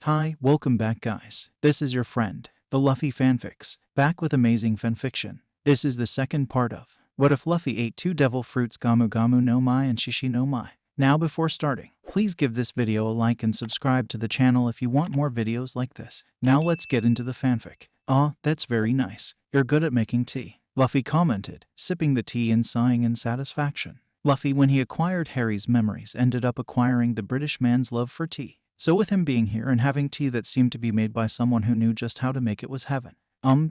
Hi, welcome back guys. This is your friend, the Luffy Fanfics, back with amazing fanfiction. This is the second part of What If Luffy Ate Two Devil Fruits Gomu Gomu no Mi and Shi Shi No Mi. Now before starting, please give this video a like and subscribe to the channel if you want more videos like this. Now let's get into the fanfic. Aw, that's very nice. You're good at making tea, Luffy commented, sipping the tea and sighing in satisfaction. Luffy, when he acquired Harry's memories, ended up acquiring the British man's love for tea. So with him being here and having tea that seemed to be made by someone who knew just how to make it was heaven.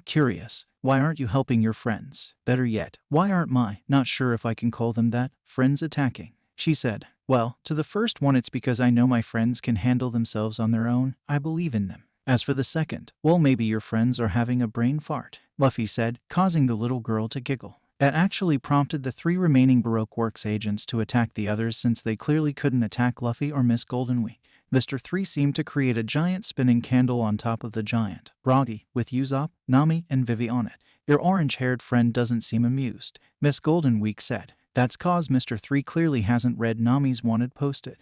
Curious. Why aren't you helping your friends? Better yet, why aren't my, not sure if I can call them that, friends attacking? She said. Well, to the first one it's because I know my friends can handle themselves on their own. I believe in them. As for the second, well maybe your friends are having a brain fart, Luffy said, causing the little girl to giggle. That actually prompted the three remaining Baroque Works agents to attack the others since they clearly couldn't attack Luffy or Miss Golden Week. Mr. 3 seemed to create a giant spinning candle on top of the giant, Broggy, with Usopp, Nami, and Vivi on it. Your orange-haired friend doesn't seem amused, Miss Golden Week said. That's cause Mr. 3 clearly hasn't read Nami's wanted post-it.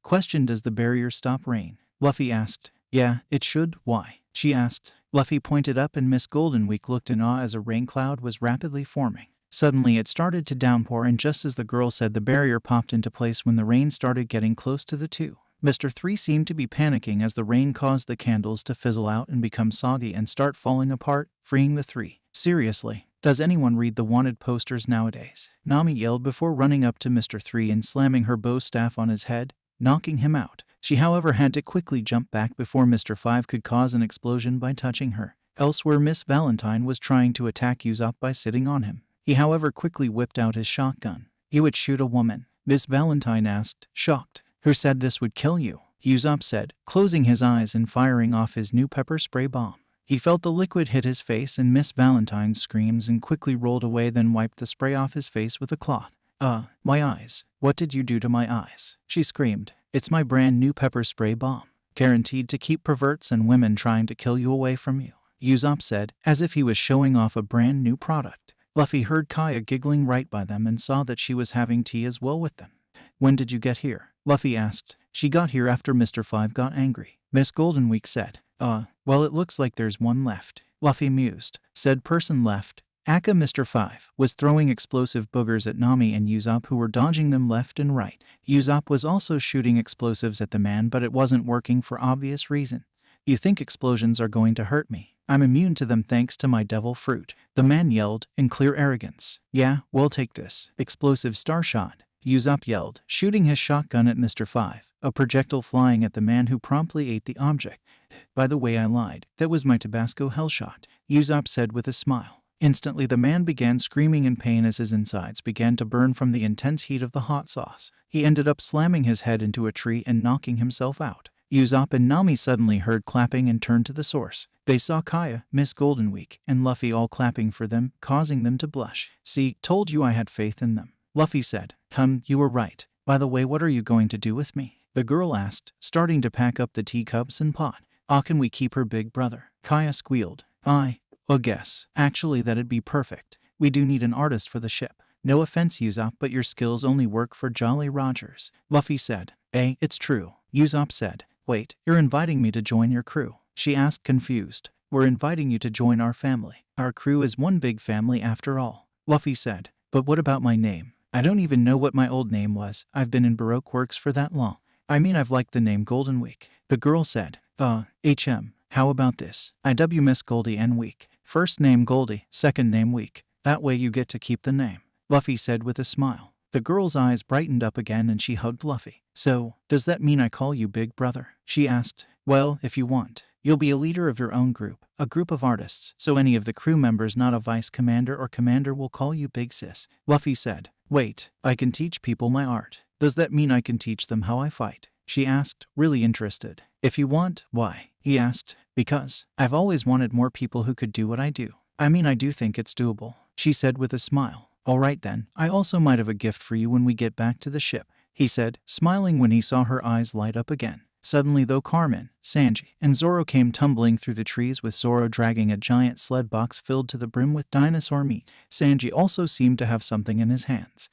Question, does the barrier stop rain? Luffy asked. Yeah, it should. Why? She asked. Luffy pointed up and Miss Golden Week looked in awe as a rain cloud was rapidly forming. Suddenly it started to downpour and just as the girl said the barrier popped into place when the rain started getting close to the two. Mr. 3 seemed to be panicking as the rain caused the candles to fizzle out and become soggy and start falling apart, freeing the three. Seriously, does anyone read the wanted posters nowadays? Nami yelled before running up to Mr. 3 and slamming her bow staff on his head, knocking him out. She however had to quickly jump back before Mr. 5 could cause an explosion by touching her. Elsewhere, Miss Valentine was trying to attack Usopp by sitting on him. He however quickly whipped out his shotgun. He would shoot a woman, Miss Valentine asked, shocked. Who said this would kill you? Usopp said, closing his eyes and firing off his new pepper spray bomb. He felt the liquid hit his face and Miss Valentine screams and quickly rolled away, then wiped the spray off his face with a cloth. My eyes. What did you do to my eyes? She screamed. It's my brand new pepper spray bomb. Guaranteed to keep perverts and women trying to kill you away from you, Usopp said, as if he was showing off a brand new product. Luffy heard Kaya giggling right by them and saw that she was having tea as well with them. When did you get here? Luffy asked. She got here after Mr. 5 got angry, Miss Golden Week said. Well it looks like there's one left. Luffy mused. Said person left. Aka Mr. 5 was throwing explosive boogers at Nami and Usopp who were dodging them left and right. Usopp was also shooting explosives at the man but it wasn't working for obvious reason. You think explosions are going to hurt me? I'm immune to them thanks to my devil fruit, the man yelled in clear arrogance. Yeah, we'll take this. Explosive star shot, Usopp yelled, shooting his shotgun at Mr. 5, a projectile flying at the man who promptly ate the object. By the way, I lied. That was my Tabasco hellshot, Usopp said with a smile. Instantly the man began screaming in pain as his insides began to burn from the intense heat of the hot sauce. He ended up slamming his head into a tree and knocking himself out. Usopp and Nami suddenly heard clapping and turned to the source. They saw Kaya, Miss Golden Week, and Luffy all clapping for them, causing them to blush. See, told you I had faith in them, Luffy said. You were right. By the way, what are you going to do with me? The girl asked, starting to pack up the teacups and pot. Can we keep her big brother? Kaya squealed. Guess. Actually that'd be perfect. We do need an artist for the ship. No offense Usopp, but your skills only work for Jolly Rogers, Luffy said. It's true, Usopp said. Wait, you're inviting me to join your crew? She asked confused. We're inviting you to join our family. Our crew is one big family after all, Luffy said. But what about my name? I don't even know what my old name was. I've been in Baroque Works for that long. I mean I've liked the name Golden Week. The girl said. How about this? IW Miss Goldie and Week. First name Goldie, second name Week. That way you get to keep the name, Luffy said with a smile. The girl's eyes brightened up again and she hugged Luffy. So, does that mean I call you Big Brother? She asked. Well, if you want. You'll be a leader of your own group, a group of artists, so any of the crew members not a vice commander or commander will call you Big Sis, Luffy said. Wait, I can teach people my art. Does that mean I can teach them how I fight? She asked, really interested. If you want. Why? He asked. Because I've always wanted more people who could do what I do. I mean I do think it's doable, she said with a smile. Alright then, I also might have a gift for you when we get back to the ship, he said, smiling when he saw her eyes light up again. Suddenly though Carmen, Sanji, and Zoro came tumbling through the trees with Zoro dragging a giant sled box filled to the brim with dinosaur meat. Sanji also seemed to have something in his hands.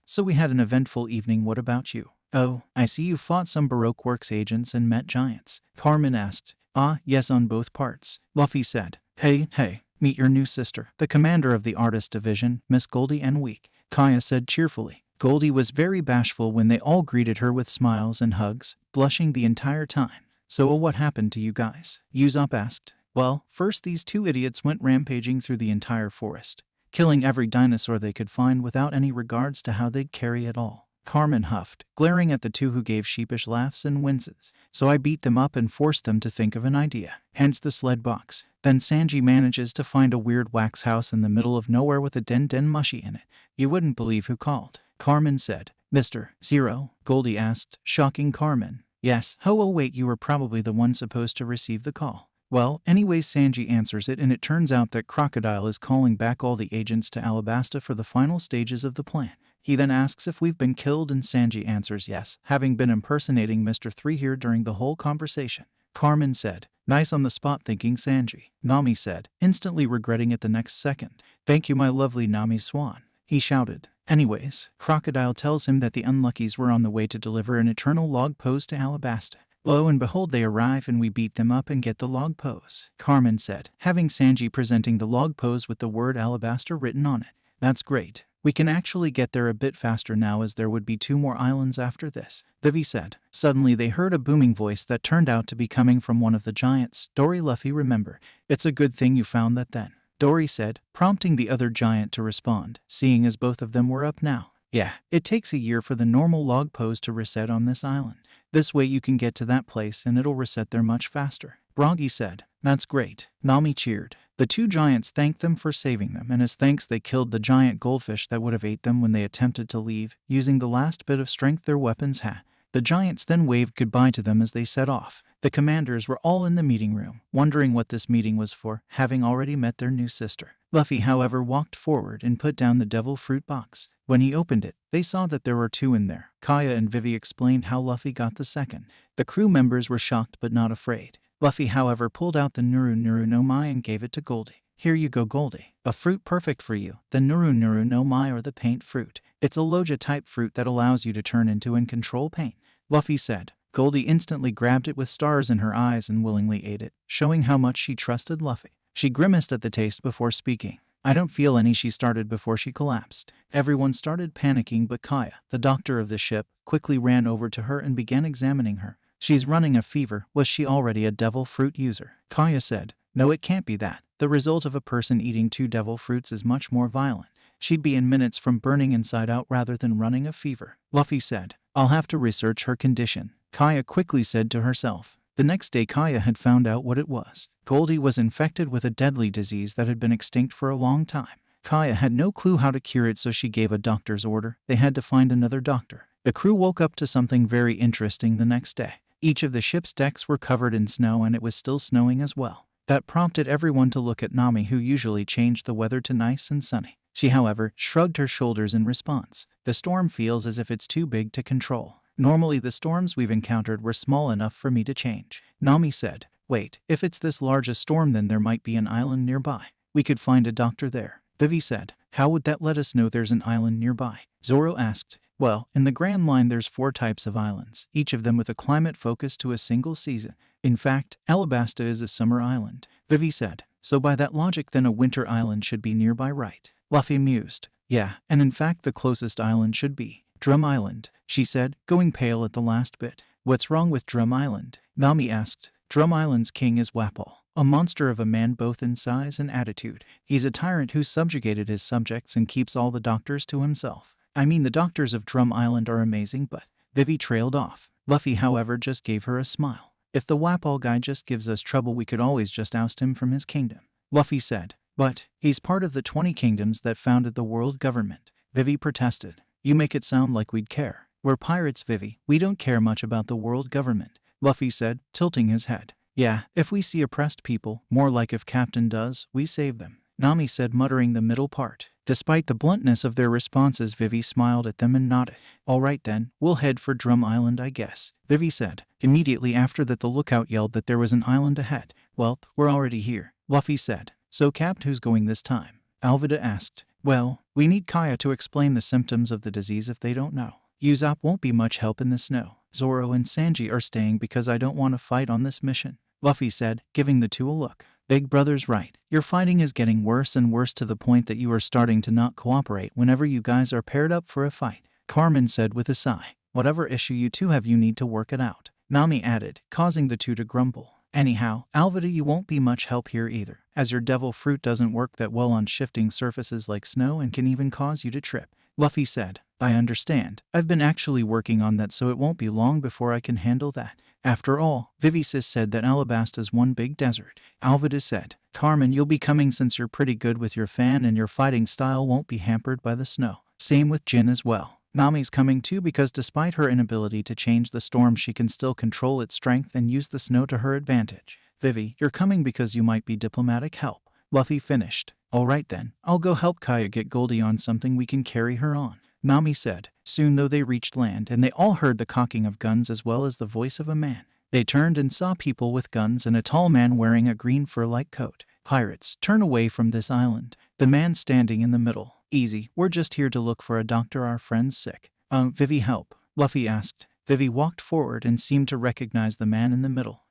So we had an eventful evening. What about you? Oh, I see you fought some Baroque Works agents and met giants. Carmen asked. Ah, yes, on both parts. Luffy said. Hey, meet your new sister, the commander of the artist division, Miss Goldie and Weak, Kaya said cheerfully. Goldie was very bashful when they all greeted her with smiles and hugs, blushing the entire time. So what happened to you guys? Usopp asked. Well, first these two idiots went rampaging through the entire forest, killing every dinosaur they could find without any regards to how they'd carry it all. Carmen huffed, glaring at the two who gave sheepish laughs and winces. So I beat them up and forced them to think of an idea, hence the sled box. Then Sanji manages to find a weird wax house in the middle of nowhere with a den mushy in it. You wouldn't believe who called. Carmen said. Mr. Zero? Goldie asked, shocking Carmen. Yes. Oh wait, you were probably the one supposed to receive the call. Well, anyways, Sanji answers it, and it turns out that Crocodile is calling back all the agents to Alabasta for the final stages of the plan. He then asks if we've been killed, and Sanji answers yes, having been impersonating Mr. 3 here during the whole conversation. Carmen said. Nice on the spot thinking, Sanji. Nami said, instantly regretting it the next second. Thank you, my lovely Nami Swan, he shouted. Anyways, Crocodile tells him that the Unluckies were on the way to deliver an eternal log pose to Alabasta. Lo and behold, they arrive and we beat them up and get the log pose, Carmen said, having Sanji presenting the log pose with the word Alabasta written on it. That's great. We can actually get there a bit faster now, as there would be 2 more islands after this, Vivi said. Suddenly they heard a booming voice that turned out to be coming from one of the giants. Dory, Luffy, remember, it's a good thing you found that then, Dory said, prompting the other giant to respond, seeing as both of them were up now. Yeah, it takes a year for the normal log pose to reset on this island. This way you can get to that place and it'll reset there much faster, Broggy said. That's great. Nami cheered. The 2 giants thanked them for saving them, and as thanks they killed the giant goldfish that would have ate them when they attempted to leave, using the last bit of strength their weapons had. The giants then waved goodbye to them as they set off. The commanders were all in the meeting room, wondering what this meeting was for, having already met their new sister. Luffy, however, walked forward and put down the devil fruit box. When he opened it, they saw that there were 2 in there. Kaya and Vivi explained how Luffy got the second. The crew members were shocked but not afraid. Luffy, however, pulled out the Nuru no Mi and gave it to Goldie. Here you go, Goldie. A fruit perfect for you. The Nuru no Mi, or the paint fruit. It's a Loja-type fruit that allows you to turn into and control paint, Luffy said. Goldie instantly grabbed it with stars in her eyes and willingly ate it, showing how much she trusted Luffy. She grimaced at the taste before speaking. I don't feel any, she started before she collapsed. Everyone started panicking, but Kaya, the doctor of the ship, quickly ran over to her and began examining her. She's running a fever. Was she already a devil fruit user? Kaya said. No, it can't be that. The result of a person eating 2 devil fruits is much more violent. She'd be in minutes from burning inside out rather than running a fever, Luffy said. I'll have to research her condition, Kaya quickly said to herself. The next day Kaya had found out what it was. Goldie was infected with a deadly disease that had been extinct for a long time. Kaya had no clue how to cure it, so she gave a doctor's order. They had to find another doctor. The crew woke up to something very interesting the next day. Each of the ship's decks were covered in snow, and it was still snowing as well. That prompted everyone to look at Nami, who usually changed the weather to nice and sunny. She, however, shrugged her shoulders in response. The storm feels as if it's too big to control. Normally the storms we've encountered were small enough for me to change, Nami said. Wait, if it's this large a storm, then there might be an island nearby. We could find a doctor there, Vivi said. How would that let us know there's an island nearby? Zoro asked. Well, in the Grand Line there's 4 types of islands, each of them with a climate focused to a single season. In fact, Alabasta is a summer island, Vivi said. So by that logic then a winter island should be nearby, right? Luffy mused. Yeah, and in fact the closest island should be Drum Island, she said, going pale at the last bit. What's wrong with Drum Island? Nami asked. Drum Island's king is Wapol, a monster of a man both in size and attitude. He's a tyrant who's subjugated his subjects and keeps all the doctors to himself. I mean, the doctors of Drum Island are amazing, but Vivi trailed off. Luffy, however, just gave her a smile. If the Wapol guy just gives us trouble, we could always just oust him from his kingdom, Luffy said. But he's part of the 20 kingdoms that founded the world government, Vivi protested. You make it sound like we'd care. We're pirates, Vivi. We don't care much about the world government, Luffy said, tilting his head. Yeah, if we see oppressed people, more like if Captain does, we save them, Nami said, muttering the middle part. Despite the bluntness of their responses, Vivi smiled at them and nodded. All right then, we'll head for Drum Island, I guess, Vivi said. Immediately after that the lookout yelled that there was an island ahead. Well, we're already here, Luffy said. So Capt, who's going this time? Alvida asked. Well, we need Kaya to explain the symptoms of the disease if they don't know. Usopp won't be much help in the snow. Zoro and Sanji are staying because I don't want to fight on this mission, Luffy said, giving the two a look. Big brother's right. Your fighting is getting worse and worse to the point that you are starting to not cooperate whenever you guys are paired up for a fight, Carmen said with a sigh. Whatever issue you two have, you need to work it out, Nami added, causing the two to grumble. Anyhow, Alvida, you won't be much help here either, as your devil fruit doesn't work that well on shifting surfaces like snow and can even cause you to trip, Luffy said. I understand. I've been actually working on that, so it won't be long before I can handle that. After all, Vivisis said that Alabasta's one big desert. Alvida said, Carmen, you'll be coming since you're pretty good with your fan and your fighting style won't be hampered by the snow. Same with Jin as well. Nami's coming too because despite her inability to change the storm, she can still control its strength and use the snow to her advantage. Vivi, you're coming because you might be diplomatic help. Luffy finished. Alright then, I'll go help Kaya get Goldie on something we can carry her on, Nami said. Soon though they reached land and they all heard the cocking of guns as well as the voice of a man. They turned and saw people with guns and a tall man wearing a green fur-like coat. Pirates, turn away from this island. The man standing in the middle. Easy, we're just here to look for a doctor, our friend's sick. Vivi help? Luffy asked. Vivi walked forward and seemed to recognize the man in the middle.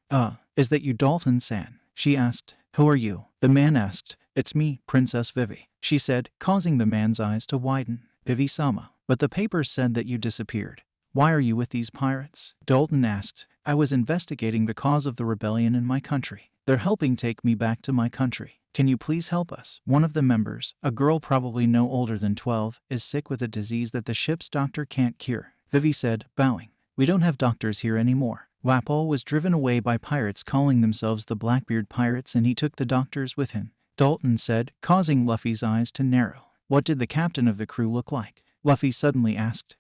Is that you, Dalton-san? She asked. Who are you? The man asked. It's me, Princess Vivi, she said, causing the man's eyes to widen. Vivi-sama, but the papers said that you disappeared. Why are you with these pirates? Dalton asked. I was investigating the cause of the rebellion in my country. They're helping take me back to my country. Can you please help us? One of the members, a girl probably no older than 12, is sick with a disease that the ship's doctor can't cure, Vivi said, bowing. We don't have doctors here anymore. Wapol was driven away by pirates calling themselves the Blackbeard Pirates and he took the doctors with him, Dalton said, causing Luffy's eyes to narrow. What did the captain of the crew look like? Luffy suddenly asked.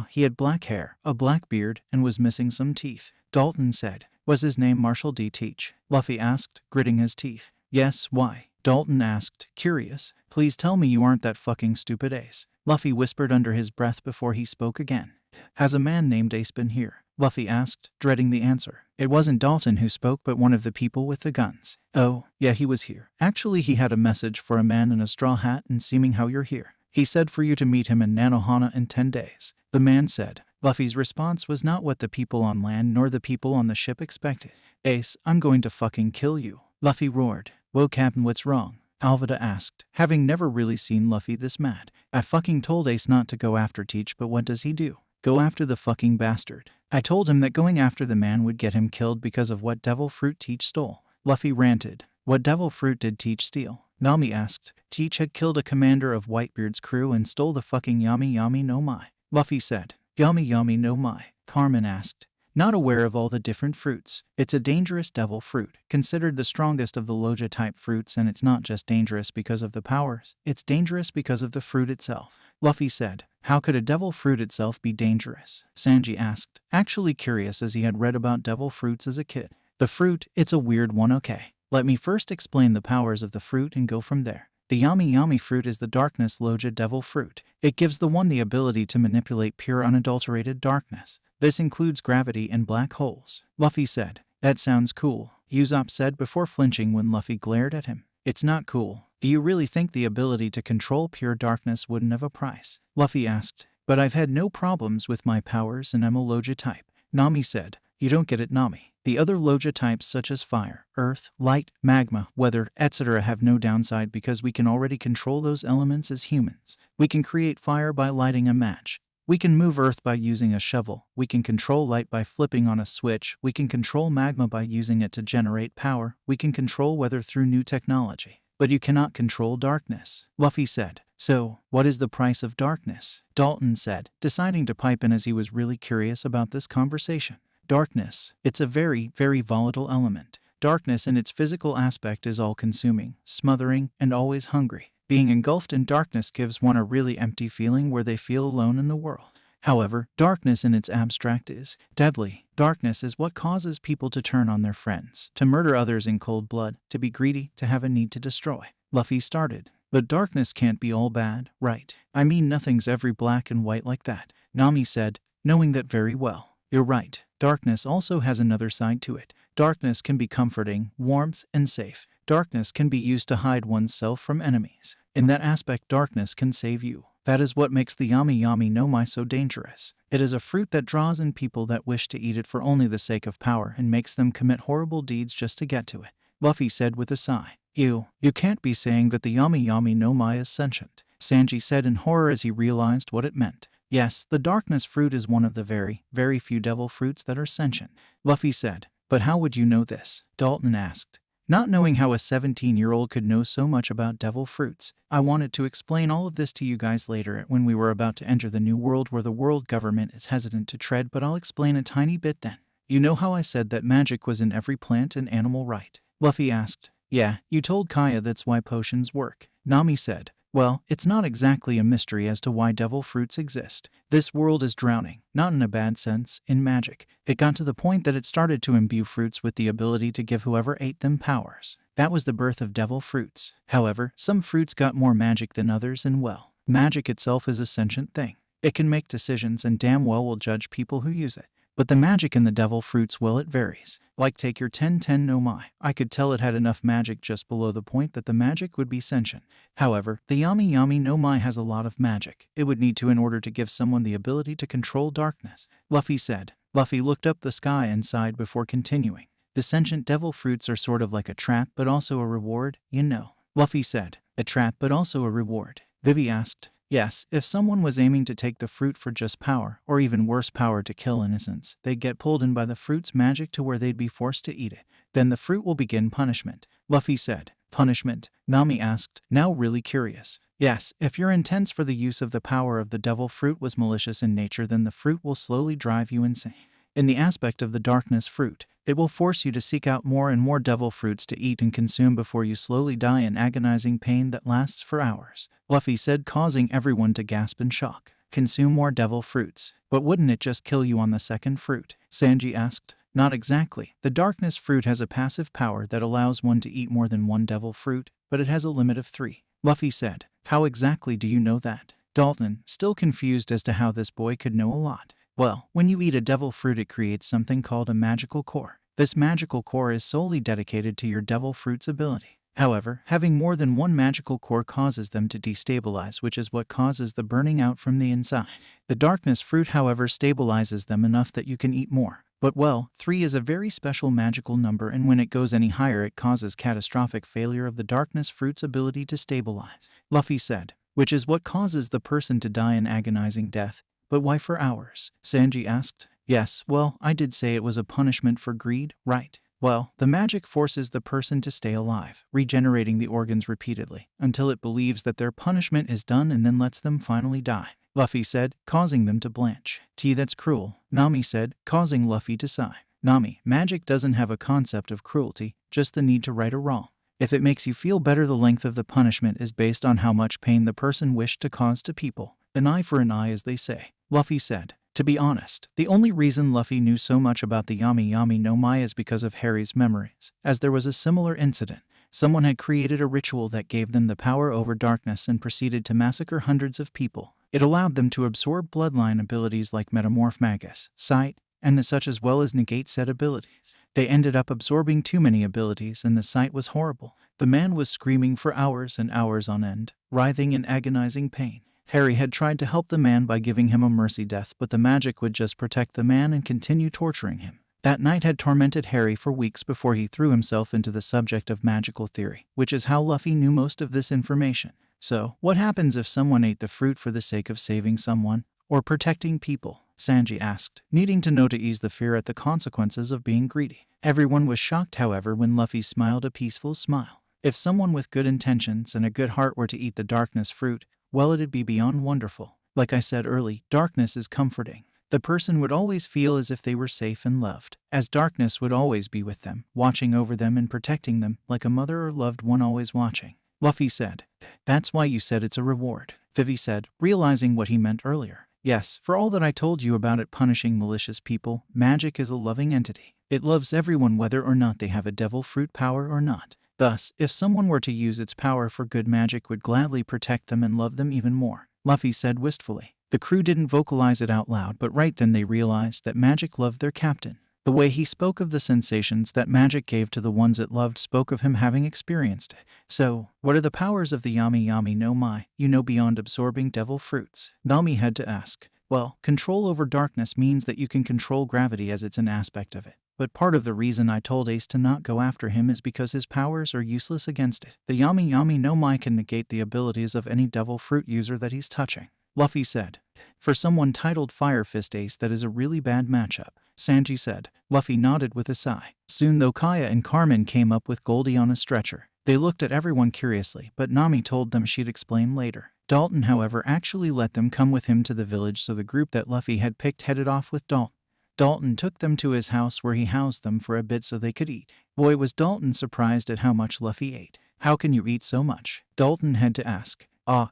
He had black hair, a black beard, and was missing some teeth, Dalton said. Was his name Marshall D. Teach? Luffy asked, gritting his teeth. Yes, why? Dalton asked, curious. Please tell me you aren't that fucking stupid, Ace. Luffy whispered under his breath before he spoke again. Has a man named Ace been here? Luffy asked, dreading the answer. It wasn't Dalton who spoke but one of the people with the guns. Oh, yeah, he was here. Actually, he had a message for a man in a straw hat and seeming how you're here. He said for you to meet him in Nanohana in 10 days. The man said. Luffy's response was not what the people on land nor the people on the ship expected. Ace, I'm going to fucking kill you. Luffy roared. Whoa, Captain, what's wrong? Alvida asked, having never really seen Luffy this mad. I fucking told Ace not to go after Teach, but what does he do? Go after the fucking bastard. I told him that going after the man would get him killed because of what devil fruit Teach stole. Luffy ranted. What devil fruit did Teach steal? Nami asked. Teach had killed a commander of Whitebeard's crew and stole the fucking Yami Yami no Mi. Luffy said. Yami Yami no Mi? Carmen asked. Not aware of all the different fruits. It's a dangerous devil fruit, considered the strongest of the Loja-type fruits, and it's not just dangerous because of the powers. It's dangerous because of the fruit itself. Luffy said. How could a devil fruit itself be dangerous? Sanji asked, actually curious as he had read about devil fruits as a kid. The fruit, it's a weird one, okay. Let me first explain the powers of the fruit and go from there. The Yami Yami fruit is the darkness Loja devil fruit. It gives the one the ability to manipulate pure unadulterated darkness. This includes gravity and black holes. Luffy said. That sounds cool, Usopp said before flinching when Luffy glared at him. It's not cool. Do you really think the ability to control pure darkness wouldn't have a price? Luffy asked. But I've had no problems with my powers and I'm a Loja type. Nami said. You don't get it, Nami. The other Loja types such as fire, earth, light, magma, weather, etc. have no downside because we can already control those elements as humans. We can create fire by lighting a match. We can move earth by using a shovel. We can control light by flipping on a switch. We can control magma by using it to generate power. We can control weather through new technology. But you cannot control darkness, Luffy said. So, what is the price of darkness? Dalton said, deciding to pipe in as he was really curious about this conversation. Darkness. It's a very, very volatile element. Darkness in its physical aspect is all-consuming, smothering, and always hungry. Being engulfed in darkness gives one a really empty feeling where they feel alone in the world. However, darkness in its abstract is deadly. Darkness is what causes people to turn on their friends, to murder others in cold blood, to be greedy, to have a need to destroy. Luffy started. But darkness can't be all bad, right? I mean, nothing's every black and white like that, Nami said, knowing that very well. You're right. Darkness also has another side to it. Darkness can be comforting, warmth, and safe. Darkness can be used to hide oneself from enemies. In that aspect, darkness can save you. That is what makes the Yami no Mi so dangerous. It is a fruit that draws in people that wish to eat it for only the sake of power and makes them commit horrible deeds just to get to it. Luffy said with a sigh. You can't be saying that the Yami no Mi is sentient, Sanji said in horror as he realized what it meant. Yes, the darkness fruit is one of the very, very few devil fruits that are sentient, Luffy said. But how would you know this? Dalton asked. Not knowing how a 17-year-old could know so much about devil fruits, I wanted to explain all of this to you guys later when we were about to enter the new world where the world government is hesitant to tread, but I'll explain a tiny bit then. You know how I said that magic was in every plant and animal, right? Luffy asked. Yeah, you told Kaya that's why potions work, Nami said. Well, it's not exactly a mystery as to why devil fruits exist. This world is drowning, not in a bad sense, in magic. It got to the point that it started to imbue fruits with the ability to give whoever ate them powers. That was the birth of devil fruits. However, some fruits got more magic than others, and well, magic itself is a sentient thing. It can make decisions and damn well will judge people who use it. But the magic in the devil fruits, well, it varies. Like take your 10 no Mi. I could tell it had enough magic just below the point that the magic would be sentient. However, the Yami no Mi has a lot of magic. It would need to in order to give someone the ability to control darkness, Luffy said. Luffy looked up the sky and sighed before continuing. The sentient devil fruits are sort of like a trap but also a reward, you know, Luffy said. A trap but also a reward, Vivi asked. Yes, if someone was aiming to take the fruit for just power, or even worse power to kill innocents, they'd get pulled in by the fruit's magic to where they'd be forced to eat it. Then the fruit will begin punishment, Luffy said. Punishment? Nami asked, now really curious. Yes, if your intents for the use of the power of the devil fruit was malicious in nature, then the fruit will slowly drive you insane. In the aspect of the darkness fruit, it will force you to seek out more and more devil fruits to eat and consume before you slowly die in agonizing pain that lasts for hours, Luffy said, causing everyone to gasp in shock. Consume more devil fruits. But wouldn't it just kill you on the second fruit? Sanji asked. Not exactly. The darkness fruit has a passive power that allows one to eat more than one devil fruit, but it has a limit of 3, Luffy said. How exactly do you know that? Dalton, still confused as to how this boy could know a lot. Well, when you eat a devil fruit, it creates something called a magical core. This magical core is solely dedicated to your devil fruit's ability. However, having more than one magical core causes them to destabilize, which is what causes the burning out from the inside. The darkness fruit, however, stabilizes them enough that you can eat more. But well, 3 is a very special magical number, and when it goes any higher it causes catastrophic failure of the darkness fruit's ability to stabilize, Luffy said. Which is what causes the person to die an agonizing death. But why for hours? Sanji asked. Yes, well, I did say it was a punishment for greed, right? Well, the magic forces the person to stay alive, regenerating the organs repeatedly, until it believes that their punishment is done and then lets them finally die, Luffy said, causing them to blanch. That's cruel, Nami said, causing Luffy to sigh. Nami, magic doesn't have a concept of cruelty, just the need to right a wrong. If it makes you feel better, the length of the punishment is based on how much pain the person wished to cause to people. An eye for an eye, as they say, Luffy said. To be honest, the only reason Luffy knew so much about the Yami no Mi is because of Harry's memories, as there was a similar incident. Someone had created a ritual that gave them the power over darkness and proceeded to massacre hundreds of people. It allowed them to absorb bloodline abilities like Metamorph Magus, Sight, and such, as well as negate said abilities. They ended up absorbing too many abilities, and the sight was horrible. The man was screaming for hours and hours on end, writhing in agonizing pain. Harry had tried to help the man by giving him a mercy death, but the magic would just protect the man and continue torturing him. That night had tormented Harry for weeks before he threw himself into the subject of magical theory, which is how Luffy knew most of this information. So, what happens if someone ate the fruit for the sake of saving someone, or protecting people? Sanji asked, needing to know to ease the fear at the consequences of being greedy. Everyone was shocked, however, when Luffy smiled a peaceful smile. If someone with good intentions and a good heart were to eat the darkness fruit, well, it'd be beyond wonderful. Like I said early, darkness is comforting. The person would always feel as if they were safe and loved, as darkness would always be with them, watching over them and protecting them, like a mother or loved one always watching. Luffy said. That's why you said it's a reward, Vivi said, realizing what he meant earlier. Yes, for all that I told you about it punishing malicious people, magic is a loving entity. It loves everyone whether or not they have a devil fruit power or not. Thus, if someone were to use its power for good, magic would gladly protect them and love them even more, Luffy said wistfully. The crew didn't vocalize it out loud, but right then they realized that magic loved their captain. The way he spoke of the sensations that magic gave to the ones it loved spoke of him having experienced it. So, what are the powers of the Yami Yami no Mi, you know, beyond absorbing devil fruits? Nami had to ask. Well, control over darkness means that you can control gravity as it's an aspect of it. But part of the reason I told Ace to not go after him is because his powers are useless against it. The Yami Yami no Mi can negate the abilities of any devil fruit user that he's touching. Luffy said. For someone titled Fire Fist Ace, that is a really bad matchup, Sanji said. Luffy nodded with a sigh. Soon though, Kaya and Carmen came up with Goldie on a stretcher. They looked at everyone curiously, but Nami told them she'd explain later. Dalton, however, actually let them come with him to the village, so the group that Luffy had picked headed off with Dalton. Dalton took them to his house where he housed them for a bit so they could eat. Boy, was Dalton surprised at how much Luffy ate. How can you eat so much? Dalton had to ask.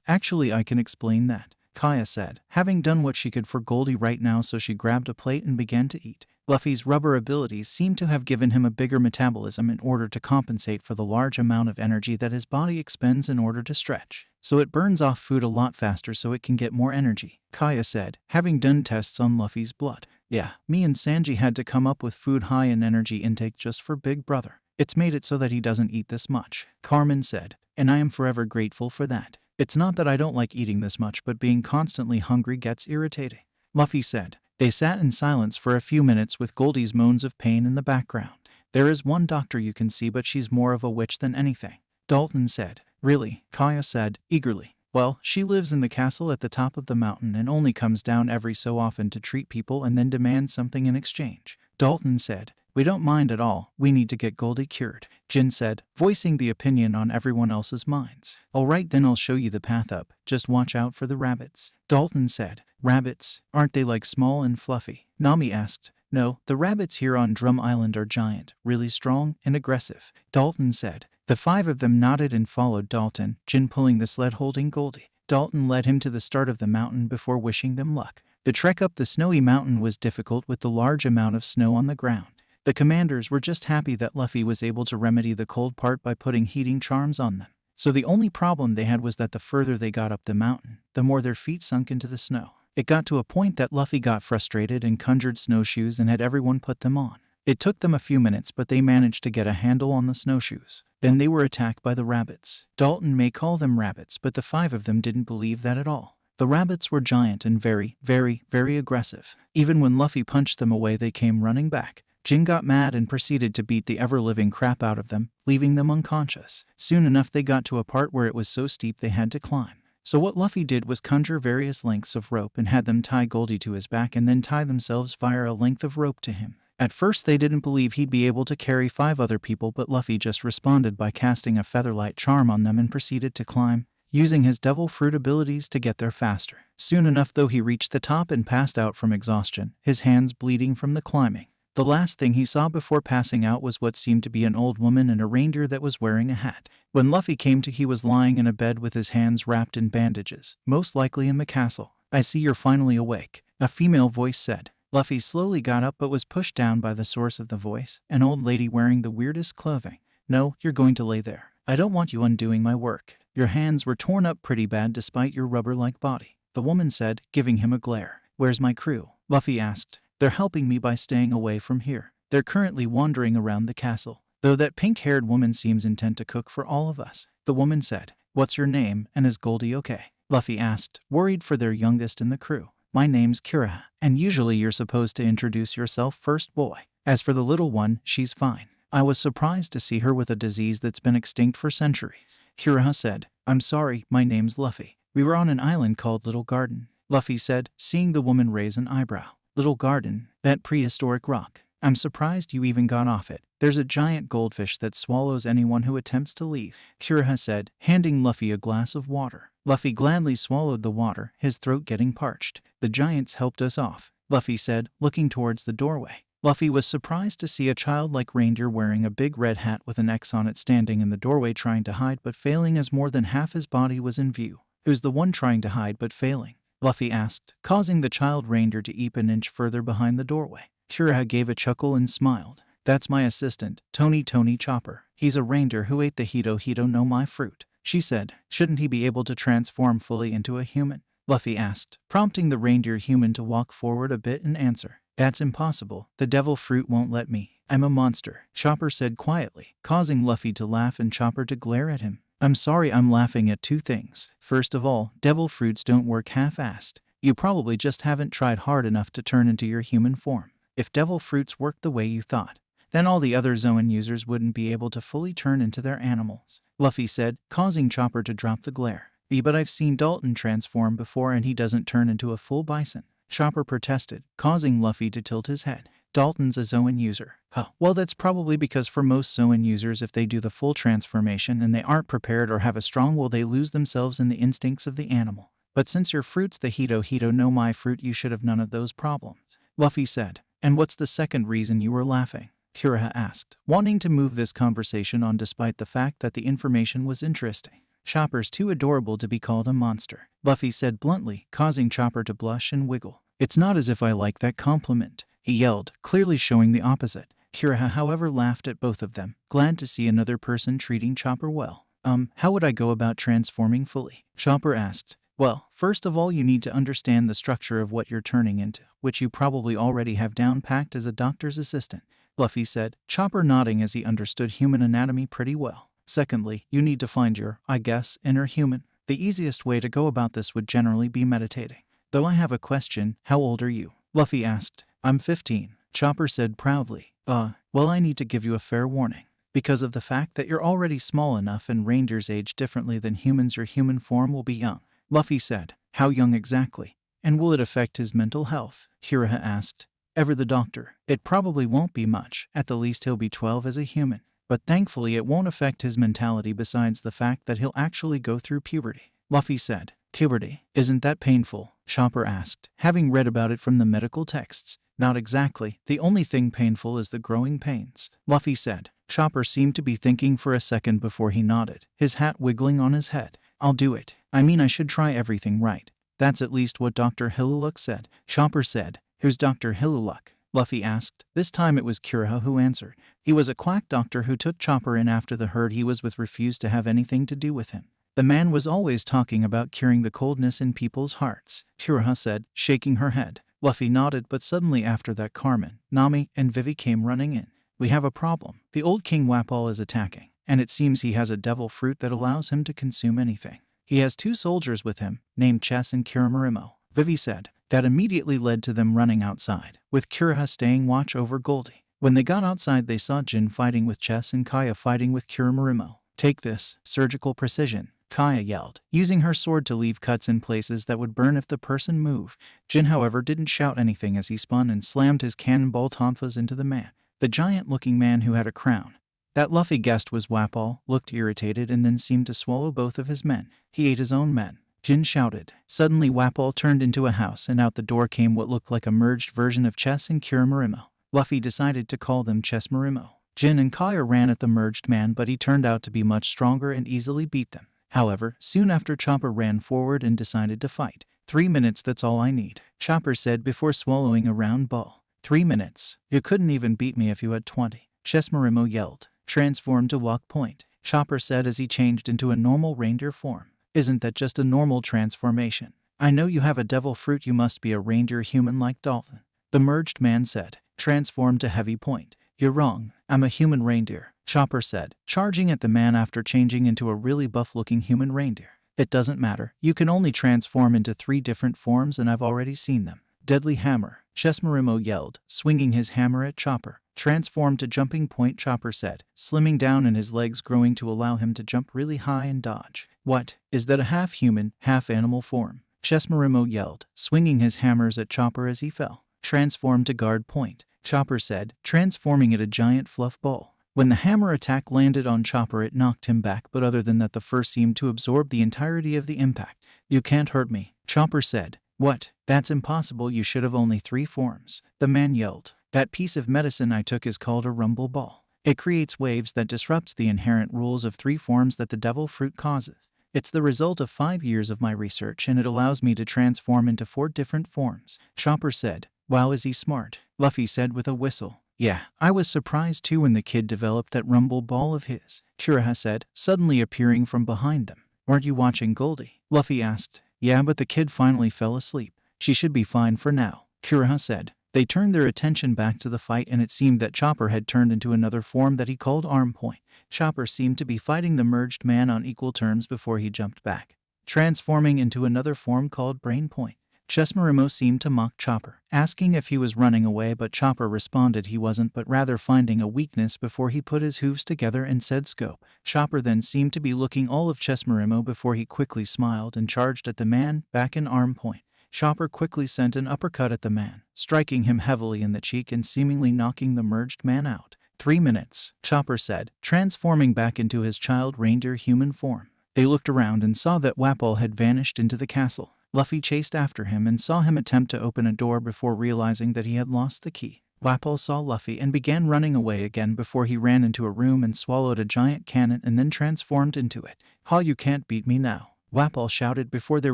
Actually I can explain that, Kaya said, having done what she could for Goldie right now, so she grabbed a plate and began to eat. Luffy's rubber abilities seemed to have given him a bigger metabolism in order to compensate for the large amount of energy that his body expends in order to stretch. So it burns off food a lot faster so it can get more energy, Kaya said, having done tests on Luffy's blood. Yeah, me and Sanji had to come up with food high in energy intake just for Big Brother. It's made it so that he doesn't eat this much, Carmen said, and I am forever grateful for that. It's not that I don't like eating this much, but being constantly hungry gets irritating, Luffy said. They sat in silence for a few minutes with Goldie's moans of pain in the background. There is one doctor you can see, but she's more of a witch than anything, Dalton said. Really? Kaya said, eagerly. Well, she lives in the castle at the top of the mountain and only comes down every so often to treat people and then demands something in exchange, Dalton said. We don't mind at all. We need to get Goldie cured, Jin said, voicing the opinion on everyone else's minds. Alright, then I'll show you the path up. Just watch out for the rabbits, Dalton said. Rabbits? Aren't they like small and fluffy? Nami asked. No, the rabbits here on Drum Island are giant, really strong and aggressive, Dalton said. The five of them nodded and followed Dalton, Jin pulling the sled holding Goldie. Dalton led him to the start of the mountain before wishing them luck. The trek up the snowy mountain was difficult with the large amount of snow on the ground. The commanders were just happy that Luffy was able to remedy the cold part by putting heating charms on them. So the only problem they had was that the further they got up the mountain, the more their feet sunk into the snow. It got to a point that Luffy got frustrated and conjured snowshoes and had everyone put them on. It took them a few minutes, but they managed to get a handle on the snowshoes. Then they were attacked by the rabbits. Dalton may call them rabbits, but the five of them didn't believe that at all. The rabbits were giant and very, very, very aggressive. Even when Luffy punched them away, they came running back. Jin got mad and proceeded to beat the ever-living crap out of them, leaving them unconscious. Soon enough they got to a part where it was so steep they had to climb. So what Luffy did was conjure various lengths of rope and had them tie Goldie to his back and then tie themselves via a length of rope to him. At first they didn't believe he'd be able to carry 5 other people, but Luffy just responded by casting a featherlight charm on them and proceeded to climb, using his devil fruit abilities to get there faster. Soon enough though he reached the top and passed out from exhaustion, his hands bleeding from the climbing. The last thing he saw before passing out was what seemed to be an old woman and a reindeer that was wearing a hat. When Luffy came to, he was lying in a bed with his hands wrapped in bandages, most likely in the castle. I see you're finally awake, a female voice said. Luffy slowly got up but was pushed down by the source of the voice, an old lady wearing the weirdest clothing. No, you're going to lay there. I don't want you undoing my work. Your hands were torn up pretty bad despite your rubber-like body, the woman said, giving him a glare. Where's my crew? Luffy asked. They're helping me by staying away from here. They're currently wandering around the castle, though that pink-haired woman seems intent to cook for all of us, the woman said. What's your name, and is Goldie okay? Luffy asked, worried for their youngest in the crew. My name's Kira, and usually you're supposed to introduce yourself first, boy. As for the little one, she's fine. I was surprised to see her with a disease that's been extinct for centuries. Kira said, I'm sorry, my name's Luffy. We were on an island called Little Garden, Luffy said, seeing the woman raise an eyebrow. Little Garden, that prehistoric rock. I'm surprised you even got off it. There's a giant goldfish that swallows anyone who attempts to leave, Kira said, handing Luffy a glass of water. Luffy gladly swallowed the water, his throat getting parched. The giants helped us off, Luffy said, looking towards the doorway. Luffy was surprised to see a childlike reindeer wearing a big red hat with an X on it standing in the doorway trying to hide but failing as more than half his body was in view. Who's the one trying to hide but failing? Luffy asked, causing the child reindeer to eep an inch further behind the doorway. Kira gave a chuckle and smiled. That's my assistant, Tony Chopper. He's a reindeer who ate the Hito no Mi fruit, she said. Shouldn't he be able to transform fully into a human? Luffy asked, prompting the reindeer human to walk forward a bit and answer. That's impossible. The devil fruit won't let me. I'm a monster, Chopper said quietly, causing Luffy to laugh and Chopper to glare at him. I'm sorry, I'm laughing at two things. First of all, devil fruits don't work half-assed. You probably just haven't tried hard enough to turn into your human form. If devil fruits worked the way you thought, then all the other Zoan users wouldn't be able to fully turn into their animals, Luffy said, causing Chopper to drop the glare. But I've seen Dalton transform before and he doesn't turn into a full bison, Chopper protested, causing Luffy to tilt his head. Dalton's a Zoan user. Huh. Well, that's probably because for most Zoan users, if they do the full transformation and they aren't prepared or have a strong will, they lose themselves in the instincts of the animal. But since your fruit's the Hito no Mi fruit, you should have none of those problems, Luffy said. And what's the second reason you were laughing? Kureha asked, wanting to move this conversation on despite the fact that the information was interesting. Chopper's too adorable to be called a monster, Luffy said bluntly, causing Chopper to blush and wiggle. It's not as if I like that compliment, he yelled, clearly showing the opposite. Kureha, however, laughed at both of them, glad to see another person treating Chopper well. How would I go about transforming fully? Chopper asked. Well, first of all, you need to understand the structure of what you're turning into, which you probably already have down-packed as a doctor's assistant, Luffy said, Chopper nodding as he understood human anatomy pretty well. Secondly, you need to find your, I guess, inner human. The easiest way to go about this would generally be meditating. Though I have a question, how old are you? Luffy asked. I'm 15, Chopper said proudly. Well, I need to give you a fair warning. Because of the fact that you're already small enough and reindeers age differently than humans, your human form will be young, Luffy said. How young exactly? And will it affect his mental health? Kureha asked. Ever the doctor. It probably won't be much. At the least he'll be 12 as a human. But thankfully it won't affect his mentality besides the fact that he'll actually go through puberty, Luffy said. Puberty? Isn't that painful? Chopper asked, having read about it from the medical texts. Not exactly. The only thing painful is the growing pains, Luffy said. Chopper seemed to be thinking for a second before he nodded, his hat wiggling on his head. I'll do it. I mean, I should try everything right. That's at least what Dr. HarryisLuffy said. Chopper said. Who's Dr. HarryisLuffy? Luffy asked. This time it was Kureha who answered. He was a quack doctor who took Chopper in after the herd he was with refused to have anything to do with him. The man was always talking about curing the coldness in people's hearts, Kureha said, shaking her head. Luffy nodded, but suddenly after that Carmen, Nami, and Vivi came running in. We have a problem. The old King Wapol is attacking, and it seems he has a devil fruit that allows him to consume anything. He has 2 soldiers with him, named Chess and Kirimarimo, Vivi said. That immediately led to them running outside, with Kureha staying watch over Goldie. When they got outside, they saw Jin fighting with Chess and Kaya fighting with Kirimarimo. Take this, surgical precision, Kaya yelled, using her sword to leave cuts in places that would burn if the person moved. Jin, however, didn't shout anything as he spun and slammed his cannonball tonfas into the man, the giant-looking man who had a crown. That Luffy guessed was Wapol, looked irritated and then seemed to swallow both of his men. He ate his own men, Jin shouted. Suddenly Wapol turned into a house and out the door came what looked like a merged version of Chess and Kirimarimo. Luffy decided to call them Chessmarimo. Jin and Kaya ran at the merged man, but he turned out to be much stronger and easily beat them. However, soon after Chopper ran forward and decided to fight. 3 minutes, that's all I need, Chopper said before swallowing a round ball. 3 minutes? You couldn't even beat me if you had 20, Chessmarimo yelled. Transform to walk point, Chopper said as he changed into a normal reindeer form. Isn't that just a normal transformation? I know you have a devil fruit, you must be a reindeer human like Dolphin, the merged man said. Transform to heavy point. You're wrong, I'm a human reindeer, Chopper said, charging at the man after changing into a really buff-looking human reindeer. It doesn't matter, you can only transform into 3 different forms and I've already seen them. Deadly hammer, Chessmarimo yelled, swinging his hammer at Chopper. Transform to jumping point, Chopper said, slimming down and his legs growing to allow him to jump really high and dodge. What? Is that a half-human, half-animal form? Chessmarimo yelled, swinging his hammers at Chopper as he fell. Transform to guard point, Chopper said, transforming at a giant fluff ball. When the hammer attack landed on Chopper, it knocked him back, but other than that the first seemed to absorb the entirety of the impact. You can't hurt me, Chopper said. What? That's impossible, you should have only 3 forms, the man yelled. That piece of medicine I took is called a rumble ball. It creates waves that disrupts the inherent rules of 3 forms that the devil fruit causes. It's the result of 5 years of my research and it allows me to transform into 4 different forms, Chopper said. Wow, is he smart, Luffy said with a whistle. Yeah, I was surprised too when the kid developed that rumble ball of his, Kureha said, suddenly appearing from behind them. Weren't you watching Goldie? Luffy asked. Yeah, but the kid finally fell asleep. She should be fine for now, Kureha said. They turned their attention back to the fight, and it seemed that Chopper had turned into another form that he called Arm Point. Chopper seemed to be fighting the merged man on equal terms before he jumped back, transforming into another form called Brain Point. Chesmerimo seemed to mock Chopper, asking if he was running away, but Chopper responded he wasn't, but rather finding a weakness before he put his hooves together and said scope. Chopper then seemed to be looking all of Chesmerimo before he quickly smiled and charged at the man, back in Arm Point. Chopper quickly sent an uppercut at the man, striking him heavily in the cheek and seemingly knocking the merged man out. 3 minutes, Chopper said, transforming back into his child reindeer human form. They looked around and saw that Wapol had vanished into the castle. Luffy chased after him and saw him attempt to open a door before realizing that he had lost the key. Wapol saw Luffy and began running away again before he ran into a room and swallowed a giant cannon and then transformed into it. "Ha, you can't beat me now," Wapol shouted before there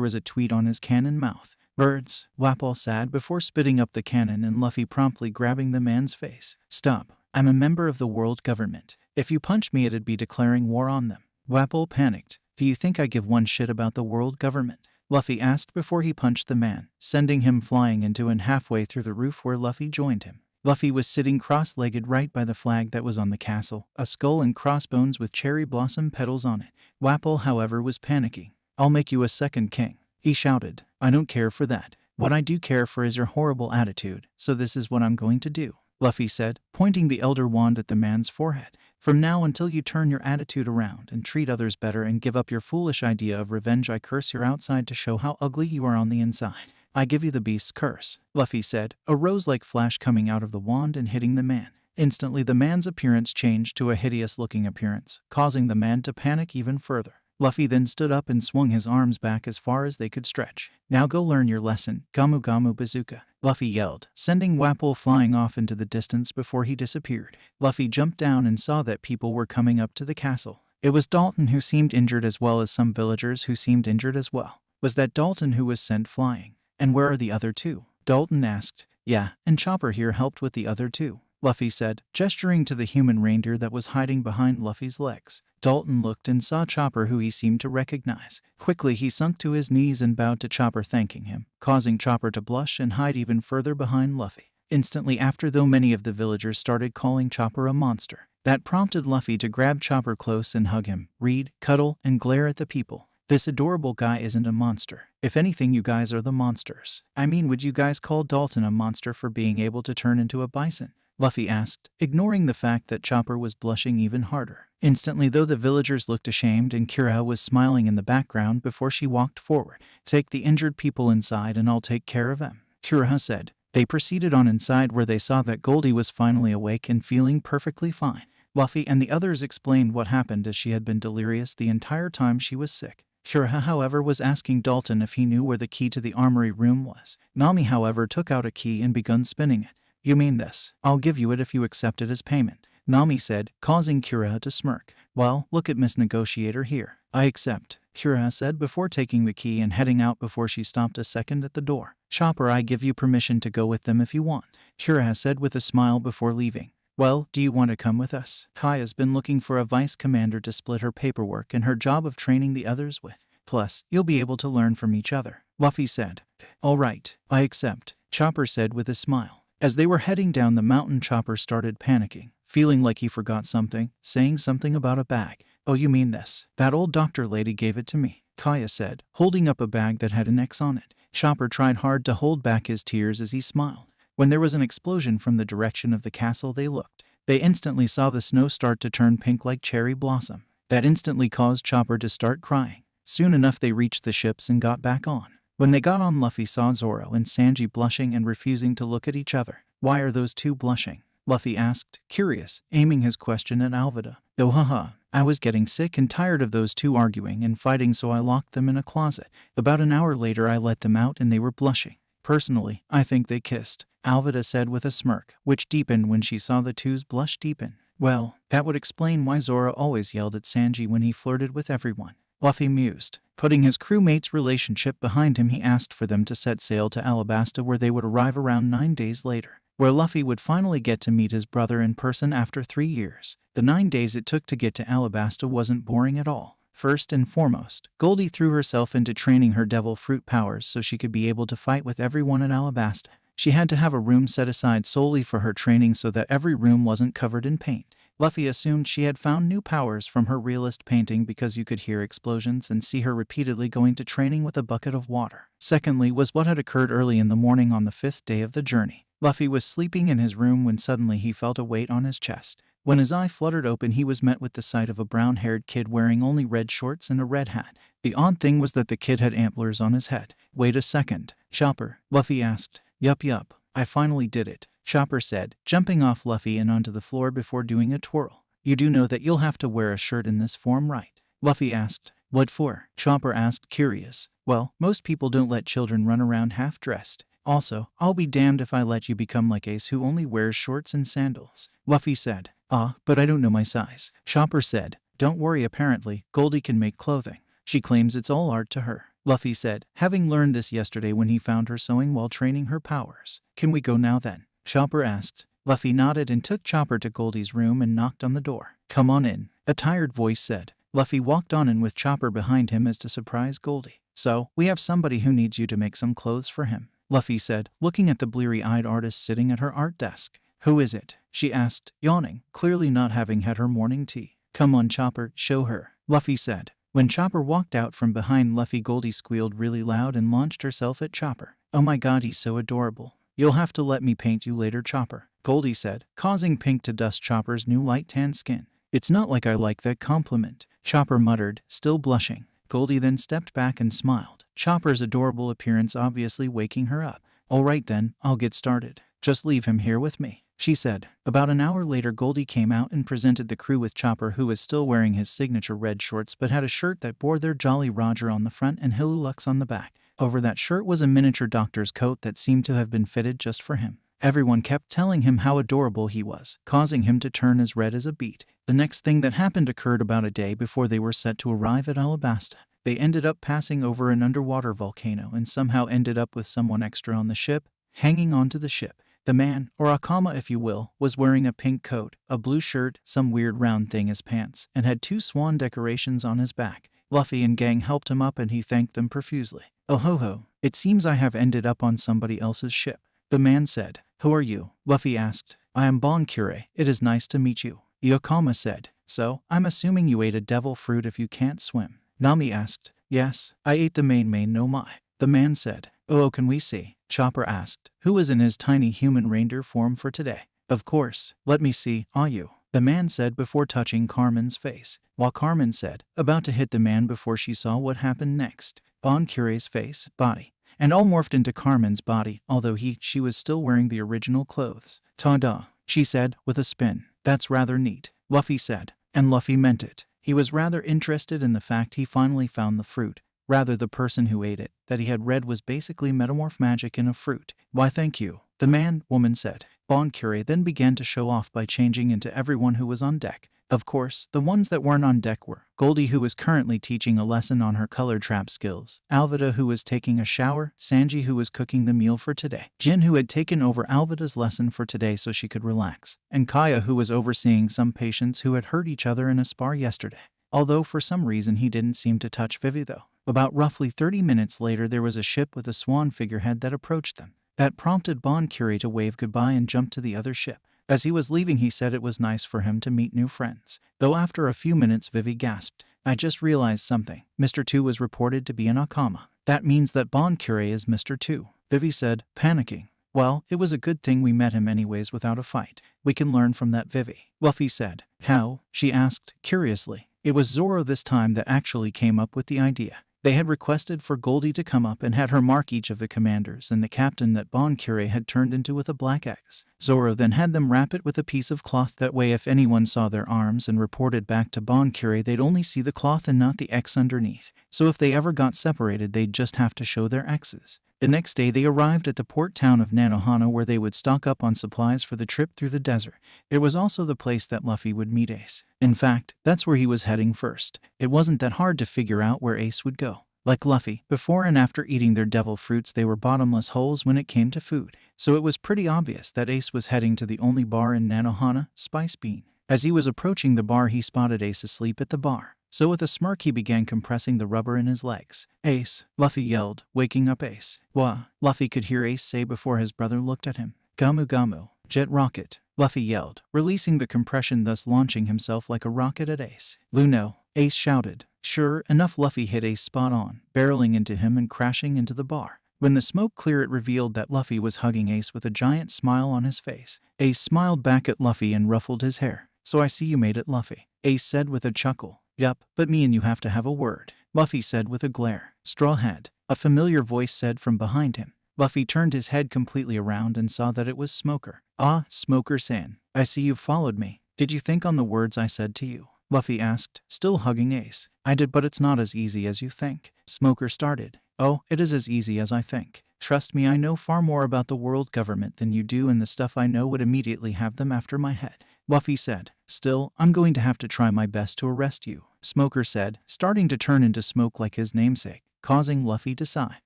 was a tweet on his cannon mouth. "Birds," Wapol said before spitting up the cannon and Luffy promptly grabbing the man's face. "Stop. I'm a member of the world government. If you punch me, it'd be declaring war on them." Wapol panicked. "Do you think I give one shit about the world government?" Luffy asked before he punched the man, sending him flying into and halfway through the roof where Luffy joined him. Luffy was sitting cross-legged right by the flag that was on the castle, a skull and crossbones with cherry blossom petals on it. Wapol, however, was panicking. "I'll make you a second king," he shouted. "I don't care for that. What I do care for is your horrible attitude, so this is what I'm going to do," Luffy said, pointing the Elder Wand at the man's forehead. "From now until you turn your attitude around and treat others better and give up your foolish idea of revenge, I curse your outside to show how ugly you are on the inside. I give you the beast's curse," Luffy said, a rose-like flash coming out of the wand and hitting the man. Instantly the man's appearance changed to a hideous-looking appearance, causing the man to panic even further. Luffy then stood up and swung his arms back as far as they could stretch. "Now go learn your lesson, Gomu Gomu Bazooka," Luffy yelled, sending Wapol flying off into the distance before he disappeared. Luffy jumped down and saw that people were coming up to the castle. It was Dalton who seemed injured as well as some villagers who seemed injured as well. Was that Dalton who was sent flying? "And where are the other two?" Dalton asked. "Yeah, and Chopper here helped with the other two," Luffy said, gesturing to the human reindeer that was hiding behind Luffy's legs. Dalton looked and saw Chopper, who he seemed to recognize. Quickly he sunk to his knees and bowed to Chopper, thanking him, causing Chopper to blush and hide even further behind Luffy. Instantly after, though, many of the villagers started calling Chopper a monster. That prompted Luffy to grab Chopper close and hug him, read, cuddle, and glare at the people. "This adorable guy isn't a monster. If anything, you guys are the monsters. I mean, would you guys call Dalton a monster for being able to turn into a bison?" Luffy asked, ignoring the fact that Chopper was blushing even harder. Instantly, though, the villagers looked ashamed and Kira was smiling in the background before she walked forward. "Take the injured people inside and I'll take care of them," Kira said. They proceeded on inside, where they saw that Goldie was finally awake and feeling perfectly fine. Luffy and the others explained what happened, as she had been delirious the entire time she was sick. Kira, however, was asking Dalton if he knew where the key to the armory room was. Nami, however, took out a key and begun spinning it. "You mean this? I'll give you it if you accept it as payment," Nami said, causing Kira to smirk. "Well, look at Miss Negotiator here. I accept," Kira said before taking the key and heading out before she stopped a second at the door. "Chopper, I give you permission to go with them if you want," Kira said with a smile before leaving. "Well, do you want to come with us? Kaya's been looking for a vice commander to split her paperwork and her job of training the others with. Plus, you'll be able to learn from each other," Luffy said. "All right, I accept," Chopper said with a smile. As they were heading down the mountain, Chopper started panicking, feeling like he forgot something, saying something about a bag. "Oh, you mean this? That old doctor lady gave it to me," Kaya said, holding up a bag that had an X on it. Chopper tried hard to hold back his tears as he smiled. When there was an explosion from the direction of the castle, they looked. They instantly saw the snow start to turn pink like cherry blossom. That instantly caused Chopper to start crying. Soon enough, they reached the ships and got back on. When they got on, Luffy saw Zoro and Sanji blushing and refusing to look at each other. "Why are those two blushing?" Luffy asked, curious, aiming his question at Alvida. "Oh, haha. I was getting sick and tired of those two arguing and fighting, so I locked them in a closet. About an hour later, I let them out and they were blushing. Personally, I think they kissed," Alvida said with a smirk, which deepened when she saw the two's blush deepen. "Well, that would explain why Zoro always yelled at Sanji when he flirted with everyone," Luffy mused. Putting his crewmate's relationship behind him, he asked for them to set sail to Alabasta, where they would arrive around 9 days later, where Luffy would finally get to meet his brother in person after 3 years. The 9 days it took to get to Alabasta wasn't boring at all. First and foremost, Goldie threw herself into training her devil fruit powers so she could be able to fight with everyone at Alabasta. She had to have a room set aside solely for her training so that every room wasn't covered in paint. Luffy assumed she had found new powers from her realist painting because you could hear explosions and see her repeatedly going to training with a bucket of water. Secondly was what had occurred early in the morning on the 5th day of the journey. Luffy was sleeping in his room when suddenly he felt a weight on his chest. When his eye fluttered open, he was met with the sight of a brown-haired kid wearing only red shorts and a red hat. The odd thing was that the kid had antlers on his head. "Wait a second, Chopper," Luffy asked. Yup, I finally did it," Chopper said, jumping off Luffy and onto the floor before doing a twirl. "You do know that you'll have to wear a shirt in this form, right?" Luffy asked. "What for?" Chopper asked, curious. "Well, most people don't let children run around half-dressed. Also, I'll be damned if I let you become like Ace, who only wears shorts and sandals," Luffy said. But I don't know my size," Chopper said. "Don't worry, apparently, Goldie can make clothing. She claims it's all art to her," Luffy said, having learned this yesterday when he found her sewing while training her powers. "Can we go now then?" Chopper asked. Luffy nodded and took Chopper to Goldie's room and knocked on the door. "Come on in," a tired voice said. Luffy walked on in with Chopper behind him as to surprise Goldie. "So, we have somebody who needs you to make some clothes for him," Luffy said, looking at the bleary-eyed artist sitting at her art desk. "Who is it?" she asked, yawning, clearly not having had her morning tea. "Come on, Chopper, show her," Luffy said. When Chopper walked out from behind Luffy, Goldie squealed really loud and launched herself at Chopper. "Oh my god, he's so adorable. You'll have to let me paint you later, Chopper," Goldie said, causing pink to dust Chopper's new light tan skin. "It's not like I like that compliment," Chopper muttered, still blushing. Goldie then stepped back and smiled, Chopper's adorable appearance obviously waking her up. "All right then, I'll get started. Just leave him here with me," she said. About an hour later, Goldie came out and presented the crew with Chopper, who was still wearing his signature red shorts but had a shirt that bore their Jolly Roger on the front and Hilulux on the back. Over that shirt was a miniature doctor's coat that seemed to have been fitted just for him. Everyone kept telling him how adorable he was, causing him to turn as red as a beet. The next thing that happened occurred about a day before they were set to arrive at Alabasta. They ended up passing over an underwater volcano and somehow ended up with someone extra on the ship, hanging onto the ship. The man, or Akama if you will, was wearing a pink coat, a blue shirt, some weird round thing as pants, and had 2 swan decorations on his back. Luffy and gang helped him up and he thanked them profusely. "Oh ho ho, it seems I have ended up on somebody else's ship," the man said. "Who are you?" Luffy asked. "I am Bon Kure. It is nice to meet you," Akama said. "So, I'm assuming you ate a devil fruit if you can't swim?" Nami asked. "Yes, I ate the main no mi," the man said. "Oh, can we see?" Chopper asked, who was in his tiny human reindeer form for today. "Of course, let me see, are you?" the man said before touching Carmen's face, while Carmen said, about to hit the man before she saw what happened next. Bon Cure's face, body, and all morphed into Carmen's body, although she was still wearing the original clothes. "Ta-da," she said, with a spin. "That's rather neat," Luffy said. And Luffy meant it. He was rather interested in the fact he finally found the fruit. Rather, the person who ate it, that he had read was basically metamorph magic in a fruit. "Why thank you," the woman said. Bon Kure then began to show off by changing into everyone who was on deck. Of course, the ones that weren't on deck were Goldie, who was currently teaching a lesson on her color trap skills, Alvida, who was taking a shower, Sanji, who was cooking the meal for today, Jin, who had taken over Alvida's lesson for today so she could relax, and Kaya, who was overseeing some patients who had hurt each other in a spar yesterday. Although for some reason he didn't seem to touch Vivi though. About roughly 30 minutes later, there was a ship with a swan figurehead that approached them. That prompted Bon Kure to wave goodbye and jump to the other ship. As he was leaving, he said it was nice for him to meet new friends. Though after a few minutes, Vivi gasped. "I just realized something. Mr. 2 was reported to be an Akama. That means that Bon Kure is Mr. 2, Vivi said, panicking. "Well, it was a good thing we met him anyways without a fight. We can learn from that, Vivi," Luffy said. "How?" she asked, curiously. It was Zoro this time that actually came up with the idea. They had requested for Goldie to come up and had her mark each of the commanders and the captain that Bon Kure had turned into with a black X. Zoro then had them wrap it with a piece of cloth, that way if anyone saw their arms and reported back to Bon Kure, they'd only see the cloth and not the X underneath. So if they ever got separated, they'd just have to show their X's. The next day they arrived at the port town of Nanohana, where they would stock up on supplies for the trip through the desert. It was also the place that Luffy would meet Ace. In fact, that's where he was heading first. It wasn't that hard to figure out where Ace would go. Like Luffy, before and after eating their devil fruits, they were bottomless holes when it came to food. So it was pretty obvious that Ace was heading to the only bar in Nanohana, Spice Bean. As he was approaching the bar, he spotted Ace asleep at the bar. so with a smirk he began compressing the rubber in his legs. Ace, Luffy yelled, waking up Ace. Wah, Luffy could hear Ace say before his brother looked at him. Gomu Gomu, jet rocket, Luffy yelled, releasing the compression thus launching himself like a rocket at Ace. Luno, Ace shouted. Sure enough, Luffy hit Ace spot on, barreling into him and crashing into the bar. When the smoke cleared, it revealed that Luffy was hugging Ace with a giant smile on his face. Ace smiled back at Luffy and ruffled his hair. So I see you made it, Luffy, Ace said with a chuckle. Yup, but me and you have to have a word, Luffy said with a glare. Strawhead, a familiar voice said from behind him. Luffy turned his head completely around and saw that it was Smoker. Ah, Smoker-san, I see you've followed me. Did you think on the words I said to you? Luffy asked, still hugging Ace. I did, but it's not as easy as you think. Smoker started. Oh, it is as easy as I think. Trust me, I know far more about the world government than you do, and the stuff I know would immediately have them after my head. Luffy said. Still, I'm going to have to try my best to arrest you, Smoker said, starting to turn into smoke like his namesake, causing Luffy to sigh.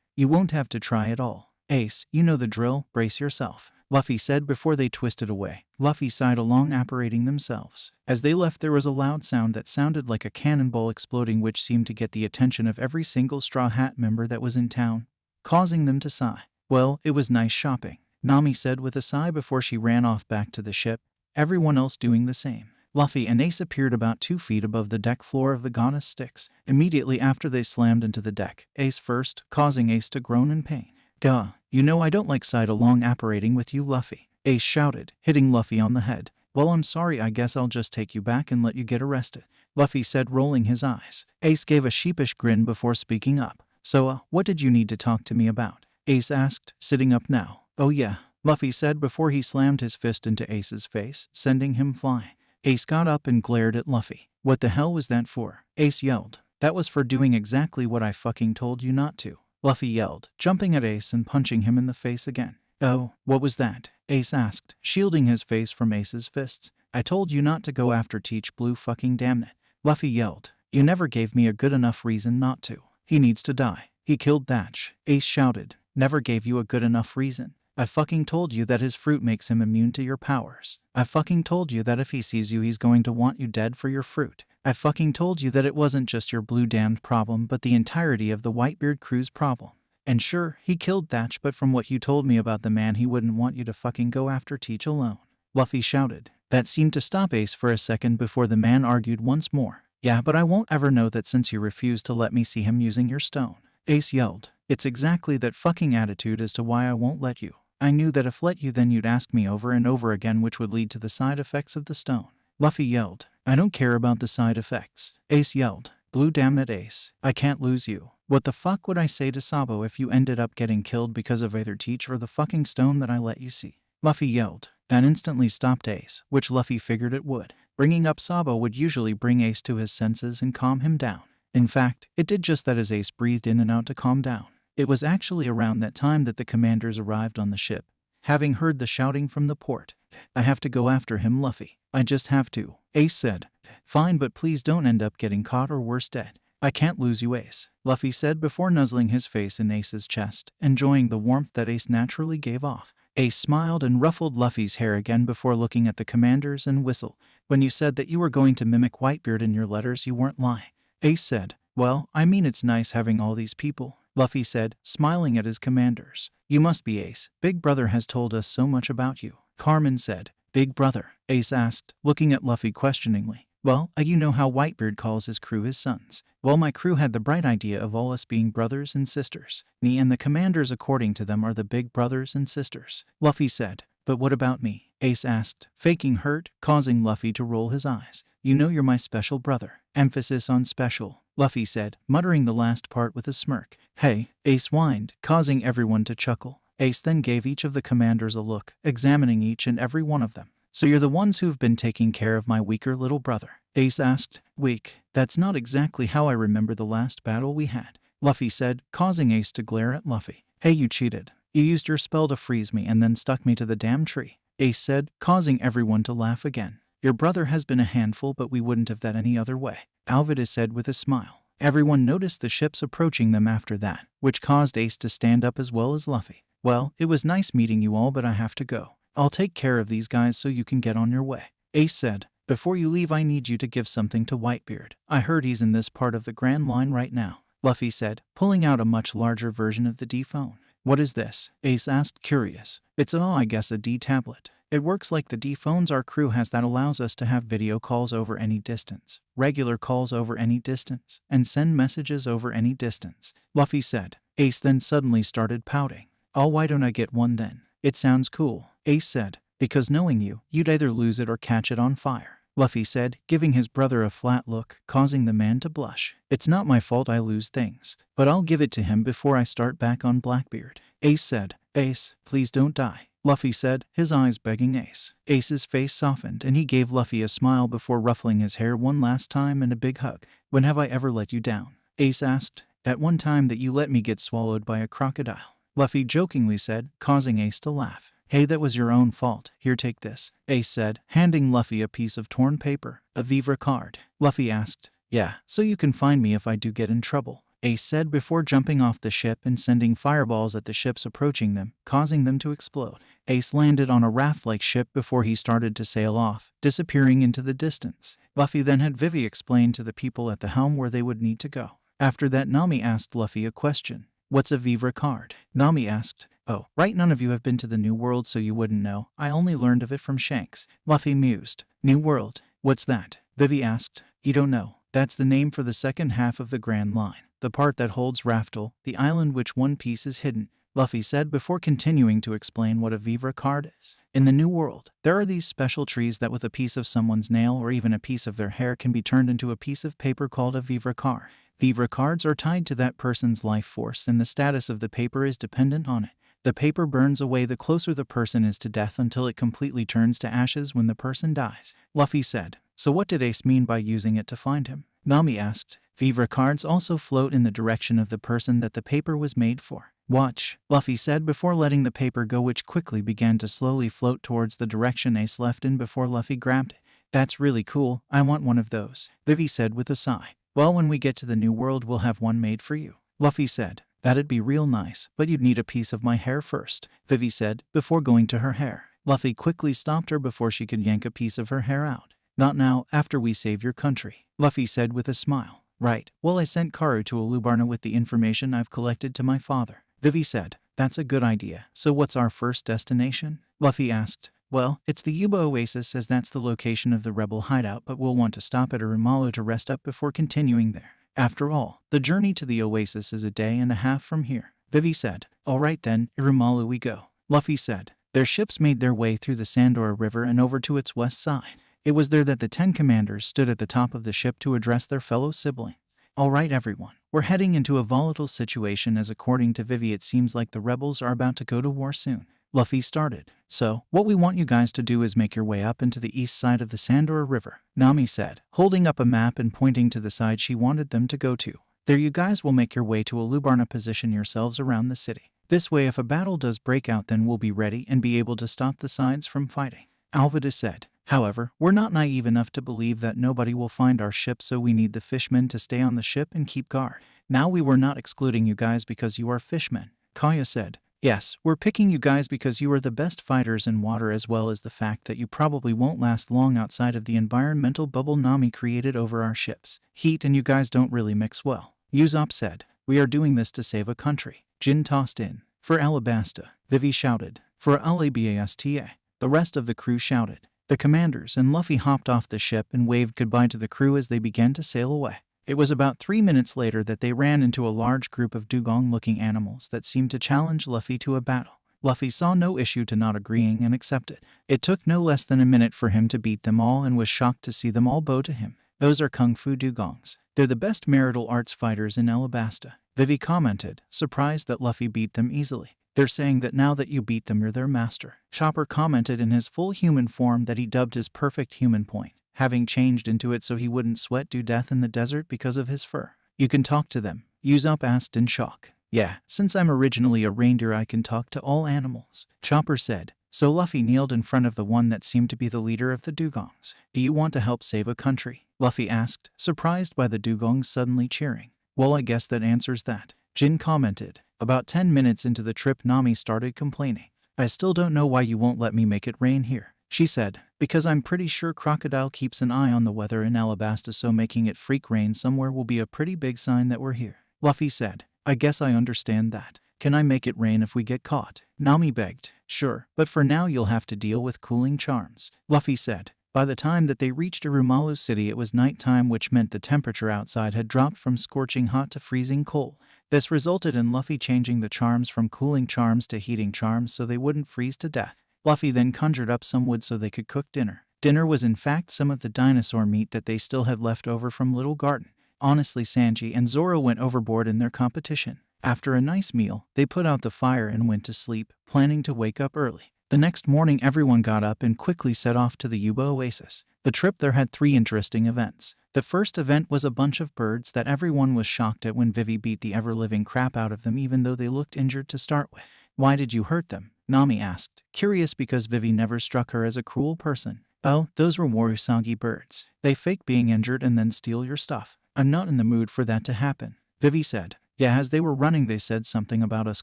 You won't have to try at all. Ace, you know the drill, brace yourself, Luffy said before they twisted away. Luffy sighed along, apparating themselves. As they left, there was a loud sound that sounded like a cannonball exploding, which seemed to get the attention of every single Straw Hat member that was in town, causing them to sigh. Well, it was nice shopping, Nami said with a sigh before she ran off back to the ship, everyone else doing the same. Luffy and Ace appeared about 2 feet above the deck floor of the Goddess Styx. Immediately after, they slammed into the deck, Ace first, causing Ace to groan in pain. Duh, you know I don't like side along apparating with you, Luffy, Ace shouted, hitting Luffy on the head. Well, I'm sorry, I guess I'll just take you back and let you get arrested, Luffy said, rolling his eyes. Ace gave a sheepish grin before speaking up. So, what did you need to talk to me about? Ace asked, sitting up now. Oh yeah, Luffy said before he slammed his fist into Ace's face, sending him flying. Ace got up and glared at Luffy. What the hell was that for? Ace yelled. That was for doing exactly what I fucking told you not to, Luffy yelled, jumping at Ace and punching him in the face again. Oh, what was that? Ace asked, shielding his face from Ace's fists. I told you not to go after Teach Blue, fucking damn it, Luffy yelled. You never gave me a good enough reason not to. He needs to die. He killed Thatch, Ace shouted. Never gave you a good enough reason. I fucking told you that his fruit makes him immune to your powers. I fucking told you that if he sees you he's going to want you dead for your fruit. I fucking told you that it wasn't just your blue damned problem but the entirety of the Whitebeard crew's problem. And sure, he killed Thatch, but from what you told me about the man, he wouldn't want you to fucking go after Teach alone, Luffy shouted. That seemed to stop Ace for a second before the man argued once more. Yeah, but I won't ever know that since you refused to let me see him using your stone, Ace yelled. It's exactly that fucking attitude as to why I won't let you. I knew that if let you then you'd ask me over and over again, which would lead to the side effects of the stone, Luffy yelled. I don't care about the side effects, Ace yelled. Blue damn it, Ace. I can't lose you. What the fuck would I say to Sabo if you ended up getting killed because of either Teach or the fucking stone that I let you see? Luffy yelled. That instantly stopped Ace, which Luffy figured it would. Bringing up Sabo would usually bring Ace to his senses and calm him down. In fact, it did just that as Ace breathed in and out to calm down. It was actually around that time that the commanders arrived on the ship, having heard the shouting from the port. I have to go after him, Luffy. I just have to, Ace said. Fine, but please don't end up getting caught or worse, dead. I can't lose you, Ace, Luffy said before nuzzling his face in Ace's chest, enjoying the warmth that Ace naturally gave off. Ace smiled and ruffled Luffy's hair again before looking at the commanders and whistled. When you said that you were going to mimic Whitebeard in your letters, you weren't lying, Ace said. Well, I mean, it's nice having all these people, Luffy said, smiling at his commanders. You must be Ace. Big Brother has told us so much about you, Carmen said. Big Brother? Ace asked, looking at Luffy questioningly. Well, you know how Whitebeard calls his crew his sons. Well, my crew had the bright idea of all us being brothers and sisters. Me and the commanders, according to them, are the big brothers and sisters, Luffy said. But what about me? Ace asked, faking hurt, causing Luffy to roll his eyes. You know you're my special brother. Emphasis on special, Luffy said, muttering the last part with a smirk. Hey, Ace whined, causing everyone to chuckle. Ace then gave each of the commanders a look, examining each and every one of them. So you're the ones who've been taking care of my weaker little brother? Ace asked. Weak? That's not exactly how I remember the last battle we had, Luffy said, causing Ace to glare at Luffy. Hey, you cheated. You used your spell to freeze me and then stuck me to the damn tree, Ace said, causing everyone to laugh again. Your brother has been a handful, but we wouldn't have that any other way, Alvida said with a smile. Everyone noticed the ships approaching them after that, which caused Ace to stand up as well as Luffy. Well, it was nice meeting you all, but I have to go. I'll take care of these guys so you can get on your way, Ace said. Before you leave, I need you to give something to Whitebeard. I heard he's in this part of the Grand Line right now," Luffy said, pulling out a much larger version of the D phone. "What is this?" Ace asked, curious. "It's I guess a D tablet. It works like the D phones our crew has that allows us to have video calls over any distance, regular calls over any distance, and send messages over any distance," Luffy said. Ace then suddenly started pouting. "Oh, why don't I get one then? It sounds cool," Ace said. "Because knowing you, you'd either lose it or catch it on fire," Luffy said, giving his brother a flat look, causing the man to blush. "It's not my fault I lose things, but I'll give it to him before I start back on Blackbeard," Ace said. "Ace, please don't die," Luffy said, his eyes begging Ace. Ace's face softened and he gave Luffy a smile before ruffling his hair one last time and a big hug. "When have I ever let you down?" Ace asked. "That one time that you let me get swallowed by a crocodile," Luffy jokingly said, causing Ace to laugh. "Hey, that was your own fault. Here, take this," Ace said, handing Luffy a piece of torn paper. "A Vivre card?" Luffy asked. "Yeah, so you can find me if I do get in trouble," Ace said before jumping off the ship and sending fireballs at the ships approaching them, causing them to explode. Ace landed on a raft-like ship before he started to sail off, disappearing into the distance. Luffy then had Vivi explain to the people at the helm where they would need to go. After that, Nami asked Luffy a question. "What's a Vivre card?" Nami asked. "Oh, right, none of you have been to the New World, so you wouldn't know. I only learned of it from Shanks," Luffy mused. "New World? What's that?" Vivi asked. "You don't know. That's the name for the second half of the Grand Line, the part that holds Raftel, the island which One Piece is hidden," Luffy said before continuing to explain what a Vivre card is. "In the New World, there are these special trees that with a piece of someone's nail or even a piece of their hair can be turned into a piece of paper called a Vivre card. Vivre cards are tied to that person's life force and the status of the paper is dependent on it. The paper burns away the closer the person is to death until it completely turns to ashes when the person dies," Luffy said. "So what did Ace mean by using it to find him?" Nami asked. "Vivre cards also float in the direction of the person that the paper was made for. Watch," Luffy said before letting the paper go, which quickly began to slowly float towards the direction Ace left in before Luffy grabbed it. "That's really cool. I want one of those," Vivi said with a sigh. "Well, when we get to the New World, we'll have one made for you," Luffy said. "That'd be real nice, but you'd need a piece of my hair first," Vivi said, before going to her hair. Luffy quickly stopped her before she could yank a piece of her hair out. "Not now, after we save your country," Luffy said with a smile. "Right, well, I sent Karu to Alubarna with the information I've collected to my father," Vivi said. "That's a good idea. So what's our first destination?" Luffy asked. "Well, it's the Yuba Oasis, as that's the location of the rebel hideout, but we'll want to stop at Irimalu to rest up before continuing there. After all, the journey to the Oasis is a day and a half from here," Vivi said. "All right then, Irimalu we go," Luffy said. Their ships made their way through the Sandora River and over to its west side. It was there that the 10 commanders stood at the top of the ship to address their fellow siblings. "All right, everyone, we're heading into a volatile situation, as according to Vivi it seems like the rebels are about to go to war soon," Luffy started. "So, what we want you guys to do is make your way up into the east side of the Sandora River," Nami said, holding up a map and pointing to the side she wanted them to go to. "There you guys will make your way to Alubarna, position yourselves around the city. This way if a battle does break out then we'll be ready and be able to stop the sides from fighting," Alvida said. "However, we're not naive enough to believe that nobody will find our ship, so we need the fishmen to stay on the ship and keep guard." "Now we were not excluding you guys because you are fishmen," Kaya said. "Yes, we're picking you guys because you are the best fighters in water, as well as the fact that you probably won't last long outside of the environmental bubble Nami created over our ships. Heat and you guys don't really mix well," Usopp said. "We are doing this to save a country," Jin tossed in. "For Alabasta," Vivi shouted. "For Alabasta," the rest of the crew shouted. The commanders and Luffy hopped off the ship and waved goodbye to the crew as they began to sail away. It was about 3 minutes later that they ran into a large group of dugong-looking animals that seemed to challenge Luffy to a battle. Luffy saw no issue to not agreeing and accepted. It took no less than a minute for him to beat them all and was shocked to see them all bow to him. "Those are Kung Fu dugongs. They're the best martial arts fighters in Alabasta," Vivi commented, surprised that Luffy beat them easily. "They're saying that now that you beat them you're their master." Chopper commented in his full human form that he dubbed his perfect human point, having changed into it so he wouldn't sweat to death in the desert because of his fur. "You can talk to them?" Usopp asked in shock. "Yeah, since I'm originally a reindeer I can talk to all animals," Chopper said. So Luffy kneeled in front of the one that seemed to be the leader of the dugongs. "Do you want to help save a country?" Luffy asked, surprised by the dugongs suddenly cheering. "Well, I guess that answers that," Jin commented. About 10 minutes into the trip Nami started complaining. "I still don't know why you won't let me make it rain here," she said, because I'm pretty sure Crocodile keeps an eye on the weather in Alabasta, so making it freak rain somewhere will be a pretty big sign that we're here. Luffy said, I guess I understand that. Can I make it rain if we get caught? Nami begged. Sure, but for now you'll have to deal with cooling charms. Luffy said. By the time that they reached Irumalu City, it was nighttime, which meant the temperature outside had dropped from scorching hot to freezing cold. This resulted in Luffy changing the charms from cooling charms to heating charms so they wouldn't freeze to death. Luffy then conjured up some wood so they could cook dinner. Dinner was in fact some of the dinosaur meat that they still had left over from Little Garden. Honestly, Sanji and Zoro went overboard in their competition. After a nice meal, they put out the fire and went to sleep, planning to wake up early. The next morning, everyone got up and quickly set off to the Yuba Oasis. The trip there had 3 interesting events. The first event was a bunch of birds that everyone was shocked at when Vivi beat the ever-living crap out of them, even though they looked injured to start with. Why did you hurt them? Nami asked, curious because Vivi never struck her as a cruel person. Oh, those were Warusagi birds. They fake being injured and then steal your stuff. I'm not in the mood for that to happen, Vivi said. Yeah, as they were running they said something about us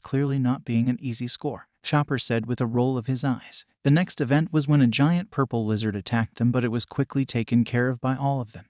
clearly not being an easy score, Chopper said with a roll of his eyes. The next event was when a giant purple lizard attacked them, but it was quickly taken care of by all of them.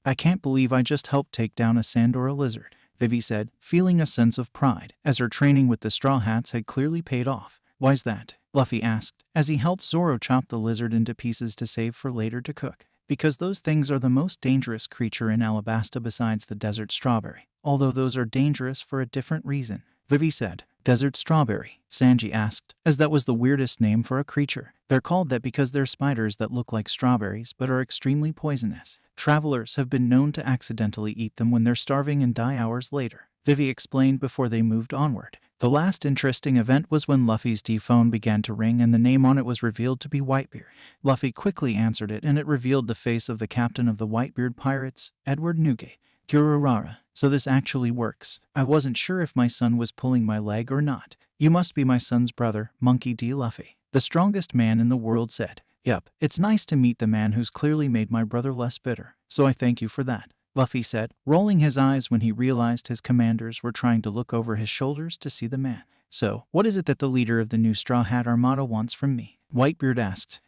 I can't believe I just helped take down a Sandora lizard, Vivi said, feeling a sense of pride, as her training with the Straw Hats had clearly paid off. Why's that? Luffy asked, as he helped Zoro chop the lizard into pieces to save for later to cook. Because those things are the most dangerous creature in Alabasta besides the desert strawberry, although those are dangerous for a different reason, Vivi said. Desert strawberry? Sanji asked, as that was the weirdest name for a creature. They're called that because they're spiders that look like strawberries but are extremely poisonous. Travelers have been known to accidentally eat them when they're starving and die hours later, Vivi explained before they moved onward. The last interesting event was when Luffy's phone began to ring and the name on it was revealed to be Whitebeard. Luffy quickly answered it and it revealed the face of the captain of the Whitebeard pirates, Edward Newgate. Kururara. So this actually works. I wasn't sure if my son was pulling my leg or not. You must be my son's brother, Monkey D. Luffy. The strongest man in the world said. Yup, it's nice to meet the man who's clearly made my brother less bitter, so I thank you for that, Luffy said, rolling his eyes when he realized his commanders were trying to look over his shoulders to see the man. So, what is it that the leader of the new Straw Hat Armada wants from me? Whitebeard asked.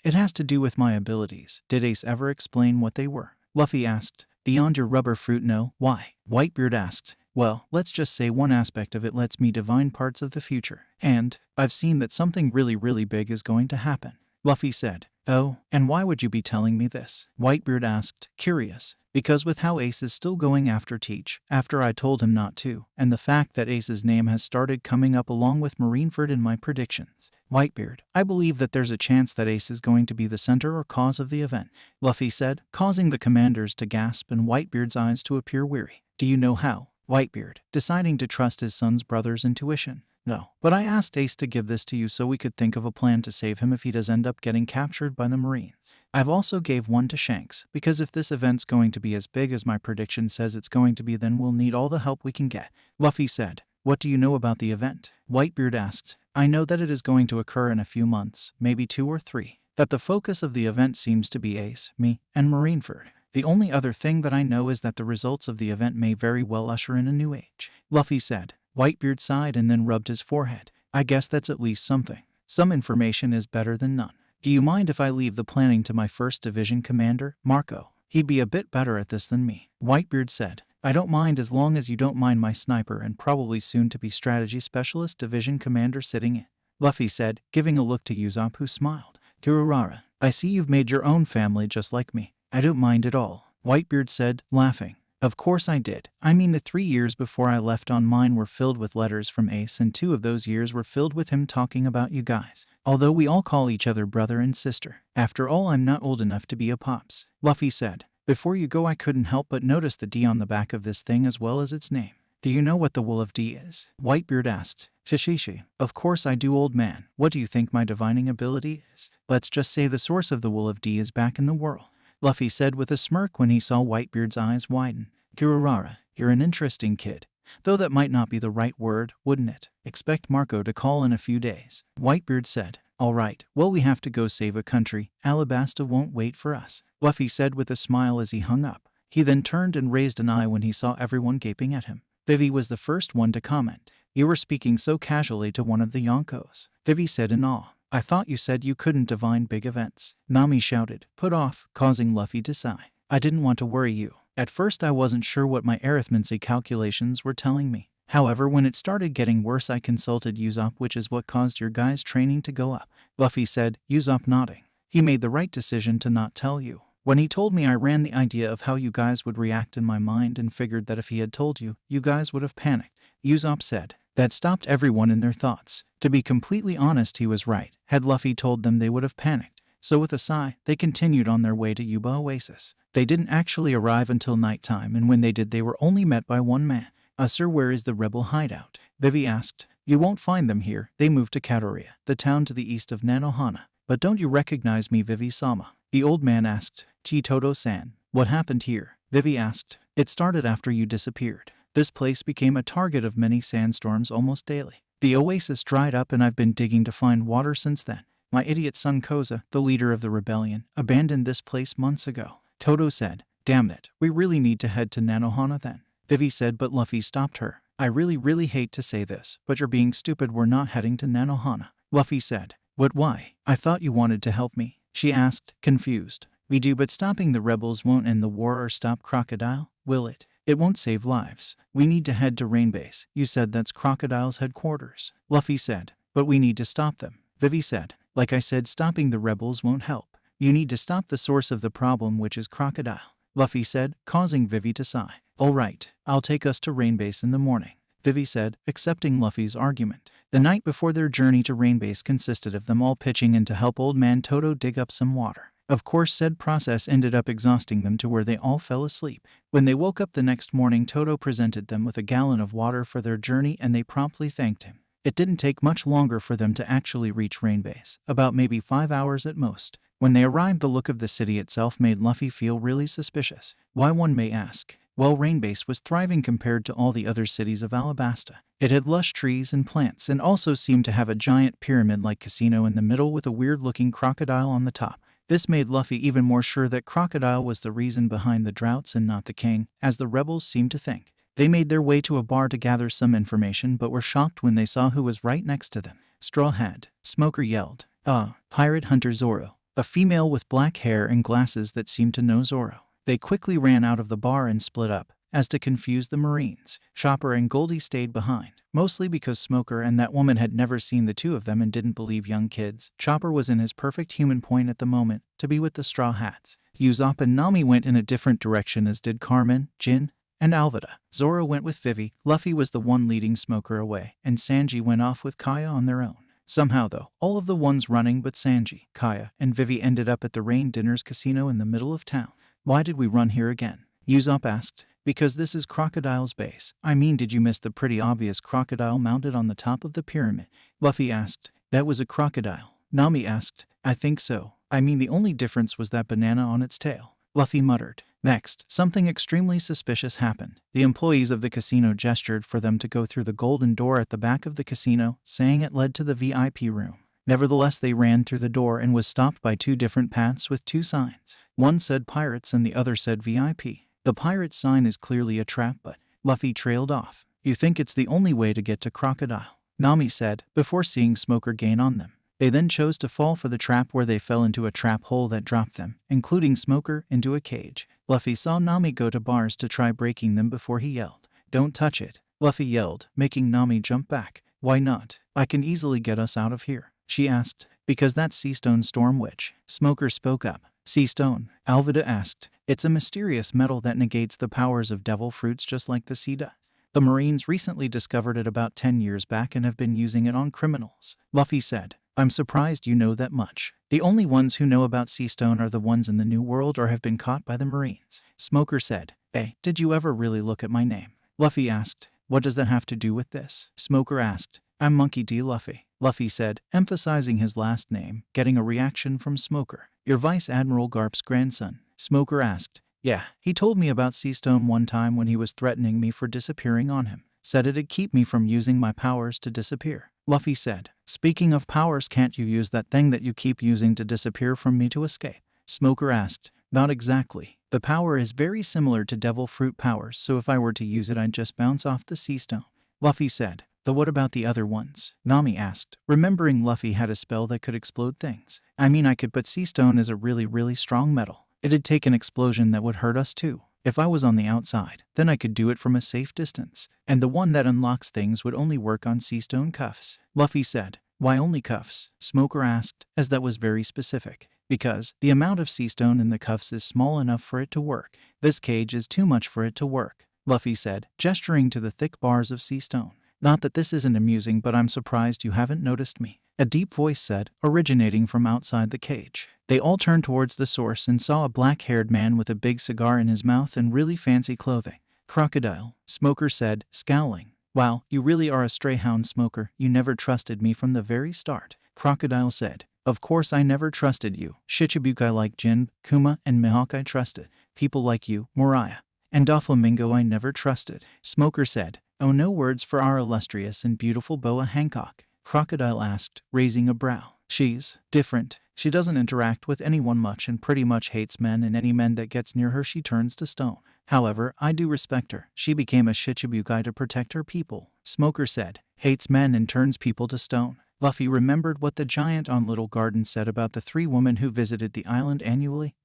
It has to do with my abilities. Did Ace ever explain what they were? Luffy asked. Beyond your rubber fruit, no. Why? Whitebeard asked. Well, let's just say one aspect of it lets me divine parts of the future. And I've seen that something really big is going to happen, Luffy said. Oh, and why would you be telling me this? Whitebeard asked, curious. Because with how Ace is still going after Teach, after I told him not to, and the fact that Ace's name has started coming up along with Marineford in my predictions. Whitebeard, I believe that there's a chance that Ace is going to be the center or cause of the event, Luffy said, causing the commanders to gasp and Whitebeard's eyes to appear weary. Do you know how? Whitebeard, deciding to trust his son's brother's intuition. No, but I asked Ace to give this to you so we could think of a plan to save him if he does end up getting captured by the Marines. I've also gave one to Shanks, because if this event's going to be as big as my prediction says it's going to be, then we'll need all the help we can get, Luffy said. What do you know about the event? Whitebeard asked. I know that it is going to occur in a few months, maybe 2 or 3. That the focus of the event seems to be Ace, me, and Marineford. The only other thing that I know is that the results of the event may very well usher in a new age, Luffy said. Whitebeard sighed and then rubbed his forehead. I guess that's at least something. Some information is better than none. Do you mind if I leave the planning to my 1st Division commander, Marco? He'd be a bit better at this than me, Whitebeard said. I don't mind as long as you don't mind my sniper and probably soon to be strategy specialist division commander sitting in, Luffy said, giving a look to Usopp, who smiled. Kururara, I see you've made your own family just like me. I don't mind at all, Whitebeard said, laughing. Of course I did. I mean, the 3 years before I left on mine were filled with letters from Ace, and 2 of those years were filled with him talking about you guys. Although we all call each other brother and sister. After all, I'm not old enough to be a pops, Luffy said. Before you go, I couldn't help but notice the D on the back of this thing as well as its name. Do you know what the wool of D is? Whitebeard asked. Shi Shi. Of course I do, old man. What do you think my divining ability is? Let's just say the source of the wool of D is back in the world, Luffy said with a smirk when he saw Whitebeard's eyes widen. Kururara, you're an interesting kid. Though that might not be the right word, wouldn't it? Expect Marco to call in a few days, Whitebeard said. All right, well, we have to go save a country. Alabasta won't wait for us, Luffy said with a smile as he hung up. He then turned and raised an eye when he saw everyone gaping at him. Vivi was the first one to comment. You were speaking so casually to one of the Yonkos, Vivi said in awe. I thought you said you couldn't divine big events. Nami shouted, put off, causing Luffy to sigh. I didn't want to worry you. At first I wasn't sure what my arithmetic calculations were telling me. However, when it started getting worse I consulted Usopp, which is what caused your guys' training to go up. Luffy said, Usopp nodding. He made the right decision to not tell you. When he told me, I ran the idea of how you guys would react in my mind and figured that if he had told you, you guys would have panicked. Usopp said. That stopped everyone in their thoughts. To be completely honest, he was right. Had Luffy told them, they would have panicked. So with a sigh, they continued on their way to Yuba Oasis. They didn't actually arrive until nighttime, and when they did, they were only met by one man. Sir, where is the rebel hideout? Vivi asked. You won't find them here. They moved to Katoria, the town to the east of Nanohana. But don't you recognize me, Vivi-sama? The old man asked. Chitoto-san, what happened here? Vivi asked. It started after you disappeared. This place became a target of many sandstorms almost daily. The oasis dried up and I've been digging to find water since then. My idiot son Koza, the leader of the rebellion, abandoned this place months ago. Toto said, damn it, we really need to head to Nanohana then. Vivi said, but Luffy stopped her. I really hate to say this, but you're being stupid. We're not heading to Nanohana. Luffy said, but why? I thought you wanted to help me. She asked, confused. We do, but stopping the rebels won't end the war or stop Crocodile, will it? It won't save lives. We need to head to Rain Base. You said that's Crocodile's headquarters. Luffy said, but we need to stop them. Vivi said, like I said, stopping the rebels won't help. You need to stop the source of the problem, which is Crocodile. Luffy said, causing Vivi to sigh. All right, I'll take us to Rain Base in the morning. Vivi said, accepting Luffy's argument. The night before their journey to Rain Base consisted of them all pitching in to help old man Toto dig up some water. Of course, said process ended up exhausting them to where they all fell asleep. When they woke up the next morning, Toto presented them with a gallon of water for their journey and they promptly thanked him. It didn't take much longer for them to actually reach Rain Base, about maybe 5 hours at most. When they arrived, the look of the city itself made Luffy feel really suspicious. Why, one may ask? Well, Rain Base was thriving compared to all the other cities of Alabasta. It had lush trees and plants and also seemed to have a giant pyramid-like casino in the middle with a weird-looking crocodile on the top. This made Luffy even more sure that Crocodile was the reason behind the droughts and not the king, as the rebels seemed to think. They made their way to a bar to gather some information, but were shocked when they saw who was right next to them. Straw Hat, Smoker yelled. Pirate Hunter Zoro, a female with black hair and glasses that seemed to know Zoro. They quickly ran out of the bar and split up, as to confuse the Marines. Chopper and Goldie stayed behind, mostly because Smoker and that woman had never seen the two of them and didn't believe young kids. Chopper was in his perfect human point at the moment, to be with the Straw Hats. Usopp and Nami went in a different direction, as did Carmen, Jin, and Alvida. Zoro went with Vivi, Luffy was the one leading Smoker away, and Sanji went off with Kaya on their own. Somehow though, all of the ones running but Sanji, Kaya, and Vivi ended up at the Rain Dinners casino in the middle of town. Why did we run here again? Usopp asked. Because this is Crocodile's base. I mean, did you miss the pretty obvious crocodile mounted on the top of the pyramid? Luffy asked. That was a crocodile. Nami asked. I think so. I mean, the only difference was that banana on its tail. Luffy muttered. Next, something extremely suspicious happened. The employees of the casino gestured for them to go through the golden door at the back of the casino, saying it led to the VIP room. Nevertheless, they ran through the door and was stopped by two different paths with two signs. One said pirates and the other said VIP. The pirate sign is clearly a trap, but Luffy trailed off. You think it's the only way to get to Crocodile? Nami said, before seeing Smoker gain on them. They then chose to fall for the trap, where they fell into a trap hole that dropped them, including Smoker, into a cage. Luffy saw Nami go to bars to try breaking them before he yelled, "Don't touch it." Luffy yelled, making Nami jump back. Why not? I can easily get us out of here, she asked. Because that's Seastone Storm Witch. Smoker spoke up. Seastone? Alvida asked. It's a mysterious metal that negates the powers of devil fruits just like the sea does. The Marines recently discovered it about 10 years back and have been using it on criminals. Luffy said, I'm surprised you know that much. The only ones who know about Seastone are the ones in the New World or have been caught by the Marines. Smoker said, Hey, did you ever really look at my name? Luffy asked, What does that have to do with this? Smoker asked, I'm Monkey D. Luffy. Luffy said, emphasizing his last name, getting a reaction from Smoker. You're Vice Admiral Garp's grandson. Smoker asked, Yeah, he told me about Seastone one time when he was threatening me for disappearing on him. Said it'd keep me from using my powers to disappear. Luffy said, Speaking of powers, can't you use that thing that you keep using to disappear from me to escape? Smoker asked, Not exactly. The power is very similar to devil fruit powers, so if I were to use it I'd just bounce off the Seastone. Luffy said, What about the other ones? Nami asked, remembering Luffy had a spell that could explode things. I mean, I could, but sea stone is a really strong metal. It'd take an explosion that would hurt us too. If I was on the outside, then I could do it from a safe distance. And the one that unlocks things would only work on sea stone cuffs. Luffy said. Why only cuffs? Smoker asked, as that was very specific. Because the amount of sea stone in the cuffs is small enough for it to work. This cage is too much for it to work, Luffy said, gesturing to the thick bars of sea stone. Not that this isn't amusing, but I'm surprised you haven't noticed me, a deep voice said, originating from outside the cage. They all turned towards the source and saw a black-haired man with a big cigar in his mouth and really fancy clothing. Crocodile, Smoker said, scowling. Wow, you really are a stray hound, Smoker. You never trusted me from the very start. Crocodile said. Of course I never trusted you. Shichibukai like Jin, Kuma, and Mihawk I trusted. People like you, Moriah, and Doflamingo I never trusted. Smoker said. Oh, no words for our illustrious and beautiful Boa Hancock. Crocodile asked, raising a brow. She's different. She doesn't interact with anyone much and pretty much hates men, and any men that gets near her she turns to stone. However, I do respect her. She became a Shichibukai to protect her people. Smoker said. Hates men and turns people to stone. Luffy remembered what the giant on Little Garden said about the 3 women who visited the island annually,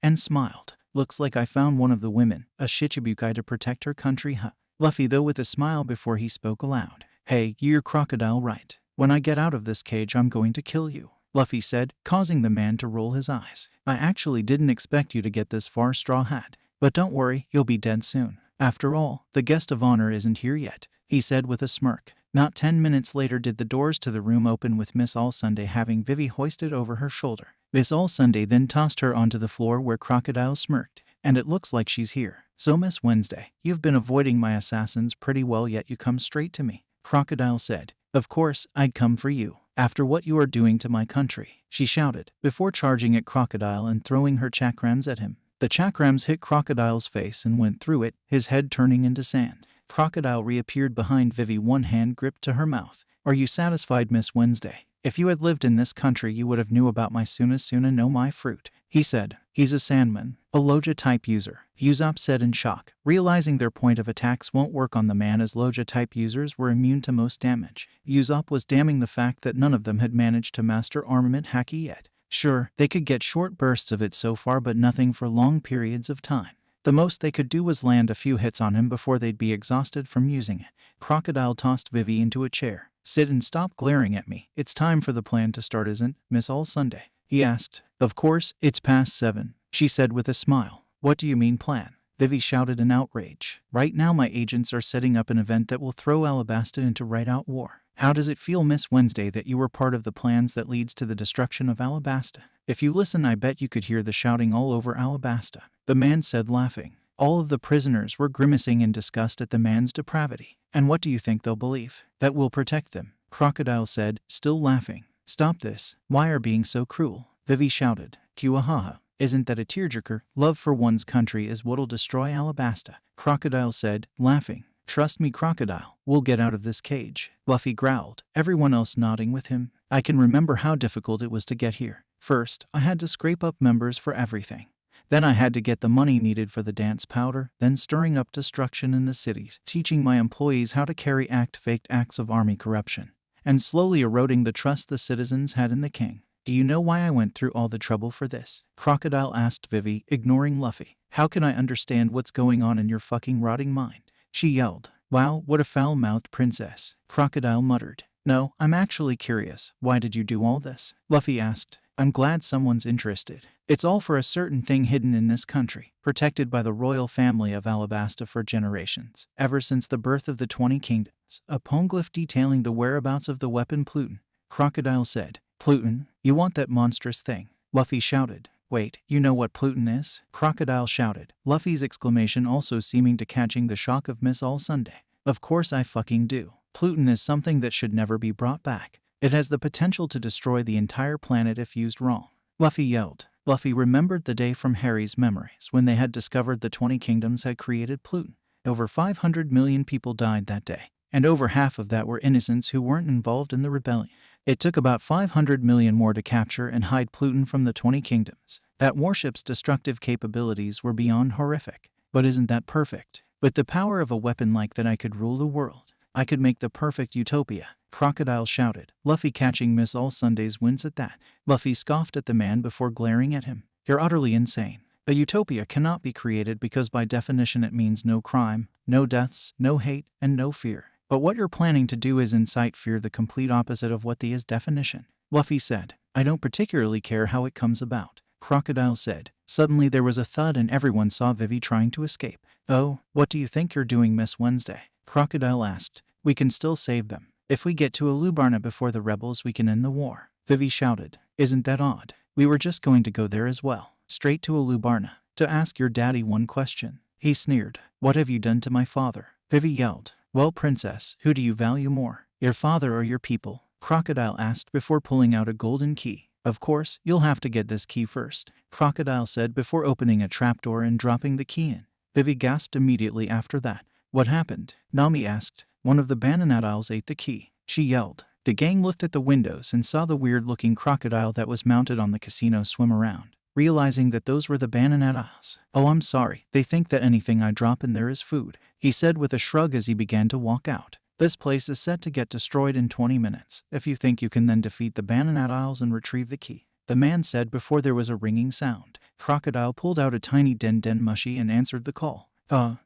and smiled. Looks like I found one of the women, a Shichibukai to protect her country, huh? Luffy, though, with a smile before he spoke aloud. Hey, you're Crocodile, right? When I get out of this cage I'm going to kill you, Luffy said, causing the man to roll his eyes. I actually didn't expect you to get this far, Straw Hat. But don't worry, you'll be dead soon. After all, the guest of honor isn't here yet, he said with a smirk. Not 10 minutes later did the doors to the room open, with Miss All-Sunday having Vivi hoisted over her shoulder. Miss All-Sunday then tossed her onto the floor where Crocodile smirked. And it looks like she's here. So Miss Wednesday, you've been avoiding my assassins pretty well, yet you come straight to me, Crocodile said. Of course, I'd come for you, after what you are doing to my country, she shouted, before charging at Crocodile and throwing her chakrams at him. The chakrams hit Crocodile's face and went through it, his head turning into sand. Crocodile reappeared behind Vivi, one hand gripped to her mouth. Are you satisfied, Miss Wednesday? If you had lived in this country you would have knew about my Suna no Mi fruit, he said. He's a Sandman, a Loja-type user, Usopp said in shock, realizing their point of attacks won't work on the man as Loja-type users were immune to most damage. Usopp was damning the fact that none of them had managed to master armament haki yet. Sure, they could get short bursts of it so far, but nothing for long periods of time. The most they could do was land a few hits on him before they'd be exhausted from using it. Crocodile tossed Vivi into a chair. Sit and stop glaring at me. It's time for the plan to start, isn't Miss All-Sunday? He asked. Of course, it's past 7, she said with a smile. What do you mean plan? Vivi shouted in outrage. Right now my agents are setting up an event that will throw Alabasta into right-out war. How does it feel, Miss Wednesday, that you were part of the plans that leads to the destruction of Alabasta? If you listen, I bet you could hear the shouting all over Alabasta, the man said, laughing. All of the prisoners were grimacing in disgust at the man's depravity. And what do you think they'll believe? That we'll protect them, Crocodile said, still laughing. Stop this. Why are being so cruel? Vivi shouted. Kiwahaha. Isn't that a tearjerker? Love for one's country is what'll destroy Alabasta, Crocodile said, laughing. Trust me, Crocodile, we'll get out of this cage, Luffy growled, everyone else nodding with him. I can remember how difficult it was to get here. First, I had to scrape up members for everything. Then I had to get the money needed for the dance powder, then stirring up destruction in the cities, teaching my employees how to carry faked acts of army corruption, and slowly eroding the trust the citizens had in the king. Do you know why I went through all the trouble for this? Crocodile asked Vivi, ignoring Luffy. How can I understand what's going on in your fucking rotting mind? She yelled. Wow, what a foul-mouthed princess, Crocodile muttered. No, I'm actually curious. Why did you do all this? Luffy asked. I'm glad someone's interested. It's all for a certain thing hidden in this country, protected by the royal family of Alabasta for generations, ever since the birth of the 20 Kingdoms. A poneglyph detailing the whereabouts of the weapon Pluton, Crocodile said. Pluton? You want that monstrous thing? Luffy shouted. Wait, you know what Pluton is? Crocodile shouted, Luffy's exclamation also seeming to catching the shock of Miss All-Sunday. Of course I fucking do. Pluton is something that should never be brought back. It has the potential to destroy the entire planet if used wrong, Luffy yelled. Luffy remembered the day from Harry's memories when they had discovered the 20 Kingdoms had created Pluton. Over 500 million people died that day, and over half of that were innocents who weren't involved in the rebellion. It took about 500 million more to capture and hide Pluton from the 20 Kingdoms. That warship's destructive capabilities were beyond horrific. But isn't that perfect? With the power of a weapon like that I could rule the world. I could make the perfect utopia, Crocodile shouted. Luffy, catching Miss All Sunday's wince at that. Luffy scoffed at the man before glaring at him. You're utterly insane. A utopia cannot be created because by definition it means no crime, no deaths, no hate, and no fear. But what you're planning to do is incite fear, the complete opposite of what the is definition. Luffy said, I don't particularly care how it comes about, Crocodile said. Suddenly there was a thud and everyone saw Vivi trying to escape. Oh, what do you think you're doing, Miss Wednesday? Crocodile asked. We can still save them. If we get to Alubarna before the rebels, we can end the war, Vivi shouted. Isn't that odd? We were just going to go there as well. Straight to Alubarna, to ask your daddy one question. He sneered. What have you done to my father? Vivi yelled. Well, princess, who do you value more, your father or your people? Crocodile asked before pulling out a golden key. Of course, you'll have to get this key first, Crocodile said before opening a trapdoor and dropping the key in. Vivi gasped immediately after that. What happened? Nami asked. One of the Bananatiles ate the key, she yelled. The gang looked at the windows and saw the weird-looking crocodile that was mounted on the casino swim around, realizing that those were the Bananatiles. Oh, I'm sorry. They think that anything I drop in there is food, he said with a shrug as he began to walk out. This place is set to get destroyed in 20 minutes. If you think you can then defeat the Bananatiles and retrieve the key, the man said before there was a ringing sound. Crocodile pulled out a tiny Den Den mushie and answered the call.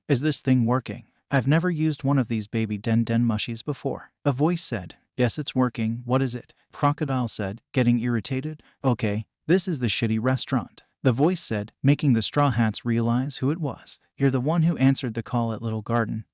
Is this thing working? I've never used one of these baby Den Den mushies before. A voice said. Yes, it's working. What is it? Crocodile said, getting irritated. Okay, this is the shitty restaurant, the voice said, making the Straw Hats realize who it was. You're the one who answered the call at Little Garden.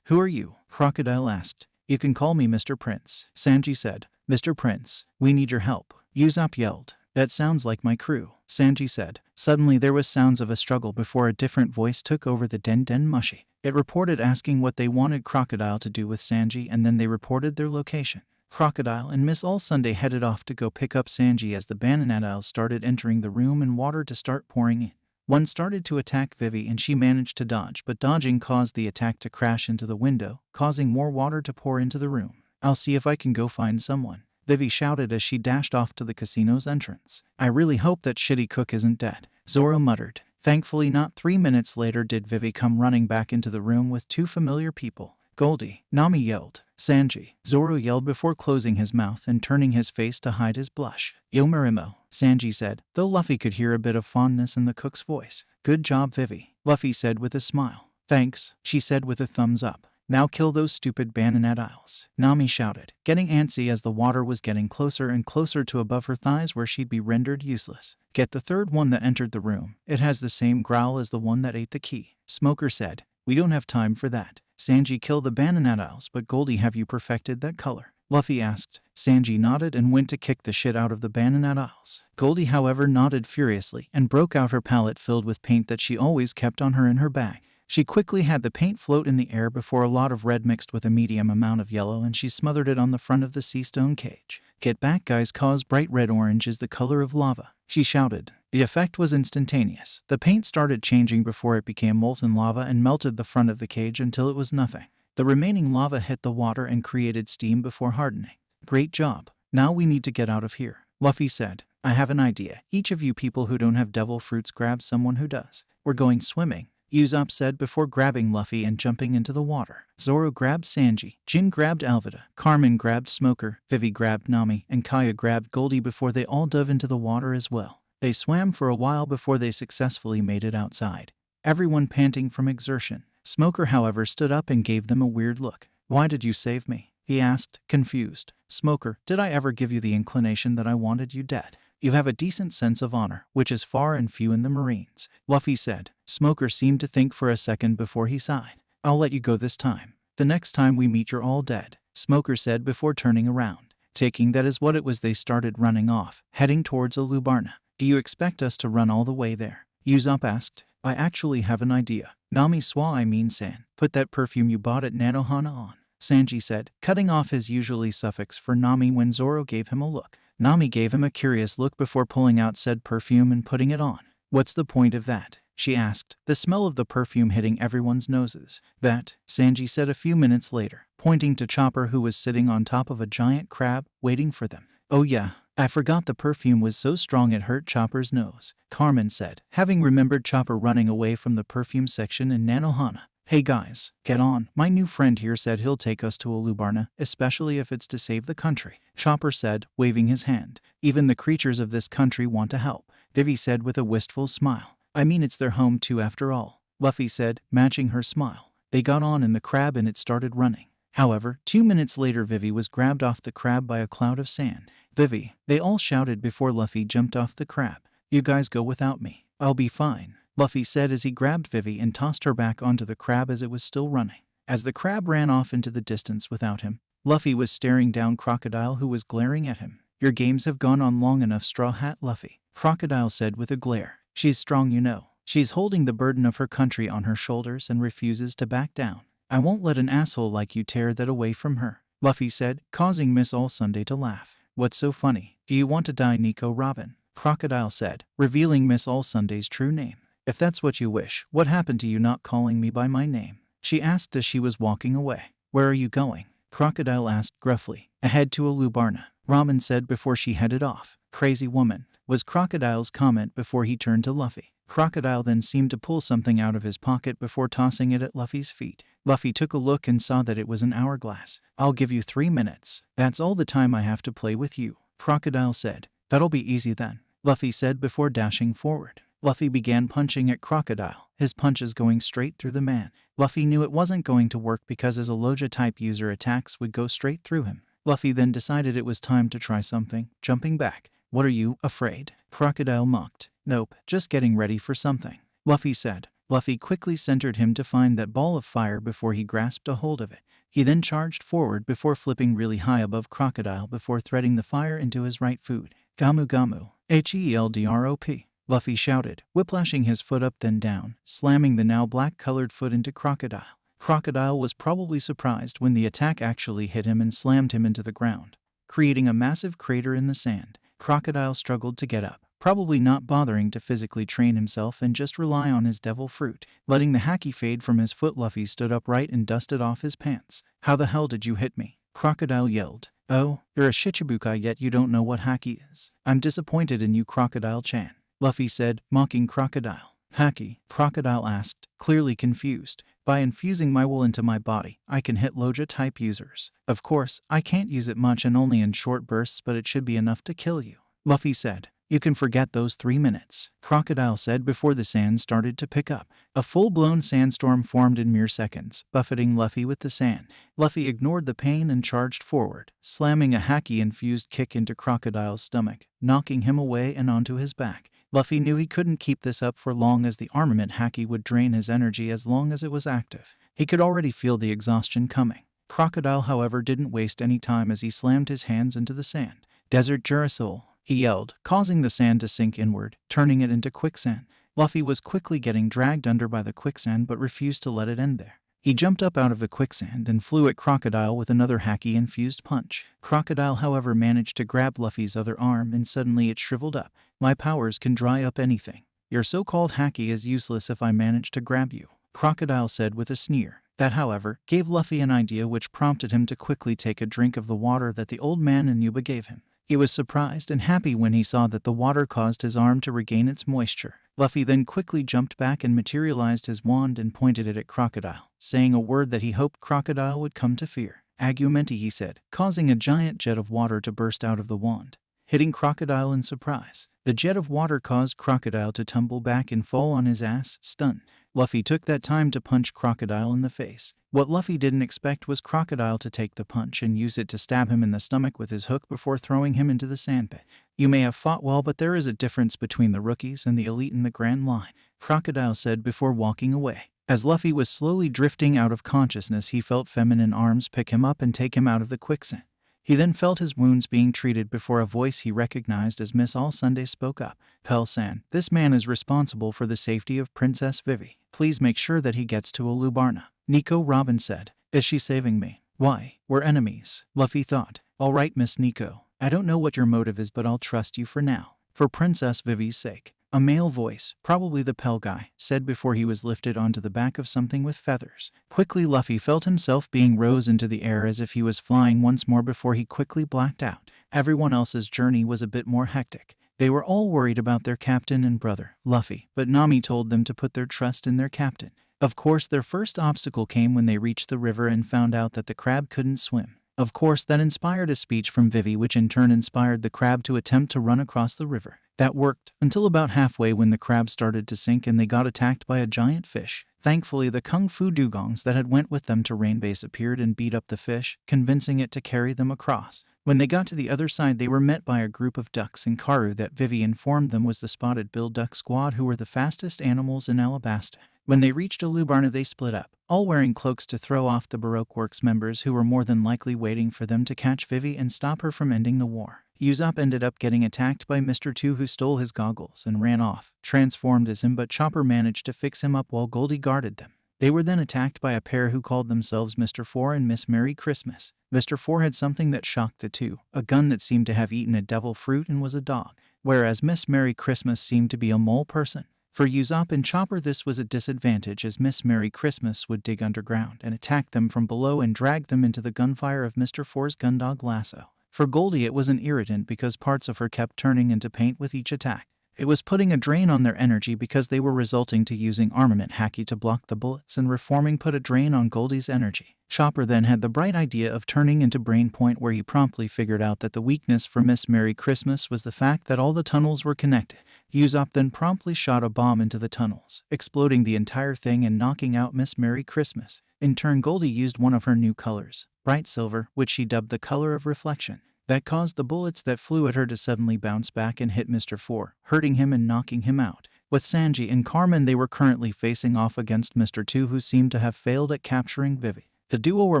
Who are you? Crocodile asked. You can call me Mr. Prince, Sanji said. Mr. Prince, we need your help, Usopp yelled. That sounds like my crew, Sanji said. Suddenly there was sounds of a struggle before a different voice took over the Den Den mushie. It reported asking what they wanted Crocodile to do with Sanji, and then they reported their location. Crocodile and Miss All Sunday headed off to go pick up Sanji as the Bananatiles started entering the room and water to start pouring in. One started to attack Vivi and she managed to dodge, but dodging caused the attack to crash into the window, causing more water to pour into the room. I'll see if I can go find someone, Vivi shouted as she dashed off to the casino's entrance. I really hope that shitty cook isn't dead, Zoro muttered. Thankfully not 3 minutes later did Vivi come running back into the room with two familiar people. Goldie, Nami yelled. Sanji, Zoro yelled before closing his mouth and turning his face to hide his blush. Yomarimo, Sanji said, though Luffy could hear a bit of fondness in the cook's voice. Good job, Vivi, Luffy said with a smile. Thanks, she said with a thumbs up. Now kill those stupid Bananatiles, Nami shouted, getting antsy as the water was getting closer and closer to above her thighs where she'd be rendered useless. Get the third one that entered the room. It has the same growl as the one that ate the key, Smoker said. We don't have time for that. Sanji, kill the Bananatiles, but Goldie, have you perfected that color? Luffy asked. Sanji nodded and went to kick the shit out of the Bananatiles. Goldie, however, nodded furiously and broke out her palette filled with paint that she always kept on her in her bag. She quickly had the paint float in the air before a lot of red mixed with a medium amount of yellow, and she smothered it on the front of the sea stone cage. Get back, guys, cause bright red orange is the color of lava, she shouted. The effect was instantaneous. The paint started changing before it became molten lava and melted the front of the cage until it was nothing. The remaining lava hit the water and created steam before hardening. Great job. Now we need to get out of here, Luffy said. I have an idea. Each of you people who don't have devil fruits grab someone who does. We're going swimming, Usopp said before grabbing Luffy and jumping into the water. Zoro grabbed Sanji, Jin grabbed Alvida, Carmen grabbed Smoker, Vivi grabbed Nami, and Kaya grabbed Goldie before they all dove into the water as well. They swam for a while before they successfully made it outside, everyone panting from exertion. Smoker, however, stood up and gave them a weird look. Why did you save me? He asked, confused. Smoker, did I ever give you the inclination that I wanted you dead? You have a decent sense of honor, which is far and few in the Marines, Luffy said. Smoker seemed to think for a second before he sighed. I'll let you go this time. The next time we meet you're all dead, Smoker said before turning around. Taking that as what it was, they started running off, heading towards Alubarna. Do you expect us to run all the way there? Usopp asked. I actually have an idea. Nami San, put that perfume you bought at Nanohana on, Sanji said, cutting off his usually suffix for Nami when Zoro gave him a look. Nami gave him a curious look before pulling out said perfume and putting it on. What's the point of that? She asked, the smell of the perfume hitting everyone's noses. That, Sanji said a few minutes later, pointing to Chopper who was sitting on top of a giant crab, waiting for them. Oh yeah, I forgot the perfume was so strong it hurt Chopper's nose, Carmen said, having remembered Chopper running away from the perfume section in Nanohana. "Hey guys, get on. My new friend here said he'll take us to Ulubarna, especially if it's to save the country," Chopper said, waving his hand. "Even the creatures of this country want to help," Vivi said with a wistful smile. "I mean, it's their home too after all," Luffy said, matching her smile. They got on in the crab and it started running. However, 2 minutes later Vivi was grabbed off the crab by a cloud of sand. "Vivi," they all shouted before Luffy jumped off the crab. "You guys go without me. I'll be fine," Luffy said as he grabbed Vivi and tossed her back onto the crab as it was still running. As the crab ran off into the distance without him, Luffy was staring down Crocodile, who was glaring at him. "Your games have gone on long enough, Straw Hat Luffy," Crocodile said with a glare. "She's strong, you know. She's holding the burden of her country on her shoulders and refuses to back down. I won't let an asshole like you tear that away from her," Luffy said, causing Miss All Sunday to laugh. "What's so funny? Do you want to die, Nico Robin?" Crocodile said, revealing Miss All Sunday's true name. "If that's what you wish, what happened to you not calling me by my name?" she asked as she was walking away. "Where are you going?" Crocodile asked gruffly. "Ahead to Ulubarna," Robin said before she headed off. "Crazy woman," was Crocodile's comment before he turned to Luffy. Crocodile then seemed to pull something out of his pocket before tossing it at Luffy's feet. Luffy took a look and saw that it was an hourglass. "I'll give you 3 minutes. That's all the time I have to play with you," Crocodile said. "That'll be easy then," Luffy said before dashing forward. Luffy began punching at Crocodile, his punches going straight through the man. Luffy knew it wasn't going to work because his Aloja-type user attacks would go straight through him. Luffy then decided it was time to try something, jumping back. "What are you, afraid?" Crocodile mocked. "Nope, just getting ready for something," Luffy said. Luffy quickly centered him to find that ball of fire before he grasped a hold of it. He then charged forward before flipping really high above Crocodile before threading the fire into his right foot. "Gomu Gomu, HELDROP," Luffy shouted, whiplashing his foot up then down, slamming the now black-colored foot into Crocodile. Crocodile was probably surprised when the attack actually hit him and slammed him into the ground, creating a massive crater in the sand. Crocodile struggled to get up, probably not bothering to physically train himself and just rely on his devil fruit. Letting the haki fade from his foot, Luffy stood upright and dusted off his pants. "How the hell did you hit me?" Crocodile yelled. "Oh, you're a Shichibukai yet you don't know what haki is. I'm disappointed in you, Crocodile-chan," Luffy said, mocking Crocodile. "Haki?" Crocodile asked, clearly confused. "By infusing my wool into my body, I can hit Loja-type users. Of course, I can't use it much and only in short bursts, but it should be enough to kill you," Luffy said. "You can forget those 3 minutes," Crocodile said before the sand started to pick up. A full-blown sandstorm formed in mere seconds, buffeting Luffy with the sand. Luffy ignored the pain and charged forward, slamming a haki-infused kick into Crocodile's stomach, knocking him away and onto his back. Luffy knew he couldn't keep this up for long as the armament haki would drain his energy as long as it was active. He could already feel the exhaustion coming. Crocodile, however, didn't waste any time as he slammed his hands into the sand. "Desert Jurasoul," he yelled, causing the sand to sink inward, turning it into quicksand. Luffy was quickly getting dragged under by the quicksand but refused to let it end there. He jumped up out of the quicksand and flew at Crocodile with another haki-infused punch. Crocodile, however, managed to grab Luffy's other arm and suddenly it shriveled up. "My powers can dry up anything. Your so-called haki is useless if I manage to grab you," Crocodile said with a sneer. That, however, gave Luffy an idea which prompted him to quickly take a drink of the water that the old man in Yuba gave him. He was surprised and happy when he saw that the water caused his arm to regain its moisture. Luffy then quickly jumped back and materialized his wand and pointed it at Crocodile, saying a word that he hoped Crocodile would come to fear. "Agumenti," he said, causing a giant jet of water to burst out of the wand, hitting Crocodile in surprise. The jet of water caused Crocodile to tumble back and fall on his ass, stunned. Luffy took that time to punch Crocodile in the face. What Luffy didn't expect was Crocodile to take the punch and use it to stab him in the stomach with his hook before throwing him into the sandpit. "You may have fought well, but there is a difference between the rookies and the elite in the Grand Line," Crocodile said before walking away. As Luffy was slowly drifting out of consciousness, he felt feminine arms pick him up and take him out of the quicksand. He then felt his wounds being treated before a voice he recognized as Miss All Sunday spoke up. "Pell-san, this man is responsible for the safety of Princess Vivi. Please make sure that he gets to Ulubarna," Nico Robin said. "Is she saving me? Why, we're enemies," Luffy thought. "All right, Miss Nico. I don't know what your motive is, but I'll trust you for now. For Princess Vivi's sake," a male voice, probably the Pell guy, said before he was lifted onto the back of something with feathers. Quickly, Luffy felt himself being rose into the air as if he was flying once more before he quickly blacked out. Everyone else's journey was a bit more hectic. They were all worried about their captain and brother, Luffy, but Nami told them to put their trust in their captain. Of course, their first obstacle came when they reached the river and found out that the crab couldn't swim. Of course, that inspired a speech from Vivi, which in turn inspired the crab to attempt to run across the river. That worked, until about halfway when the crab started to sink and they got attacked by a giant fish. Thankfully, the kung fu dugongs that had went with them to Rain Base appeared and beat up the fish, convincing it to carry them across. When they got to the other side, they were met by a group of ducks in Karu that Vivi informed them was the spotted-billed duck squad, who were the fastest animals in Alabasta. When they reached Alubarna, they split up, all wearing cloaks to throw off the Baroque Works members, who were more than likely waiting for them to catch Vivi and stop her from ending the war. Usopp ended up getting attacked by Mr. 2, who stole his goggles and ran off, transformed as him, but Chopper managed to fix him up while Goldie guarded them. They were then attacked by a pair who called themselves Mr. 4 and Miss Merry Christmas. Mr. 4 had something that shocked the two, a gun that seemed to have eaten a devil fruit and was a dog, whereas Miss Merry Christmas seemed to be a mole person. For Usopp and Chopper, this was a disadvantage, as Miss Merry Christmas would dig underground and attack them from below and drag them into the gunfire of Mr. 4's gundog lasso. For Goldie, it was an irritant because parts of her kept turning into paint with each attack. It was putting a drain on their energy because they were resulting to using armament haki to block the bullets, and reforming put a drain on Goldie's energy. Chopper then had the bright idea of turning into Brain Point, where he promptly figured out that the weakness for Miss Merry Christmas was the fact that all the tunnels were connected. Usopp then promptly shot a bomb into the tunnels, exploding the entire thing and knocking out Miss Merry Christmas. In turn, Goldie used one of her new colors, bright silver, which she dubbed the color of reflection. That caused the bullets that flew at her to suddenly bounce back and hit Mr. 4, hurting him and knocking him out. With Sanji and Carmen, they were currently facing off against Mr. 2, who seemed to have failed at capturing Vivi. The duo were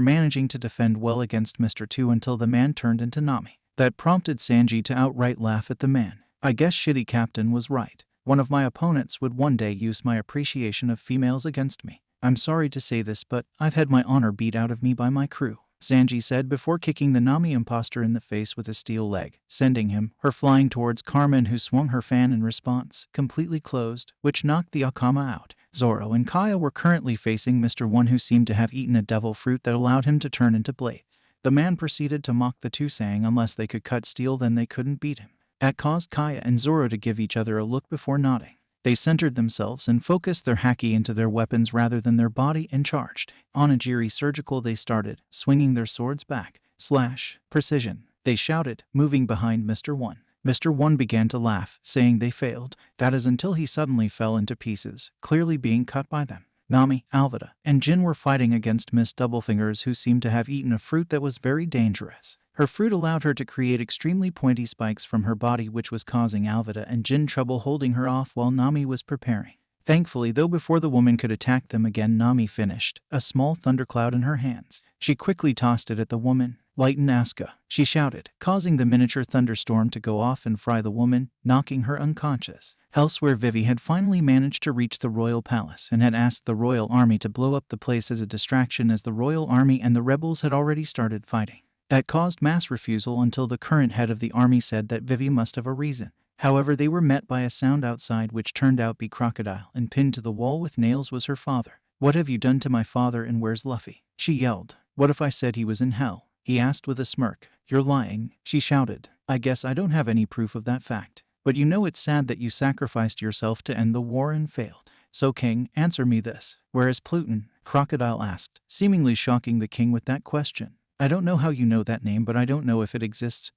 managing to defend well against Mr. 2 until the man turned into Nami. That prompted Sanji to outright laugh at the man. I guess Shitty Captain was right. One of my opponents would one day use my appreciation of females against me. I'm sorry to say this, but I've had my honor beat out of me by my crew, Sanji said before kicking the Nami imposter in the face with a steel leg, sending her flying towards Carmen, who swung her fan in response, completely closed, which knocked the Akama out. Zoro and Kaya were currently facing Mr. 1, who seemed to have eaten a devil fruit that allowed him to turn into Blade. The man proceeded to mock the two, saying unless they could cut steel, then they couldn't beat him. That caused Kaya and Zoro to give each other a look before nodding. They centered themselves and focused their haki into their weapons rather than their body and charged. Onigiri surgical, they started, swinging their swords back. Slash. Precision. They shouted, moving behind Mr. 1. Mr. 1 began to laugh, saying they failed. That is until he suddenly fell into pieces, clearly being cut by them. Nami, Alvida, and Jin were fighting against Miss Doublefingers, who seemed to have eaten a fruit that was very dangerous. Her fruit allowed her to create extremely pointy spikes from her body, which was causing Alvida and Jin trouble holding her off while Nami was preparing. Thankfully, though, before the woman could attack them again, Nami finished, a small thundercloud in her hands. She quickly tossed it at the woman. "Lighten Asuka," she shouted, causing the miniature thunderstorm to go off and fry the woman, knocking her unconscious. Elsewhere, Vivi had finally managed to reach the royal palace and had asked the royal army to blow up the place as a distraction, as the royal army and the rebels had already started fighting. That caused mass refusal until the current head of the army said that Vivi must have a reason. However, they were met by a sound outside, which turned out to be Crocodile, and pinned to the wall with nails was her father. "What have you done to my father, and where's Luffy?" she yelled. "What if I said he was in hell?" he asked with a smirk. "You're lying," she shouted. "I guess I don't have any proof of that fact. But you know it's sad that you sacrificed yourself to end the war and failed. So King, answer me this. Where is Pluton?" Crocodile asked, seemingly shocking the king with that question. "I don't know how you know that name, but I don't know if it exists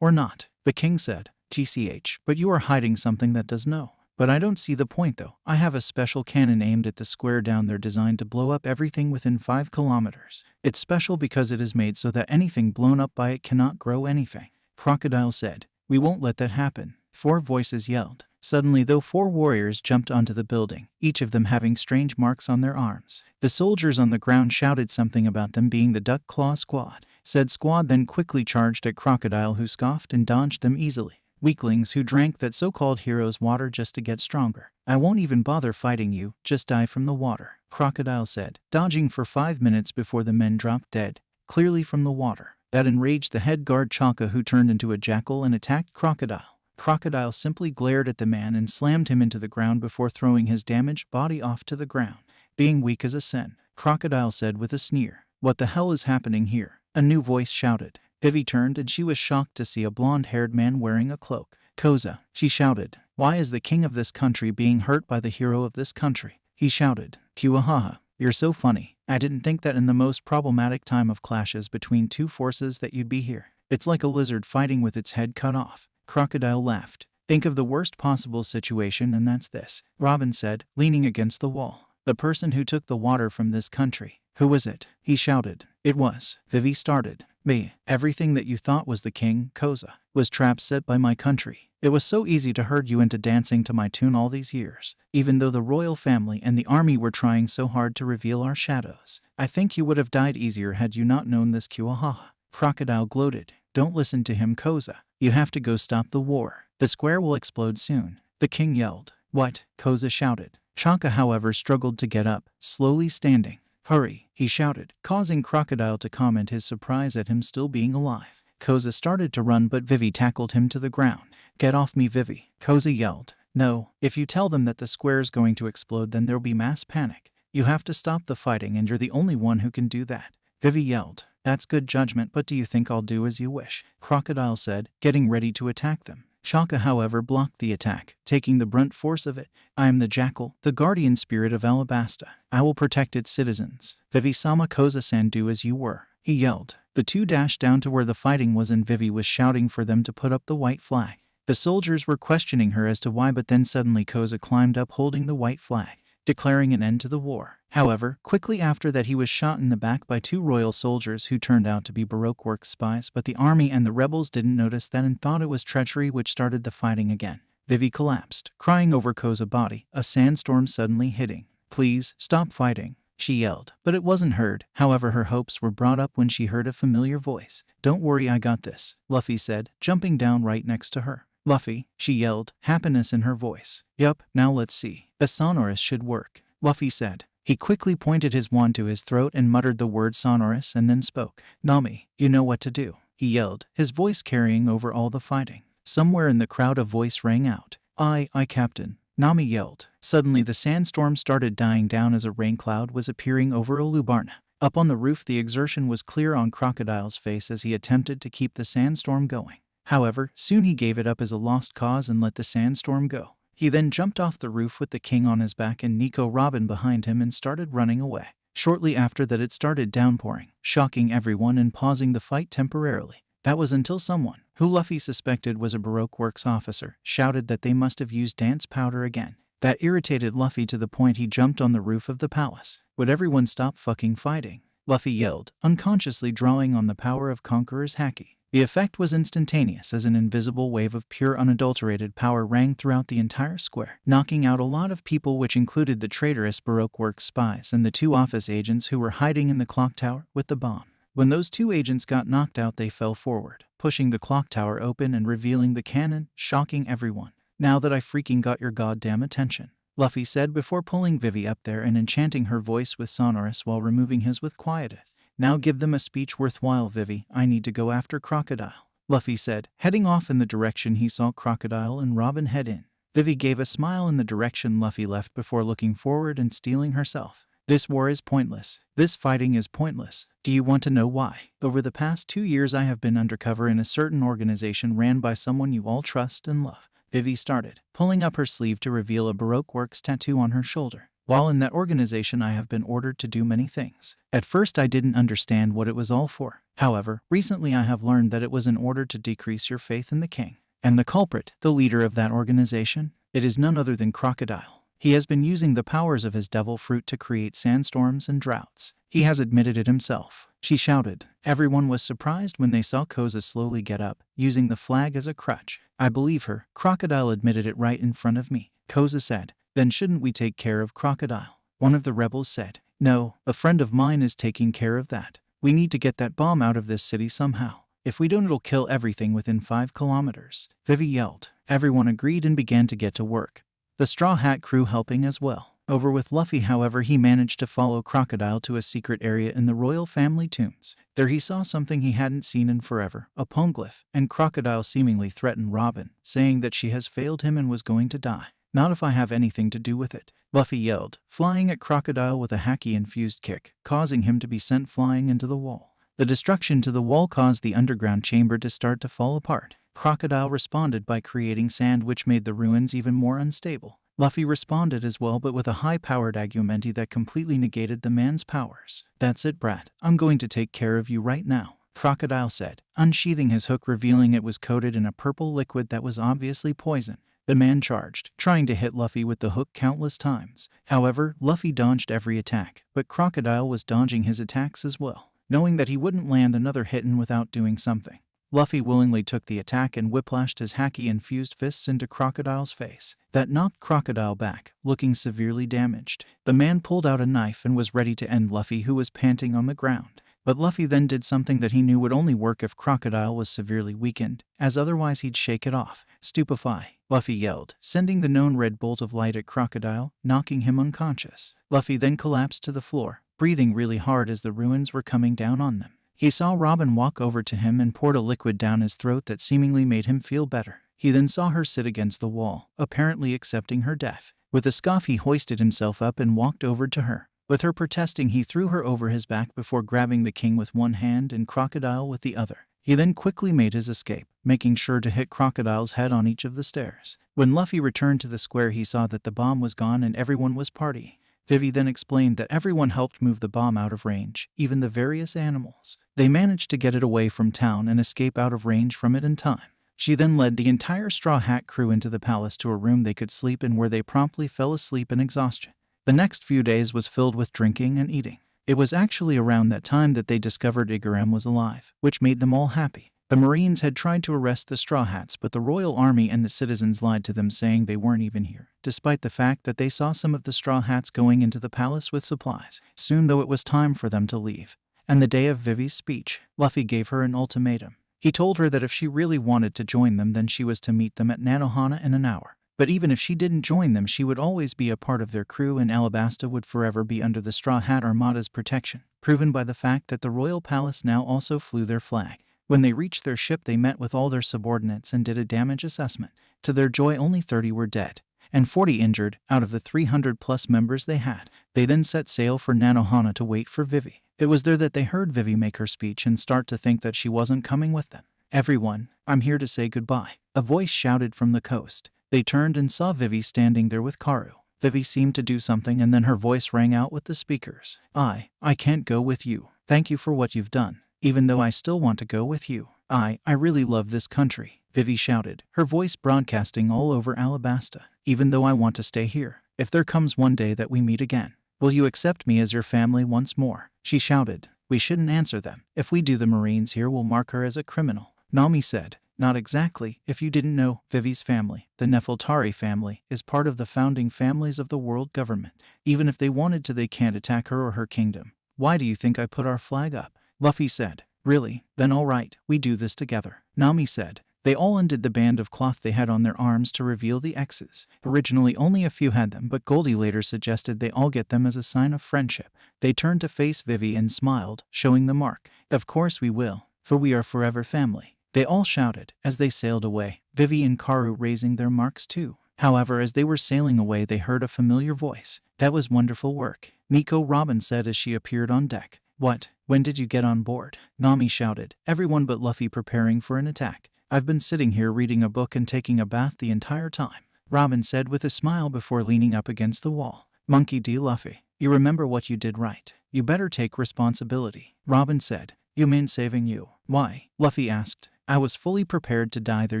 or not," the king said. "GCH, but you are hiding something that does know." "But I don't see the point though. I have a special cannon aimed at the square down there designed to blow up everything within 5 kilometers. It's special because it is made so that anything blown up by it cannot grow anything," Crocodile said. "We won't let that happen," 4 voices yelled. Suddenly, though, 4 warriors jumped onto the building, each of them having strange marks on their arms. The soldiers on the ground shouted something about them being the Duck Claw Squad. Said squad then quickly charged at Crocodile, who scoffed and dodged them easily. Weaklings who drank that so-called hero's water just to get stronger. "I won't even bother fighting you, just die from the water," Crocodile said, dodging for 5 minutes before the men dropped dead, clearly from the water. That enraged the head guard Chaka, who turned into a jackal and attacked Crocodile. Crocodile simply glared at the man and slammed him into the ground before throwing his damaged body off to the ground. "Being weak is a sin," Crocodile said with a sneer. "What the hell is happening here?" a new voice shouted. Vivi turned and she was shocked to see a blonde-haired man wearing a cloak. "Koza," she shouted, "why is the king of this country being hurt by the hero of this country?" he shouted. Kiwahaha, you're so funny. I didn't think that in the most problematic time of clashes between two forces that you'd be here. It's like a lizard fighting with its head cut off. Crocodile laughed. Think of the worst possible situation, and that's this, Robin said, leaning against the wall. The person who took the water from this country. Who was it? He shouted. It was. Vivi started. Me. Everything that you thought was the king, Koza, was traps set by my country. It was so easy to herd you into dancing to my tune all these years, even though the royal family and the army were trying so hard to reveal our shadows. I think you would have died easier had you not known this, Kiwahaha. Crocodile gloated. Don't listen to him, Koza. You have to go stop the war. The square will explode soon. The king yelled. What? Koza shouted. Chaka, however, struggled to get up, slowly standing. Hurry, he shouted, causing Crocodile to comment his surprise at him still being alive. Koza started to run, but Vivi tackled him to the ground. Get off me, Vivi, Koza yelled. No, if you tell them that the square's going to explode, then there'll be mass panic. You have to stop the fighting, and you're the only one who can do that. Vivi yelled. That's good judgment, but do you think I'll do as you wish? Crocodile said, getting ready to attack them. Chaka, however, blocked the attack, taking the brunt force of it. I am the jackal, the guardian spirit of Alabasta. I will protect its citizens. Vivi-sama, Koza-san, do as you were, he yelled. The two dashed down to where the fighting was, and Vivi was shouting for them to put up the white flag. The soldiers were questioning her as to why, but then suddenly Koza climbed up holding the white flag, declaring an end to the war. However, quickly after that he was shot in the back by two royal soldiers who turned out to be Baroque Works spies, but the army and the rebels didn't notice that and thought it was treachery, which started the fighting again. Vivi collapsed, crying over Koza's body, a sandstorm suddenly hitting. Please, stop fighting, she yelled, but it wasn't heard. However, her hopes were brought up when she heard a familiar voice. Don't worry, I got this, Luffy said, jumping down right next to her. Luffy, she yelled, happiness in her voice. Yup, now let's see. A sonorous should work, Luffy said. He quickly pointed his wand to his throat and muttered the word sonorous and then spoke. Nami, you know what to do, he yelled, his voice carrying over all the fighting. Somewhere in the crowd a voice rang out. Aye, Captain, Nami yelled. Suddenly the sandstorm started dying down as a rain cloud was appearing over Ulubarna. Up on the roof the exertion was clear on Crocodile's face as he attempted to keep the sandstorm going. However, soon he gave it up as a lost cause and let the sandstorm go. He then jumped off the roof with the king on his back and Nico Robin behind him and started running away. Shortly after that it started downpouring, shocking everyone and pausing the fight temporarily. That was until someone, who Luffy suspected was a Baroque Works officer, shouted that they must have used dance powder again. That irritated Luffy to the point he jumped on the roof of the palace. Would everyone stop fucking fighting? Luffy yelled, unconsciously drawing on the power of Conqueror's Haki. The effect was instantaneous as an invisible wave of pure unadulterated power rang throughout the entire square, knocking out a lot of people, which included the traitorous Baroque Works spies and the two office agents who were hiding in the clock tower with the bomb. When those two agents got knocked out, they fell forward, pushing the clock tower open and revealing the cannon, shocking everyone. Now that I freaking got your goddamn attention, Luffy said before pulling Vivi up there and enchanting her voice with sonorous while removing his with quietness. Now give them a speech worthwhile, Vivi. I need to go after Crocodile, Luffy said, heading off in the direction he saw Crocodile and Robin head in. Vivi gave a smile in the direction Luffy left before looking forward and steeling herself. This war is pointless. This fighting is pointless. Do you want to know why? Over the past 2 years I have been undercover in a certain organization ran by someone you all trust and love. Vivi started, pulling up her sleeve to reveal a Baroque Works tattoo on her shoulder. While in that organization I have been ordered to do many things. At first I didn't understand what it was all for. However, recently I have learned that it was in order to decrease your faith in the king. And the culprit, the leader of that organization, it is none other than Crocodile. He has been using the powers of his devil fruit to create sandstorms and droughts. He has admitted it himself, she shouted. Everyone was surprised when they saw Koza slowly get up, using the flag as a crutch. I believe her. Crocodile admitted it right in front of me, Koza said. Then shouldn't we take care of Crocodile? One of the rebels said. No, a friend of mine is taking care of that. We need to get that bomb out of this city somehow. If we don't, it'll kill everything within 5 kilometers. Vivi yelled. Everyone agreed and began to get to work. The Straw Hat crew helping as well. Over with Luffy, however, he managed to follow Crocodile to a secret area in the royal family tombs. There he saw something he hadn't seen in forever, a poneglyph, and Crocodile seemingly threatened Robin, saying that she has failed him and was going to die. Not if I have anything to do with it, Luffy yelled, flying at Crocodile with a Haki-infused kick, causing him to be sent flying into the wall. The destruction to the wall caused the underground chamber to start to fall apart. Crocodile responded by creating sand, which made the ruins even more unstable. Luffy responded as well, but with a high-powered argumenti that completely negated the man's powers. "That's it, brat. I'm going to take care of you right now," Crocodile said, unsheathing his hook, revealing it was coated in a purple liquid that was obviously poison. The man charged, trying to hit Luffy with the hook countless times. However, Luffy dodged every attack, but Crocodile was dodging his attacks as well, knowing that he wouldn't land another hit-in without doing something. Luffy willingly took the attack and whiplashed his haki-infused fists into Crocodile's face. That knocked Crocodile back, looking severely damaged. The man pulled out a knife and was ready to end Luffy, who was panting on the ground. But Luffy then did something that he knew would only work if Crocodile was severely weakened, as otherwise he'd shake it off. "Stupefy," Luffy yelled, sending the known red bolt of light at Crocodile, knocking him unconscious. Luffy then collapsed to the floor, breathing really hard as the ruins were coming down on them. He saw Robin walk over to him and poured a liquid down his throat that seemingly made him feel better. He then saw her sit against the wall, apparently accepting her death. With a scoff, he hoisted himself up and walked over to her. With her protesting, he threw her over his back before grabbing the king with one hand and Crocodile with the other. He then quickly made his escape, making sure to hit Crocodile's head on each of the stairs. When Luffy returned to the square, he saw that the bomb was gone and everyone was partying. Vivi then explained that everyone helped move the bomb out of range, even the various animals. They managed to get it away from town and escape out of range from it in time. She then led the entire Straw Hat crew into the palace to a room they could sleep in, where they promptly fell asleep in exhaustion. The next few days was filled with drinking and eating. It was actually around that time that they discovered Igaram was alive, which made them all happy. The Marines had tried to arrest the Straw Hats, but the Royal Army and the citizens lied to them, saying they weren't even here, despite the fact that they saw some of the Straw Hats going into the palace with supplies. Soon, though, it was time for them to leave. And the day of Vivi's speech, Luffy gave her an ultimatum. He told her that if she really wanted to join them, then she was to meet them at Nanohana in an hour. But even if she didn't join them, she would always be a part of their crew, and Alabasta would forever be under the Straw Hat Armada's protection, proven by the fact that the Royal Palace now also flew their flag. When they reached their ship, they met with all their subordinates and did a damage assessment. To their joy, only 30 were dead, and 40 injured out of the 300-plus members they had. They then set sail for Nanohana to wait for Vivi. It was there that they heard Vivi make her speech and start to think that she wasn't coming with them. "Everyone, I'm here to say goodbye," a voice shouted from the coast. They turned and saw Vivi standing there with Karu. Vivi seemed to do something, and then her voice rang out with the speakers. I can't go with you. Thank you for what you've done. Even though I still want to go with you. I really love this country," Vivi shouted, her voice broadcasting all over Alabasta. "Even though I want to stay here. If there comes one day that we meet again, will you accept me as your family once more?" she shouted. "We shouldn't answer them. If we do, the Marines here will mark her as a criminal," Nami said. "Not exactly. If you didn't know, Vivi's family, the Nefeltari family, is part of the founding families of the world government. Even if they wanted to, they can't attack her or her kingdom. Why do you think I put our flag up?" Luffy said. "Really? Then all right, we do this together," Nami said. They all undid the band of cloth they had on their arms to reveal the X's. Originally, only a few had them, but Goldie later suggested they all get them as a sign of friendship. They turned to face Vivi and smiled, showing the mark. "Of course we will, for we are forever family," they all shouted as they sailed away, Vivi and Karu raising their marks too. However, as they were sailing away, they heard a familiar voice. "That was wonderful work," Nico Robin said as she appeared on deck. "What? When did you get on board?" Nami shouted, everyone but Luffy preparing for an attack. "I've been sitting here reading a book and taking a bath the entire time," Robin said with a smile before leaning up against the wall. "Monkey D. Luffy, you remember what you did, right? You better take responsibility," Robin said. "You mean saving you?" "Why?" Luffy asked. "I was fully prepared to die there,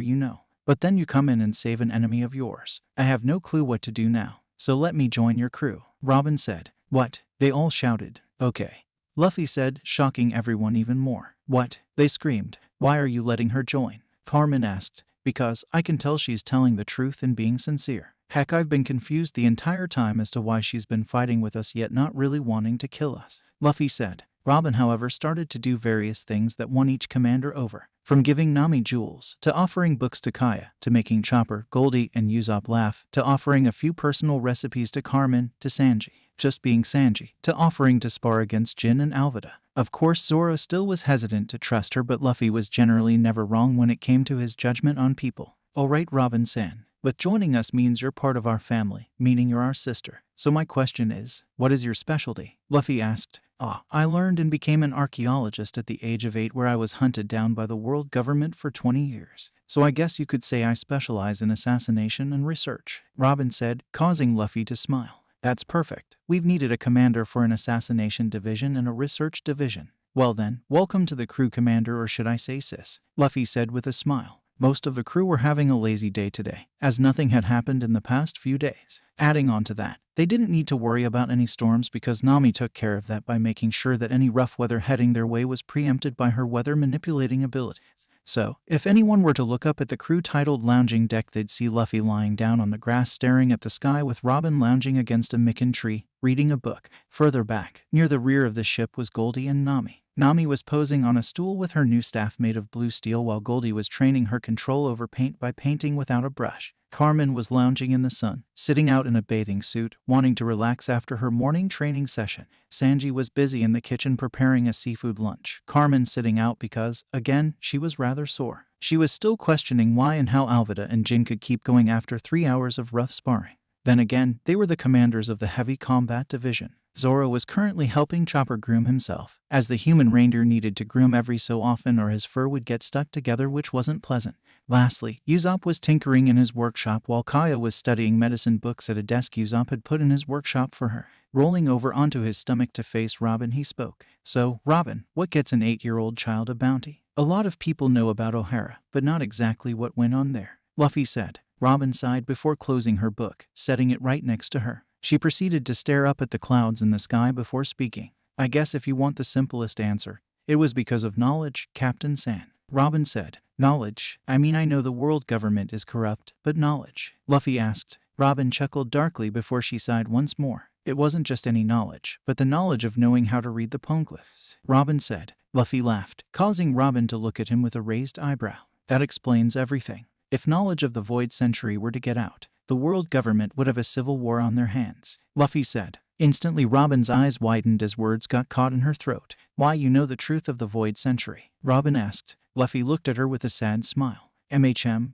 you know. But then you come in and save an enemy of yours. I have no clue what to do now, so let me join your crew," Robin said. "What?" they all shouted. "Okay," Luffy said, shocking everyone even more. "What?" they screamed. "Why are you letting her join?" Carmen asked. "Because I can tell she's telling the truth and being sincere. Heck, I've been confused the entire time as to why she's been fighting with us yet not really wanting to kill us," Luffy said. Robin, however, started to do various things that won each commander over. From giving Nami jewels, to offering books to Kaya, to making Chopper, Goldie, and Usopp laugh, to offering a few personal recipes to Carmen, to Sanji, just being Sanji, to offering to spar against Jin and Alvida. Of course, Zoro still was hesitant to trust her, but Luffy was generally never wrong when it came to his judgment on people. "Alright, Robin-san, but joining us means you're part of our family, meaning you're our sister. So my question is, what is your specialty?" Luffy asked. I learned and became an archaeologist at the age of 8 where I was hunted down by the world government for 20 years. So I guess you could say I specialize in assassination and research, Robin said, causing Luffy to smile. That's perfect. We've needed a commander for an assassination division and a research division. Well then, welcome to the crew, commander, or should I say sis, Luffy said with a smile. Most of the crew were having a lazy day today, as nothing had happened in the past few days. Adding on to that, they didn't need to worry about any storms because Nami took care of that by making sure that any rough weather heading their way was preempted by her weather manipulating abilities. So, if anyone were to look up at the crew titled lounging deck, they'd see Luffy lying down on the grass staring at the sky with Robin lounging against a mikan tree, reading a book. Further back, near the rear of the ship was Goldie and Nami. Nami was posing on a stool with her new staff made of blue steel while Goldie was training her control over paint by painting without a brush. Carmen was lounging in the sun, sitting out in a bathing suit, wanting to relax after her morning training session. Sanji was busy in the kitchen preparing a seafood lunch. Carmen sitting out because, again, she was rather sore. She was still questioning why and how Alvida and Jin could keep going after 3 hours of rough sparring. Then again, they were the commanders of the heavy combat division. Zoro was currently helping Chopper groom himself, as the human reindeer needed to groom every so often or his fur would get stuck together, which wasn't pleasant. Lastly, Usopp was tinkering in his workshop while Kaya was studying medicine books at a desk Usopp had put in his workshop for her. Rolling over onto his stomach to face Robin, he spoke. So, Robin, what gets an 8-year-old child a bounty? A lot of people know about O'Hara, but not exactly what went on there, Luffy said. Robin sighed before closing her book, setting it right next to her. She proceeded to stare up at the clouds in the sky before speaking. I guess if you want the simplest answer, it was because of knowledge, Captain San. Robin said. Knowledge? I mean, I know the world government is corrupt, but knowledge? Luffy asked. Robin chuckled darkly before she sighed once more. It wasn't just any knowledge, but the knowledge of knowing how to read the poneglyphs, Robin said. Luffy laughed, causing Robin to look at him with a raised eyebrow. That explains everything. If knowledge of the Void Century were to get out, the world government would have a civil war on their hands, Luffy said. Instantly Robin's eyes widened as words got caught in her throat. Why, you know the truth of the Void Century? Robin asked. Luffy looked at her with a sad smile.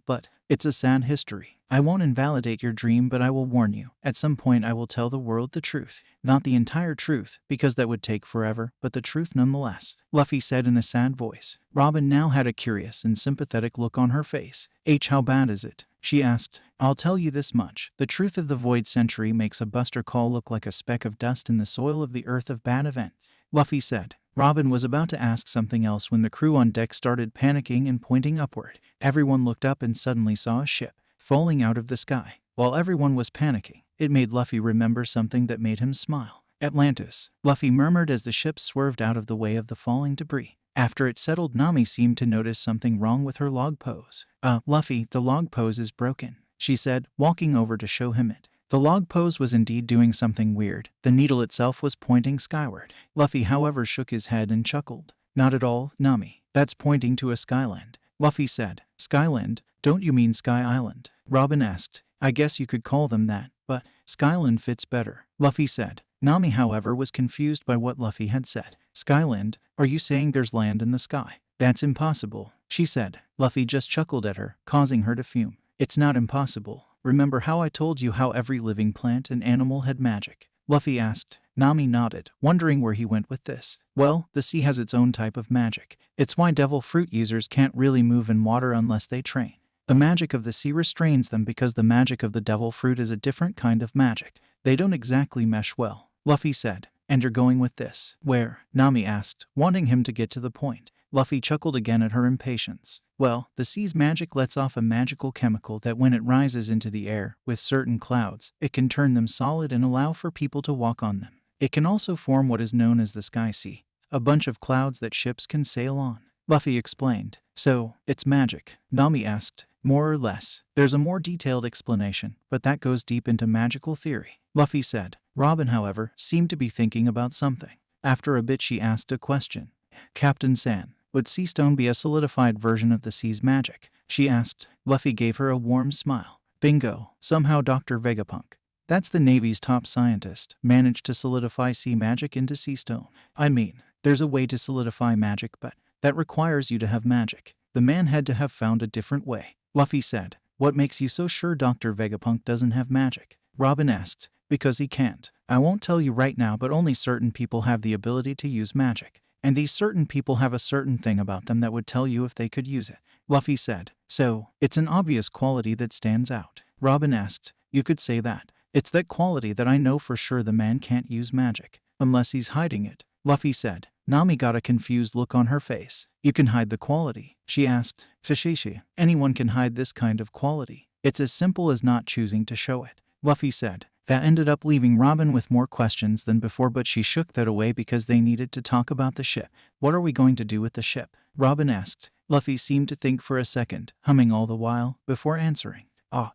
But it's a sad history. I won't invalidate your dream, but I will warn you. At some point I will tell the world the truth. Not the entire truth, because that would take forever, but the truth nonetheless, Luffy said in a sad voice. Robin now had a curious and sympathetic look on her face. How bad is it? She asked. I'll tell you this much. The truth of the Void Century makes a Buster Call look like a speck of dust in the soil of the earth of bad event, Luffy said. Robin was about to ask something else when the crew on deck started panicking and pointing upward. Everyone looked up and suddenly saw a ship falling out of the sky. While everyone was panicking, it made Luffy remember something that made him smile. Atlantis, Luffy murmured as the ship swerved out of the way of the falling debris. After it settled, Nami seemed to notice something wrong with her log pose. Luffy, the log pose is broken, she said, walking over to show him it. The log pose was indeed doing something weird. The needle itself was pointing skyward. Luffy, however, shook his head and chuckled. Not at all, Nami. That's pointing to a skyland, Luffy said. Skyland? Don't you mean Sky Island? Robin asked. I guess you could call them that, but Skyland fits better, Luffy said. Nami, however, was confused by what Luffy had said. Skyland? Are you saying there's land in the sky? That's impossible, she said. Luffy just chuckled at her, causing her to fume. It's not impossible. Remember how I told you how every living plant and animal had magic? Luffy asked. Nami nodded, wondering where he went with this. Well, the sea has its own type of magic. It's why devil fruit users can't really move in water unless they train. The magic of the sea restrains them because the magic of the devil fruit is a different kind of magic. They don't exactly mesh well, Luffy said. And you're going with this? Where? Nami asked, wanting him to get to the point. Luffy chuckled again at her impatience. Well, the sea's magic lets off a magical chemical that when it rises into the air with certain clouds, it can turn them solid and allow for people to walk on them. It can also form what is known as the Sky Sea, a bunch of clouds that ships can sail on, Luffy explained. So, it's magic? Nami asked. More or less. There's a more detailed explanation, but that goes deep into magical theory, Luffy said. Robin, however, seemed to be thinking about something. After a bit she asked a question. Captain San, would sea stone be a solidified version of the sea's magic? She asked. Luffy gave her a warm smile. Bingo. Somehow Dr. Vegapunk, that's the Navy's top scientist, managed to solidify sea magic into sea stone. I mean, there's a way to solidify magic, but that requires you to have magic. The man had to have found a different way, Luffy said. What makes you so sure Dr. Vegapunk doesn't have magic? Robin asked. because he can't. I won't tell you right now, but only certain people have the ability to use magic. And these certain people have a certain thing about them that would tell you if they could use it. Luffy said. So, it's an obvious quality that stands out. Robin asked. You could say that. It's that quality that I know for sure the man can't use magic. Unless he's hiding it. Luffy said. Nami got a confused look on her face. You can hide the quality? She asked. Shi Shi. Anyone can hide this kind of quality. It's as simple as not choosing to show it. Luffy said. That ended up leaving Robin with more questions than before, but she shook that away because they needed to talk about the ship. What are we going to do with the ship? Robin asked. Luffy seemed to think for a second, humming all the while, before answering.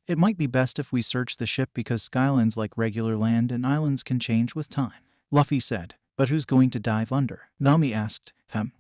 It might be best if we search the ship because Skylands like regular land and islands can change with time. Luffy said. But who's going to dive under? Nami asked.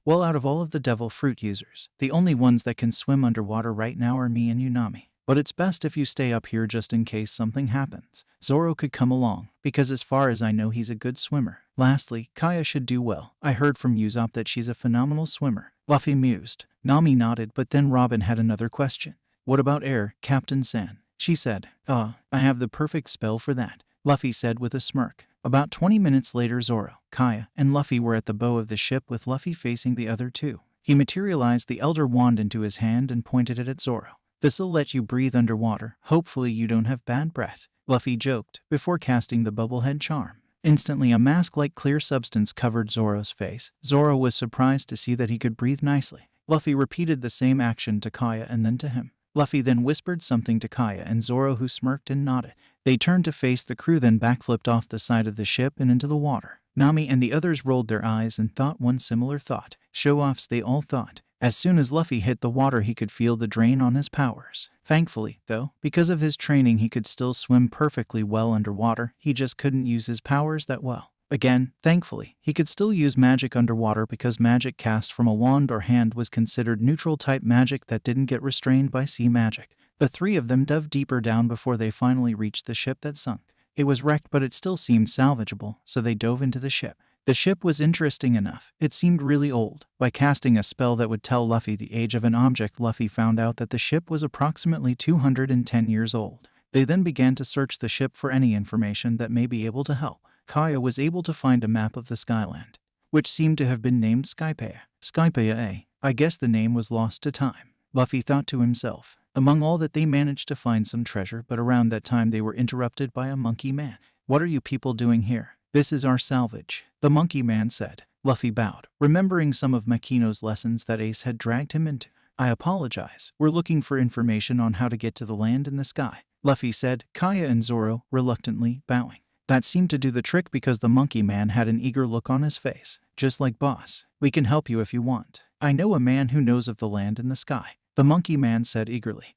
Well, out of all of the devil fruit users, the only ones that can swim underwater right now are me and you, Nami. But it's best if you stay up here just in case something happens. Zoro could come along, because as far as I know he's a good swimmer. Lastly, Kaya should do well. I heard from Usopp that she's a phenomenal swimmer. Luffy mused. Nami nodded, but then Robin had another question. What about air, Captain San? She said. I have the perfect spell for that. Luffy said with a smirk. About 20 minutes later, Zoro, Kaya, and Luffy were at the bow of the ship with Luffy facing the other two. He materialized the Elder Wand into his hand and pointed it at Zoro. This'll let you breathe underwater. Hopefully you don't have bad breath. Luffy joked, before casting the bubblehead charm. Instantly a mask-like clear substance covered Zoro's face. Zoro was surprised to see that he could breathe nicely. Luffy repeated the same action to Kaya and then to him. Luffy then whispered something to Kaya and Zoro, who smirked and nodded. They turned to face the crew, then backflipped off the side of the ship and into the water. Nami and the others rolled their eyes and thought one similar thought. Show-offs, they all thought. As soon as Luffy hit the water, he could feel the drain on his powers. Thankfully, though, because of his training, he could still swim perfectly well underwater. He just couldn't use his powers that well. Again, thankfully, he could still use magic underwater because magic cast from a wand or hand was considered neutral-type magic that didn't get restrained by sea magic. The three of them dove deeper down before they finally reached the ship that sunk. It was wrecked, but it still seemed salvageable, so they dove into the ship. The ship was interesting enough. It seemed really old. By casting a spell that would tell Luffy the age of an object, Luffy found out that the ship was approximately 210 years old. They then began to search the ship for any information that may be able to help. Kaya was able to find a map of the Skyland, which seemed to have been named Skypea. Skypea, I guess the name was lost to time. Luffy thought to himself. Among all that, they managed to find some treasure, but around that time they were interrupted by a monkey man. What are you people doing here? This is our salvage, the monkey man said. Luffy bowed, remembering some of Makino's lessons that Ace had dragged him into. I apologize. We're looking for information on how to get to the land in the sky, Luffy said, Kaya and Zoro reluctantly bowing. That seemed to do the trick because the monkey man had an eager look on his face. Just like boss, we can help you if you want. I know a man who knows of the land in the sky, the monkey man said eagerly.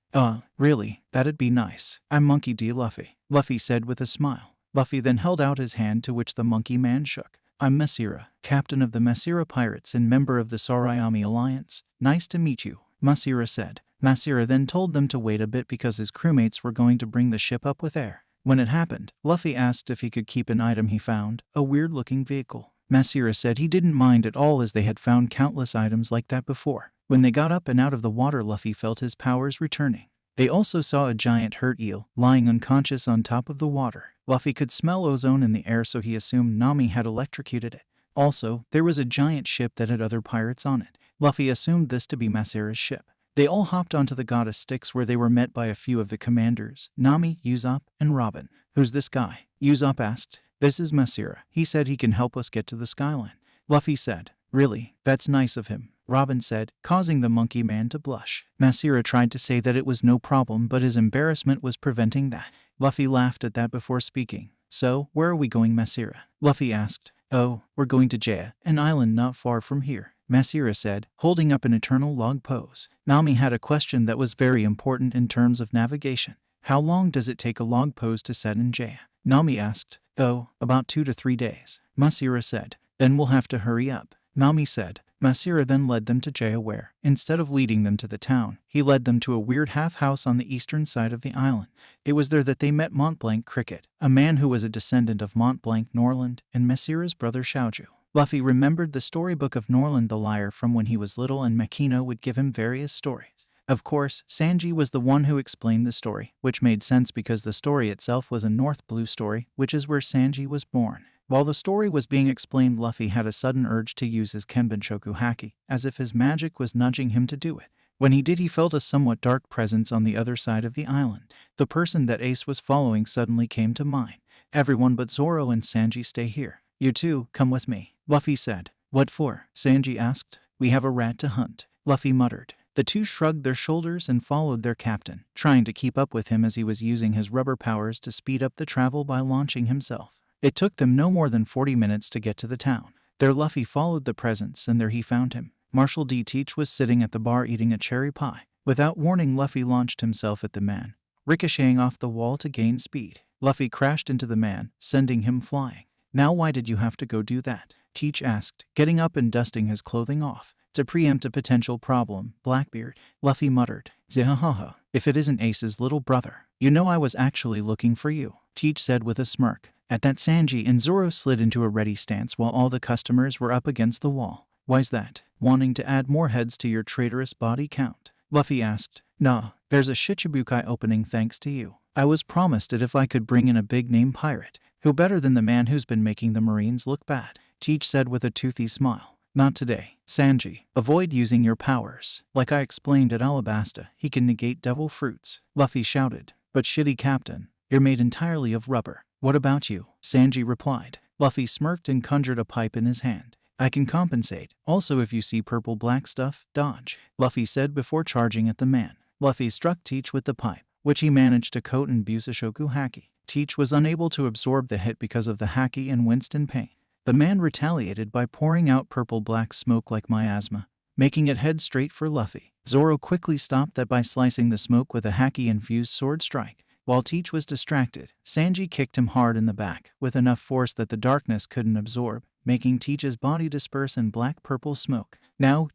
Really? That'd be nice. I'm Monkey D. Luffy, Luffy said with a smile. Luffy then held out his hand, to which the monkey man shook. I'm Masira, captain of the Masira Pirates and member of the Sarayami Alliance. Nice to meet you, Masira said. Masira then told them to wait a bit because his crewmates were going to bring the ship up with air. When it happened, Luffy asked if he could keep an item he found, a weird-looking vehicle. Masira said he didn't mind at all, as they had found countless items like that before. When they got up and out of the water, Luffy felt his powers returning. They also saw a giant hurt eel lying unconscious on top of the water. Luffy could smell ozone in the air, so he assumed Nami had electrocuted it. Also, there was a giant ship that had other pirates on it. Luffy assumed this to be Masira's ship. They all hopped onto the goddess sticks, where they were met by a few of the commanders, Nami, Usopp, and Robin. Who's this guy? Usopp asked. This is Masira. He said he can help us get to the Skyline. Luffy said. Really? That's nice of him, Robin said, causing the monkey man to blush. Masira tried to say that it was no problem, but his embarrassment was preventing that. Luffy laughed at that before speaking. So, where are we going, Masira? Luffy asked. Oh, we're going to Jaya, an island not far from here, Masira said, holding up an eternal log pose. Nami had a question that was very important in terms of navigation. How long does it take a log pose to set in Jaya? Nami asked. Oh, about 2 to 3 days, Masira said. Then we'll have to hurry up, Nami said. Masira then led them to Jaya, where, instead of leading them to the town, he led them to a weird half-house on the eastern side of the island. It was there that they met Montblanc Cricket, a man who was a descendant of Montblanc Norland and Masira's brother Xiaoju. Luffy remembered the storybook of Norland the Liar from when he was little, and Makino would give him various stories Of course, Sanji was the one who explained the story, which made sense because the story itself was a North Blue story, which is where Sanji was born. While the story was being explained, Luffy had a sudden urge to use his Kenbenshoku haki, as if his magic was nudging him to do it. When he did, he felt a somewhat dark presence on the other side of the island. The person that Ace was following suddenly came to mind. Everyone but Zoro and Sanji stay here. You two, come with me, Luffy said. What for? Sanji asked. We have a rat to hunt, Luffy muttered. The two shrugged their shoulders and followed their captain, trying to keep up with him as he was using his rubber powers to speed up the travel by launching himself. It took them no more than 40 minutes to get to the town. There Luffy followed the presence, and there he found him. Marshal D. Teach was sitting at the bar eating a cherry pie. Without warning, Luffy launched himself at the man, ricocheting off the wall to gain speed. Luffy crashed into the man, sending him flying. Now why did you have to go do that? Teach asked, getting up and dusting his clothing off. To preempt a potential problem, Blackbeard, Luffy muttered. Zihahaha, if it isn't Ace's little brother. You know I was actually looking for you, Teach said with a smirk. At that, Sanji and Zoro slid into a ready stance while all the customers were up against the wall. Why's that? Wanting to add more heads to your traitorous body count? Luffy asked. Nah, there's a Shichibukai opening thanks to you. I was promised it if I could bring in a big-name pirate. Who better than the man who's been making the Marines look bad? Teach said with a toothy smile. Not today, Sanji. Avoid using your powers. Like I explained at Alabasta, he can negate devil fruits. Luffy shouted. But shitty captain, you're made entirely of rubber. What about you? Sanji replied. Luffy smirked and conjured a pipe in his hand. I can compensate. Also, if you see purple-black stuff, dodge, Luffy said before charging at the man. Luffy struck Teach with the pipe, which he managed to coat in Busashoku haki. Teach was unable to absorb the hit because of the haki and winced in pain. The man retaliated by pouring out purple-black smoke like miasma, making it head straight for Luffy. Zoro quickly stopped that by slicing the smoke with a haki-infused sword strike. While Teach was distracted, Sanji kicked him hard in the back, with enough force that the darkness couldn't absorb, making Teach's body disperse in black-purple smoke. Now,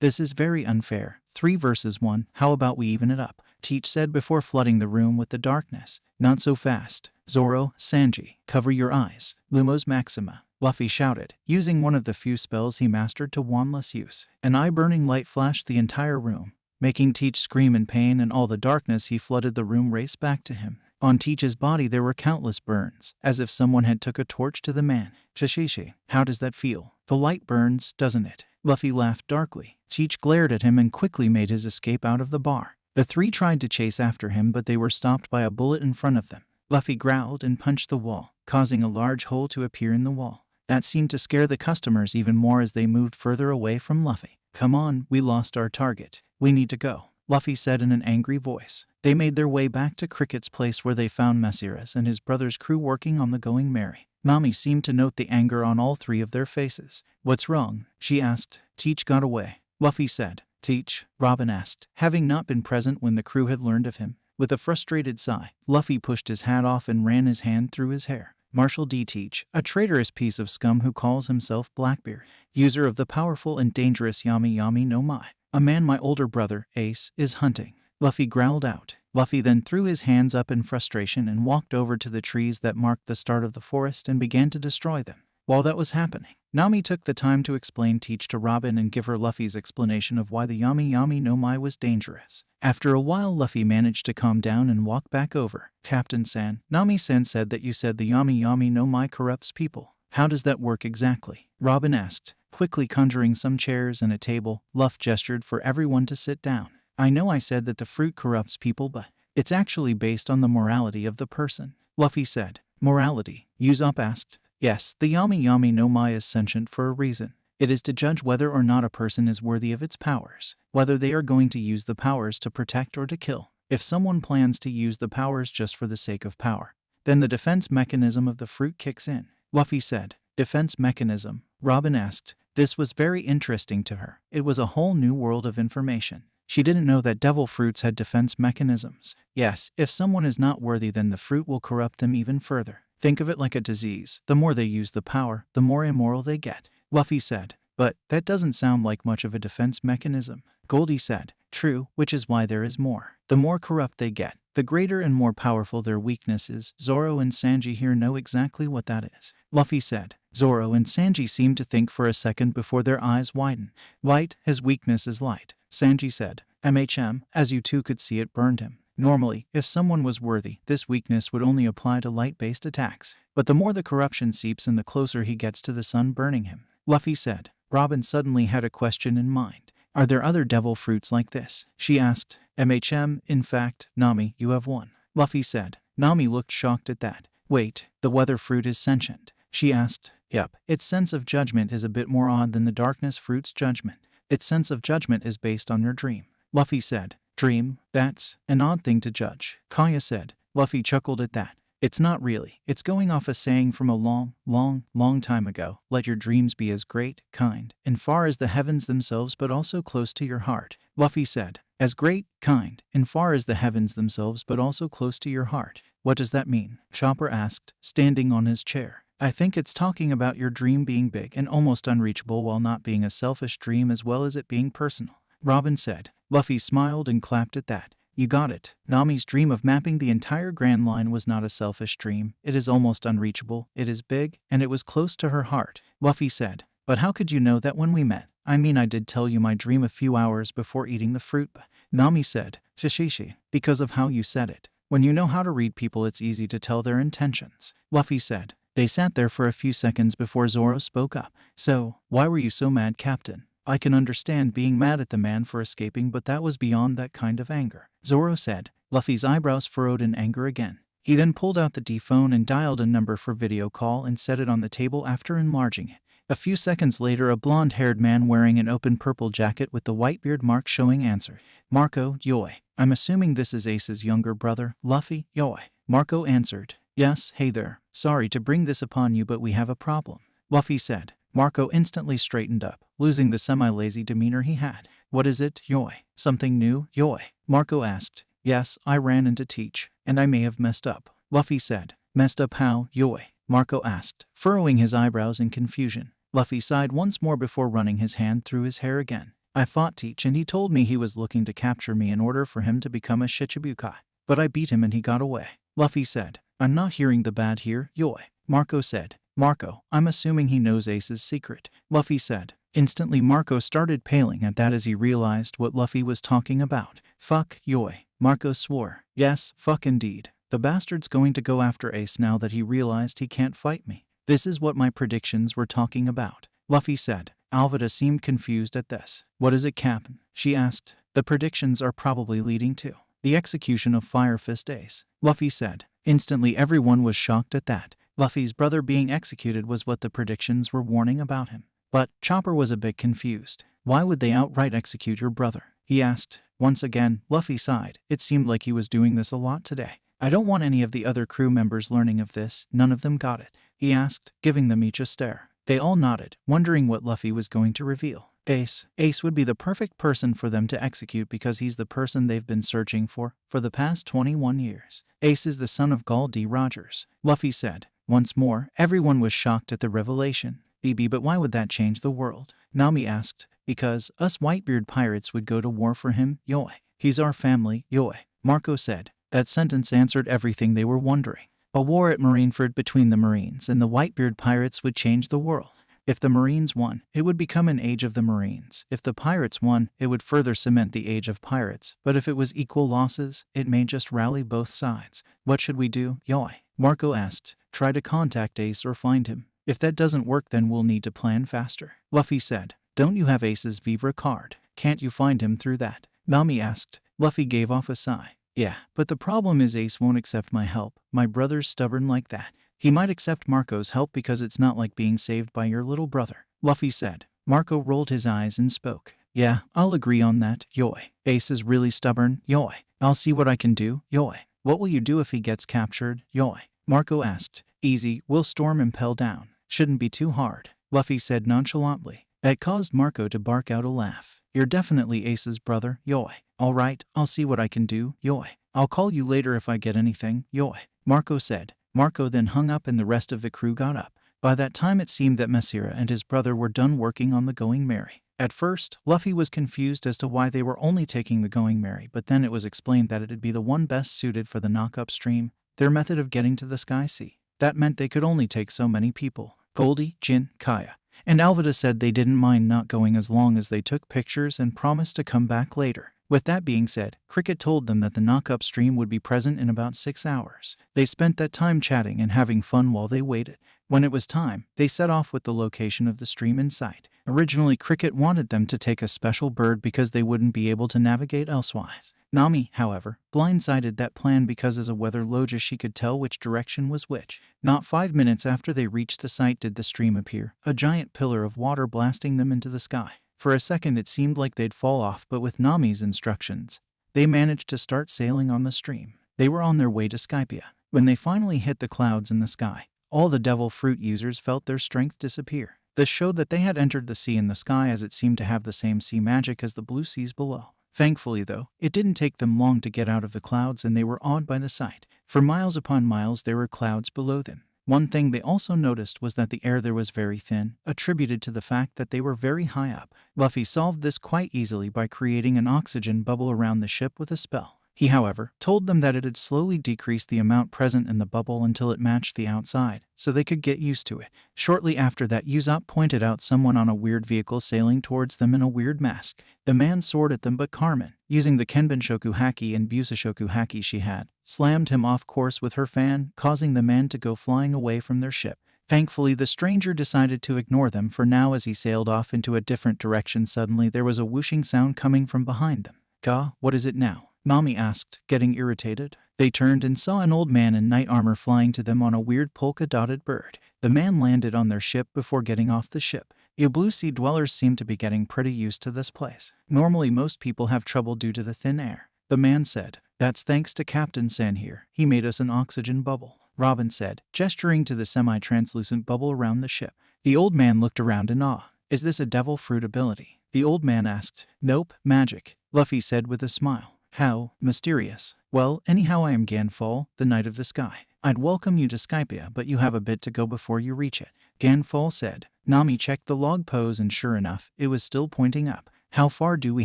this is very unfair. 3 versus 1, how about we even it up? Teach said before flooding the room with the darkness. Not so fast. Zoro, Sanji, cover your eyes. Lumos Maxima, Luffy shouted, using one of the few spells he mastered to wandless use. An eye-burning light flashed the entire room, making Teach scream in pain, and all the darkness he flooded the room raced back to him. On Teach's body there were countless burns, as if someone had took a torch to the man. Shi Shi, how does that feel? The light burns, doesn't it? Luffy laughed darkly. Teach glared at him and quickly made his escape out of the bar. The 3 tried to chase after him, but they were stopped by a bullet in front of them. Luffy growled and punched the wall, causing a large hole to appear in the wall. That seemed to scare the customers even more as they moved further away from Luffy. Come on, we lost our target. We need to go, Luffy said in an angry voice. They made their way back to Cricket's place where they found Masiras and his brother's crew working on the Going Merry. Nami seemed to note the anger on all 3 of their faces. What's wrong? She asked. Teach got away, Luffy said. Teach? Robin asked, having not been present when the crew had learned of him. With a frustrated sigh, Luffy pushed his hat off and ran his hand through his hair. Marshal D. Teach, a traitorous piece of scum who calls himself Blackbeard, user of the powerful and dangerous Yami no Mi, a man my older brother, Ace, is hunting, Luffy growled out. Luffy then threw his hands up in frustration and walked over to the trees that marked the start of the forest and began to destroy them. While that was happening, Nami took the time to explain Teach to Robin and give her Luffy's explanation of why the Yami no Mi was dangerous. After a while, Luffy managed to calm down and walk back over. Captain-san, Nami-san said that you said the Yami no Mi corrupts people. How does that work exactly? Robin asked. Quickly conjuring some chairs and a table, Luffy gestured for everyone to sit down. I know I said that the fruit corrupts people, but it's actually based on the morality of the person, Luffy said. Morality? Usopp asked. Yes, the Yami no Mi is sentient for a reason. It is to judge whether or not a person is worthy of its powers, whether they are going to use the powers to protect or to kill. If someone plans to use the powers just for the sake of power, then the defense mechanism of the fruit kicks in, Luffy said. Defense mechanism? Robin asked. This was very interesting to her. It was a whole new world of information. She didn't know that devil fruits had defense mechanisms. Yes, if someone is not worthy, then the fruit will corrupt them even further. Think of it like a disease. The more they use the power, the more immoral they get, Luffy said. But that doesn't sound like much of a defense mechanism, Goldie said. True, which is why there is more. The more corrupt they get, the greater and more powerful their weakness is. Zoro and Sanji here know exactly what that is, Luffy said. Zoro and Sanji seemed to think for a second before their eyes widened. Light, his weakness is light, Sanji said. As you two could see, it burned him. Normally, if someone was worthy, this weakness would only apply to light-based attacks. But the more the corruption seeps in, the closer he gets to the sun burning him. Luffy said. Robin suddenly had a question in mind. Are there other devil fruits like this? She asked. In fact, Nami, you have one. Luffy said. Nami looked shocked at that. Wait, the weather fruit is sentient? She asked. Yep. Its sense of judgment is a bit more odd than the darkness fruit's judgment. Its sense of judgment is based on your dream. Luffy said. Dream? That's an odd thing to judge. Kaya said. Luffy chuckled at that. It's not really. It's going off a saying from a long time ago. Let your dreams be as great, kind, and far as the heavens themselves, but also close to your heart. Luffy said. As great, kind, and far as the heavens themselves, but also close to your heart. What does that mean? Chopper asked, standing on his chair. I think it's talking about your dream being big and almost unreachable while not being a selfish dream as well as it being personal. Robin said. Luffy smiled and clapped at that. You got it. Nami's dream of mapping the entire Grand Line was not a selfish dream. It is almost unreachable, it is big, and it was close to her heart. Luffy said. But how could you know that when we met? I mean, I did tell you my dream a few hours before eating the fruit. Nami said. Shi Shi, because of how you said it. When you know how to read people, it's easy to tell their intentions. Luffy said. They sat there for a few seconds before Zoro spoke up. So, why were you so mad, Captain? I can understand being mad at the man for escaping, but that was beyond that kind of anger. Zoro said. Luffy's eyebrows furrowed in anger again. He then pulled out the D phone and dialed a number for video call and set it on the table after enlarging it. A few seconds later, a blonde-haired man wearing an open purple jacket with the white beard mark showing answered. Marco, Yoi. I'm assuming this is Ace's younger brother, Luffy, Yoi. Marco answered. Yes, hey there. Sorry to bring this upon you, but we have a problem. Luffy said. Marco instantly straightened up, losing the semi-lazy demeanor he had. What is it, Yoi? Something new, Yoi? Marco asked. Yes, I ran into Teach, and I may have messed up. Luffy said. Messed up how, Yoi? Marco asked, furrowing his eyebrows in confusion. Luffy sighed once more before running his hand through his hair again. I fought Teach and he told me he was looking to capture me in order for him to become a Shichibukai. But I beat him and he got away. Luffy said. I'm not hearing the bad here, Yoi. Marco said. Marco, I'm assuming he knows Ace's secret. Luffy said. Instantly Marco started paling at that as he realized what Luffy was talking about. Fuck, Yoi. Marco swore. Yes, fuck indeed. The bastard's going to go after Ace now that he realized he can't fight me. This is what my predictions were talking about. Luffy said. Alvida seemed confused at this. What is it, Captain? She asked. The predictions are probably leading to the execution of Fire Fist Ace. Luffy said. Instantly everyone was shocked at that. Luffy's brother being executed was what the predictions were warning about him. But Chopper was a bit confused. Why would they outright execute your brother? He asked. Once again, Luffy sighed. It seemed like he was doing this a lot today. I don't want any of the other crew members learning of this. None of them got it. He asked, giving them each a stare. They all nodded, wondering what Luffy was going to reveal. Ace would be the perfect person for them to execute because he's the person they've been searching for the past 21 years. Ace is the son of Gall D. Rogers. Luffy said. Once more, everyone was shocked at the revelation. BB, but why would that change the world? Nami asked. Because us Whitebeard pirates would go to war for him, Yoi. He's our family, Yoi. Marco said. That sentence answered everything they were wondering. A war at Marineford between the Marines and the Whitebeard pirates would change the world. If the Marines won, it would become an age of the Marines. If the pirates won, it would further cement the age of pirates. But if it was equal losses, it may just rally both sides. What should we do, Yoi? Marco asked. Try to contact Ace or find him. If that doesn't work, then we'll need to plan faster. Luffy said. Don't you have Ace's Vivre card? Can't you find him through that? Nami asked. Luffy gave off a sigh. Yeah, but the problem is Ace won't accept my help. My brother's stubborn like that. He might accept Marco's help because it's not like being saved by your little brother. Luffy said. Marco rolled his eyes and spoke. Yeah, I'll agree on that, Yoi. Ace is really stubborn, Yoi. I'll see what I can do, Yoi. What will you do if he gets captured, Yoi? Marco asked. Easy, we'll storm Impel down. Shouldn't be too hard, Luffy said nonchalantly. That caused Marco to bark out a laugh. You're definitely Ace's brother, Yoi. All right, I'll see what I can do, Yoi. I'll call you later if I get anything, Yoi. Marco said. Marco then hung up and the rest of the crew got up. By that time it seemed that Masira and his brother were done working on the Going Merry. At first, Luffy was confused as to why they were only taking the Going Merry, but then it was explained that it'd be the one best suited for the knock-up stream, their method of getting to the Sky Sea. That meant they could only take so many people. Goldie, Jin, Kaya, and Alvida said they didn't mind not going as long as they took pictures and promised to come back later. With that being said, Cricket told them that the knock-up stream would be present in about 6 hours. They spent that time chatting and having fun while they waited. When it was time, they set off with the location of the stream in sight. Originally, Cricket wanted them to take a special bird because they wouldn't be able to navigate elsewise. Nami, however, blindsided that plan because as a weather loja she could tell which direction was which. Not 5 minutes after they reached the site did the stream appear, a giant pillar of water blasting them into the sky. For a second it seemed like they'd fall off, but with Nami's instructions, they managed to start sailing on the stream. They were on their way to Skypia. When they finally hit the clouds in the sky, all the devil fruit users felt their strength disappear. This showed that they had entered the sea in the sky, as it seemed to have the same sea magic as the blue seas below. Thankfully, though, it didn't take them long to get out of the clouds, and they were awed by the sight. For miles upon miles there were clouds below them. One thing they also noticed was that the air there was very thin, attributed to the fact that they were very high up. Luffy solved this quite easily by creating an oxygen bubble around the ship with a spell. He, however, told them that it had slowly decreased the amount present in the bubble until it matched the outside, so they could get used to it. Shortly after that, Usopp pointed out someone on a weird vehicle sailing towards them in a weird mask. The man soared at them, but Carmen, using the Kenbenshoku Haki and Busashoku Haki she had, slammed him off course with her fan, causing the man to go flying away from their ship. Thankfully, the stranger decided to ignore them for now as he sailed off into a different direction. Suddenly, there was a whooshing sound coming from behind them. "Ka, what is it now?" Nami asked, getting irritated. They turned and saw an old man in knight armor flying to them on a weird polka-dotted bird. The man landed on their ship before getting off the ship. The blue sea dwellers seem to be getting pretty used to this place. Normally, most people have trouble due to the thin air. The man said, "That's thanks to Captain San here. He made us an oxygen bubble," Robin said, gesturing to the semi-translucent bubble around the ship. The old man looked around in awe. "Is this a devil fruit ability?" the old man asked. "Nope, magic," Luffy said with a smile. "How mysterious. Well, anyhow, I am Ganfall, the Knight of the Sky. I'd welcome you to Skypia, but you have a bit to go before you reach it," Ganfall said. Nami checked the log pose, and sure enough, it was still pointing up. "How far do we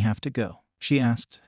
have to go?" she asked.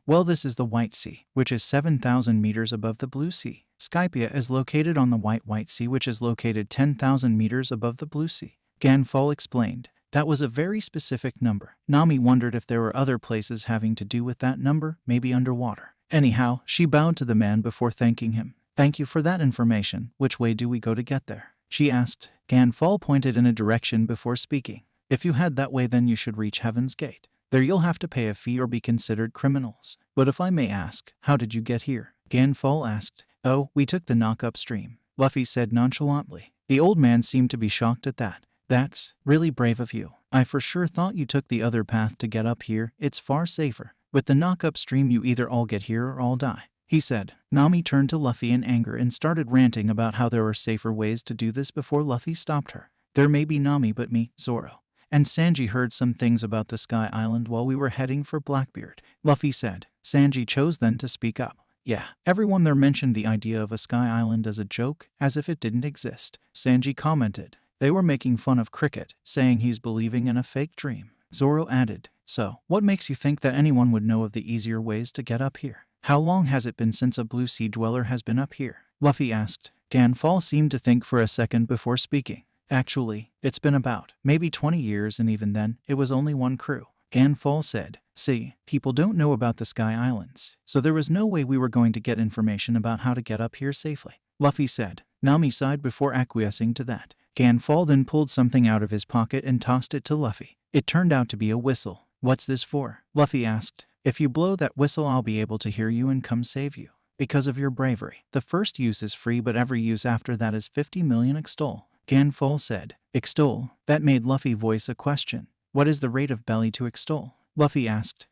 Well, this is the White Sea, which is 7,000 meters above the Blue Sea. Skypia is located on the White Sea, which is located 10,000 meters above the Blue Sea," Ganfall explained. That was a very specific number. Nami wondered if there were other places having to do with that number, maybe underwater. Anyhow, she bowed to the man before thanking him. "Thank you for that information. Which way do we go to get there?" she asked. Ganfall pointed in a direction before speaking. "If you head that way, then you should reach Heaven's Gate. There you'll have to pay a fee or be considered criminals. But if I may ask, how did you get here?" Ganfall asked. "Oh, we took the knock-up stream," Luffy said nonchalantly. The old man seemed to be shocked at that. "That's really brave of you. I for sure thought you took the other path to get up here. It's far safer. With the knock-up stream you either all get here or all die," he said. Nami turned to Luffy in anger and started ranting about how there were safer ways to do this before Luffy stopped her. "There may be Nami, but me, Zoro, and Sanji heard some things about the Sky Island while we were heading for Blackbeard," Luffy said. Sanji chose then to speak up. "Yeah, everyone there mentioned the idea of a Sky Island as a joke, as if it didn't exist," Sanji commented. "They were making fun of Cricket, saying he's believing in a fake dream." Zoro added, "So, what makes you think that anyone would know of the easier ways to get up here? How long has it been since a Blue Sea dweller has been up here?" Luffy asked. Ganfall seemed to think for a second before speaking. "Actually, it's been about maybe 20 years, and even then, it was only one crew," Ganfall said. "See, people don't know about the Sky Islands, so there was no way we were going to get information about how to get up here safely," Luffy said. Nami sighed before acquiescing to that. Ganfall then pulled something out of his pocket and tossed it to Luffy. It turned out to be a whistle. "What's this for?" Luffy asked. "If you blow that whistle, I'll be able to hear you and come save you. Because of your bravery. The first use is free, but every use after that is 50 million extol," Ganfall said. "Extol?" That made Luffy voice a question. "What is the rate of belly to extol?" Luffy asked.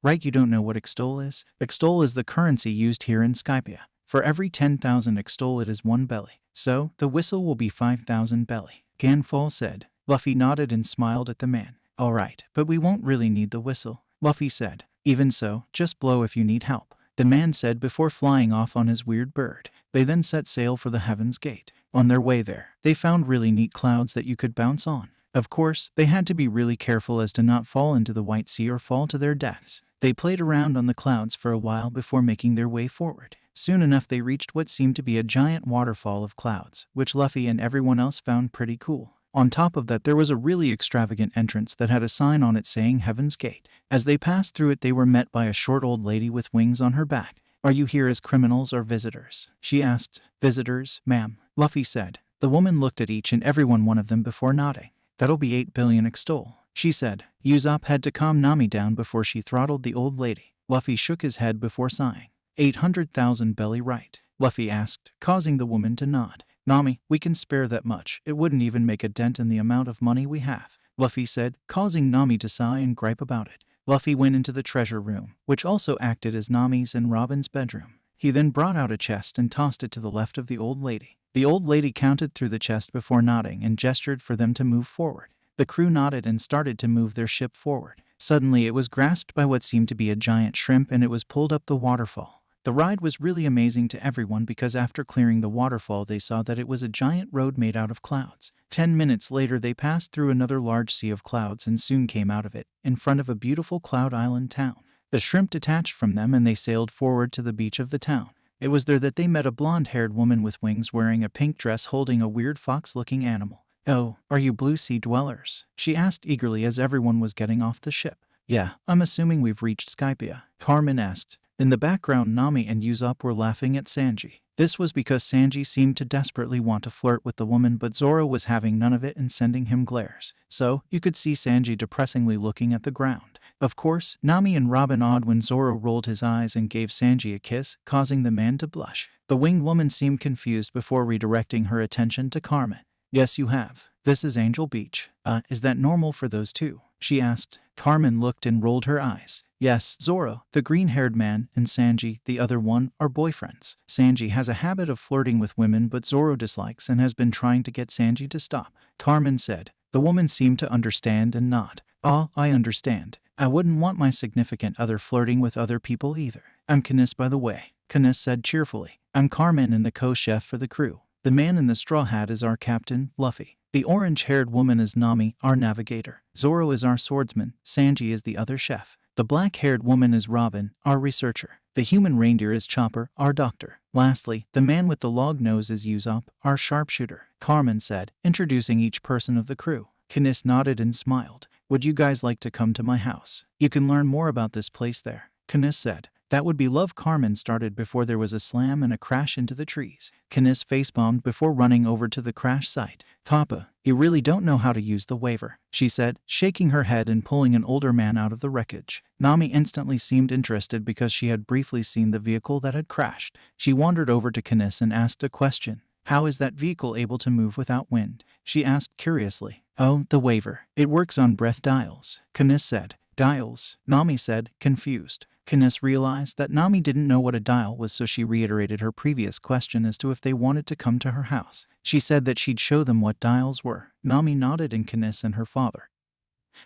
Right, you don't know what extol is? Extol is the currency used here in Skypia. For every 10,000 extol it is 1 belly. So, the whistle will be 5,000 belly," Ganfall said. Luffy nodded and smiled at the man. "Alright, but we won't really need the whistle," Luffy said. "Even so, just blow if you need help," the man said before flying off on his weird bird. They then set sail for the Heaven's Gate. On their way there, they found really neat clouds that you could bounce on. Of course, they had to be really careful as to not fall into the White Sea or fall to their deaths. They played around on the clouds for a while before making their way forward. Soon enough they reached what seemed to be a giant waterfall of clouds, which Luffy and everyone else found pretty cool. On top of that, there was a really extravagant entrance that had a sign on it saying Heaven's Gate. As they passed through it, they were met by a short old lady with wings on her back. "Are you here as criminals or visitors?" she asked. "Visitors, ma'am," Luffy said. The woman looked at each and every one of them before nodding. "That'll be 8 billion extol," she said. Usopp had to calm Nami down before she throttled the old lady. Luffy shook his head before sighing. 800,000 belly right? Luffy asked, causing the woman to nod. "Nami, we can spare that much. It wouldn't even make a dent in the amount of money we have," Luffy said, causing Nami to sigh and gripe about it. Luffy went into the treasure room, which also acted as Nami's and Robin's bedroom. He then brought out a chest and tossed it to the left of the old lady. The old lady counted through the chest before nodding and gestured for them to move forward. The crew nodded and started to move their ship forward. Suddenly it was grasped by what seemed to be a giant shrimp and it was pulled up the waterfall. The ride was really amazing to everyone because after clearing the waterfall they saw that it was a giant road made out of clouds. 10 minutes later they passed through another large sea of clouds and soon came out of it, in front of a beautiful cloud island town. The shrimp detached from them and they sailed forward to the beach of the town. It was there that they met a blonde-haired woman with wings wearing a pink dress holding a weird fox-looking animal. "Oh, are you blue sea dwellers?" she asked eagerly as everyone was getting off the ship. "Yeah, I'm assuming we've reached Skypia," Carmen asked. In the background, Nami and Usopp were laughing at Sanji. This was because Sanji seemed to desperately want to flirt with the woman, but Zoro was having none of it and sending him glares. So, you could see Sanji depressingly looking at the ground. Of course, Nami and Robin awed when Zoro rolled his eyes and gave Sanji a kiss, causing the man to blush. The winged woman seemed confused before redirecting her attention to Carmen. "Yes, you have. This is Angel Beach. Is that normal for those two?" she asked. Carmen looked and rolled her eyes. "Yes, Zoro, the green-haired man, and Sanji, the other one, are boyfriends. Sanji has a habit of flirting with women but Zoro dislikes and has been trying to get Sanji to stop," Carmen said. The woman seemed to understand and nod. "Oh, I understand. I wouldn't want my significant other flirting with other people either. I'm Canis, by the way," Canis said cheerfully. "I'm Carmen and the co-chef for the crew. The man in the straw hat is our captain, Luffy. The orange-haired woman is Nami, our navigator. Zoro is our swordsman. Sanji is the other chef. The black-haired woman is Robin, our researcher. The human reindeer is Chopper, our doctor. Lastly, the man with the log nose is Usopp, our sharpshooter," Carmen said, introducing each person of the crew. Canis nodded and smiled. "Would you guys like to come to my house? You can learn more about this place there," Canis said. "That would be love." Carmen started before there was a slam and a crash into the trees. Canis facepalmed before running over to the crash site. "Papa, you really don't know how to use the waiver," she said, shaking her head and pulling an older man out of the wreckage. Nami instantly seemed interested because she had briefly seen the vehicle that had crashed. She wandered over to Canis and asked a question. "How is that vehicle able to move without wind?" she asked curiously. "Oh, the waiver. It works on breath dials," Canis said. "Dials?" Nami said, confused. Canis realized that Nami didn't know what a dial was, so she reiterated her previous question as to if they wanted to come to her house. She said that she'd show them what dials were. Nami nodded and Canis and her father,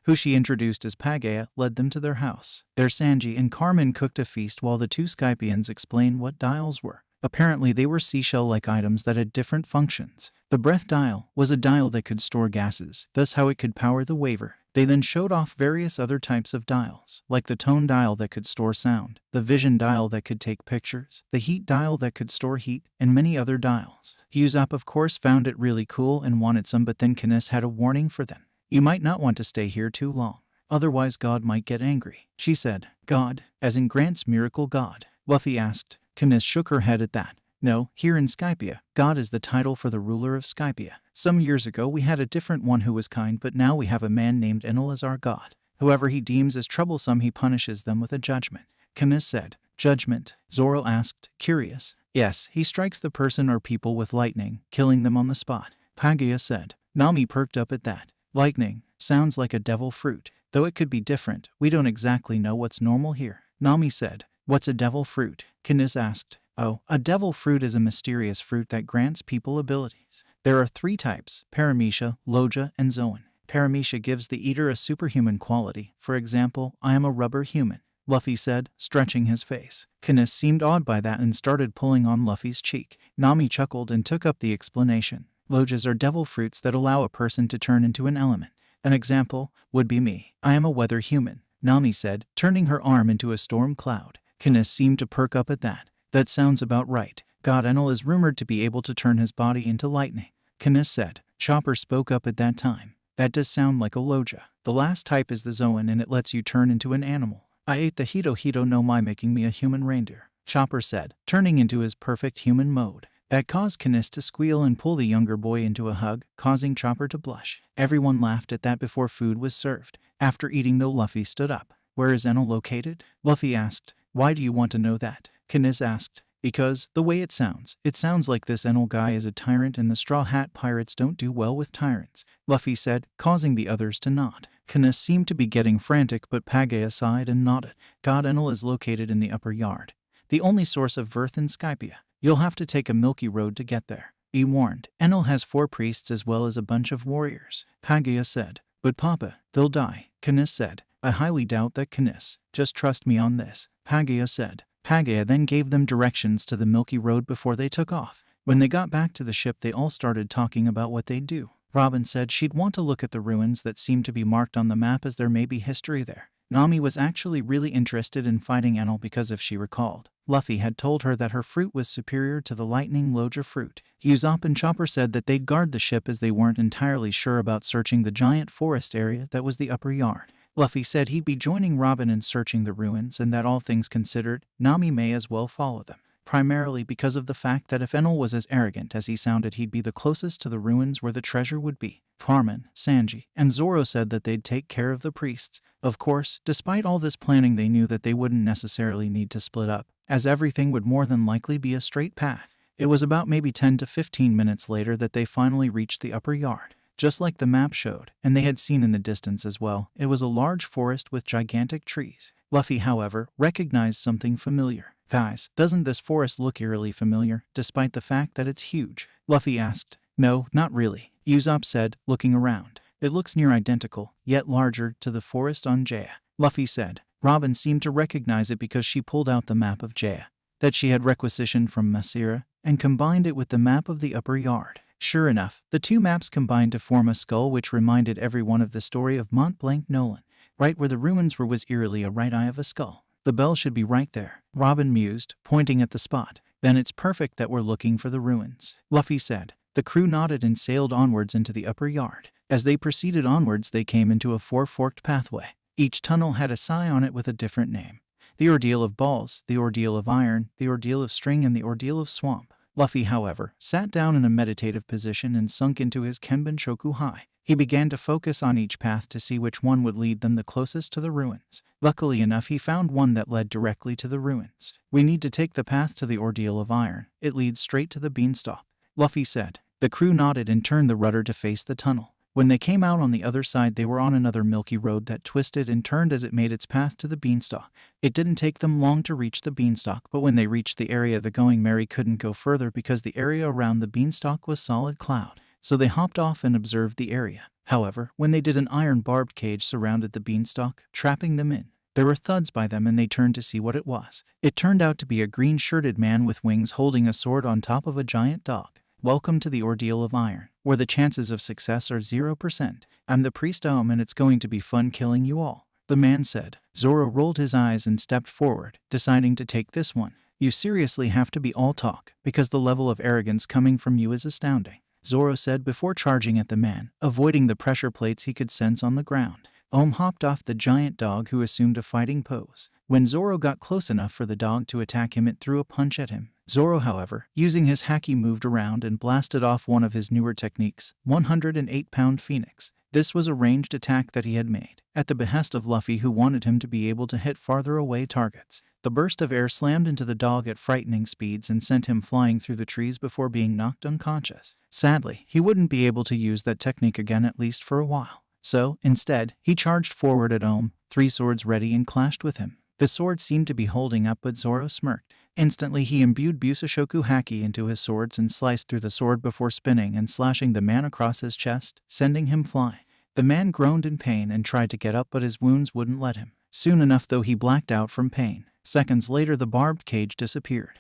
who she introduced as Pagaya, led them to their house. There Sanji and Carmen cooked a feast while the two Skypians explained what dials were. Apparently they were seashell-like items that had different functions. The breath dial was a dial that could store gases, thus how it could power the waiver. They then showed off various other types of dials, like the tone dial that could store sound, the vision dial that could take pictures, the heat dial that could store heat, and many other dials. Usopp of course found it really cool and wanted some, but then Canis had a warning for them. "You might not want to stay here too long, otherwise God might get angry," she said. "God? As in Grant's miracle God?" Luffy asked. Canis shook her head at that. "No, here in Skypia, God is the title for the ruler of Skypia. Some years ago we had a different one who was kind, but now we have a man named Enel as our God. Whoever he deems as troublesome he punishes them with a judgment." Canis said. "Judgment?" Zoro asked, curious. "Yes, he strikes the person or people with lightning, killing them on the spot," Pagaya said. Nami perked up at that. "Lightning? Sounds like a devil fruit. Though it could be different, we don't exactly know what's normal here," Nami said. "What's a devil fruit?" Canis asked. "Oh, a devil fruit is a mysterious fruit that grants people abilities. There are 3 types, Paramecia, Loja, and Zoan. Paramecia gives the eater a superhuman quality. For example, I am a rubber human," Luffy said, stretching his face. Canis seemed awed by that and started pulling on Luffy's cheek. Nami chuckled and took up the explanation. "Lojas are devil fruits that allow a person to turn into an element. An example would be me. I am a weather human," Nami said, turning her arm into a storm cloud. Canis seemed to perk up at that. "That sounds about right. God Enel is rumored to be able to turn his body into lightning," Canis said. Chopper spoke up at that time. That does sound like a Loja. The last type is the Zoan and it lets you turn into an animal. I ate the Hito no Mi, making me a human reindeer, Chopper said, turning into his perfect human mode. That caused Canis to squeal and pull the younger boy into a hug, causing Chopper to blush. Everyone laughed at that before food was served. After eating though, Luffy stood up. Where is Enel located? Luffy asked. Why do you want to know that? Canis asked. Because, the way it sounds like this Enel guy is a tyrant and the Straw Hat Pirates don't do well with tyrants, Luffy said, causing the others to nod. Canis seemed to be getting frantic, but Pagaya sighed and nodded. God, Enel is located in the upper yard, the only source of Verth in Skypia. You'll have to take a milky road to get there. Be warned, Enel has 4 priests as well as a bunch of warriors, Pagaya said. But Papa, they'll die, Canis said. I highly doubt that, Canis. Just trust me on this, Pagaya said. Pagaya then gave them directions to the Milky Road before they took off. When they got back to the ship, they all started talking about what they'd do. Robin said she'd want to look at the ruins that seemed to be marked on the map, as there may be history there. Nami was actually really interested in fighting Enel because, if she recalled, Luffy had told her that her fruit was superior to the lightning Loja fruit. Usopp and Chopper said that they'd guard the ship as they weren't entirely sure about searching the giant forest area that was the upper yard. Luffy said he'd be joining Robin in searching the ruins, and that all things considered, Nami may as well follow them, primarily because of the fact that if Enel was as arrogant as he sounded, he'd be the closest to the ruins where the treasure would be. Farman, Sanji, and Zoro said that they'd take care of the priests. Of course, despite all this planning, they knew that they wouldn't necessarily need to split up, as everything would more than likely be a straight path. It was about maybe 10 to 15 minutes later that they finally reached the upper yard. Just like the map showed, and they had seen in the distance as well, it was a large forest with gigantic trees. Luffy, however, recognized something familiar. Guys, doesn't this forest look eerily familiar, despite the fact that it's huge? Luffy asked. No, not really, Usopp said, looking around. It looks near identical, yet larger, to the forest on Jaya. Luffy said. Robin seemed to recognize it because she pulled out the map of Jaya that she had requisitioned from Masira and combined it with the map of the upper yard. Sure enough, the 2 maps combined to form a skull, which reminded everyone of the story of Mont Blanc Nolan. Right where the ruins were was eerily a right eye of a skull. The bell should be right there, Robin mused, pointing at the spot. Then it's perfect that we're looking for the ruins, Luffy said. The crew nodded and sailed onwards into the upper yard. As they proceeded onwards, they came into a 4-forked pathway. Each tunnel had a sign on it with a different name. The Ordeal of Balls, the Ordeal of Iron, the Ordeal of String, and the Ordeal of Swamp. Luffy, however, sat down in a meditative position and sunk into his Kenban Shokuhai. He began to focus on each path to see which one would lead them the closest to the ruins. Luckily enough, he found one that led directly to the ruins. We need to take the path to the Ordeal of Iron. It leads straight to the beanstalk, Luffy said. The crew nodded and turned the rudder to face the tunnel. When they came out on the other side, they were on another milky road that twisted and turned as it made its path to the beanstalk. It didn't take them long to reach the beanstalk, but when they reached the area, the Going Merry couldn't go further because the area around the beanstalk was solid cloud. So they hopped off and observed the area. However, when they did, an iron barbed cage surrounded the beanstalk, trapping them in. There were thuds by them and they turned to see what it was. It turned out to be a green-shirted man with wings holding a sword on top of a giant dog. Welcome to the Ordeal of Iron, where the chances of success are 0%. I'm the priest and it's going to be fun killing you all, the man said. Zoro rolled his eyes and stepped forward, deciding to take this one. You seriously have to be all talk, because the level of arrogance coming from you is astounding, Zoro said before charging at the man, avoiding the pressure plates he could sense on the ground. Hopped off the giant dog, who assumed a fighting pose. When Zoro got close enough for the dog to attack him, it threw a punch at him. Zoro, however, using his haki, moved around and blasted off one of his newer techniques, 108-pound Phoenix. This was a ranged attack that he had made, at the behest of Luffy, who wanted him to be able to hit farther away targets. The burst of air slammed into the dog at frightening speeds and sent him flying through the trees before being knocked unconscious. Sadly, he wouldn't be able to use that technique again, at least for a while. So, instead, he charged forward at 3 swords ready and clashed with him. The sword seemed to be holding up, but Zoro smirked. Instantly, he imbued Busashoku Haki into his swords and sliced through the sword before spinning and slashing the man across his chest, sending him flying. The man groaned in pain and tried to get up, but his wounds wouldn't let him. Soon enough, though, he blacked out from pain. Seconds later, the barbed cage disappeared.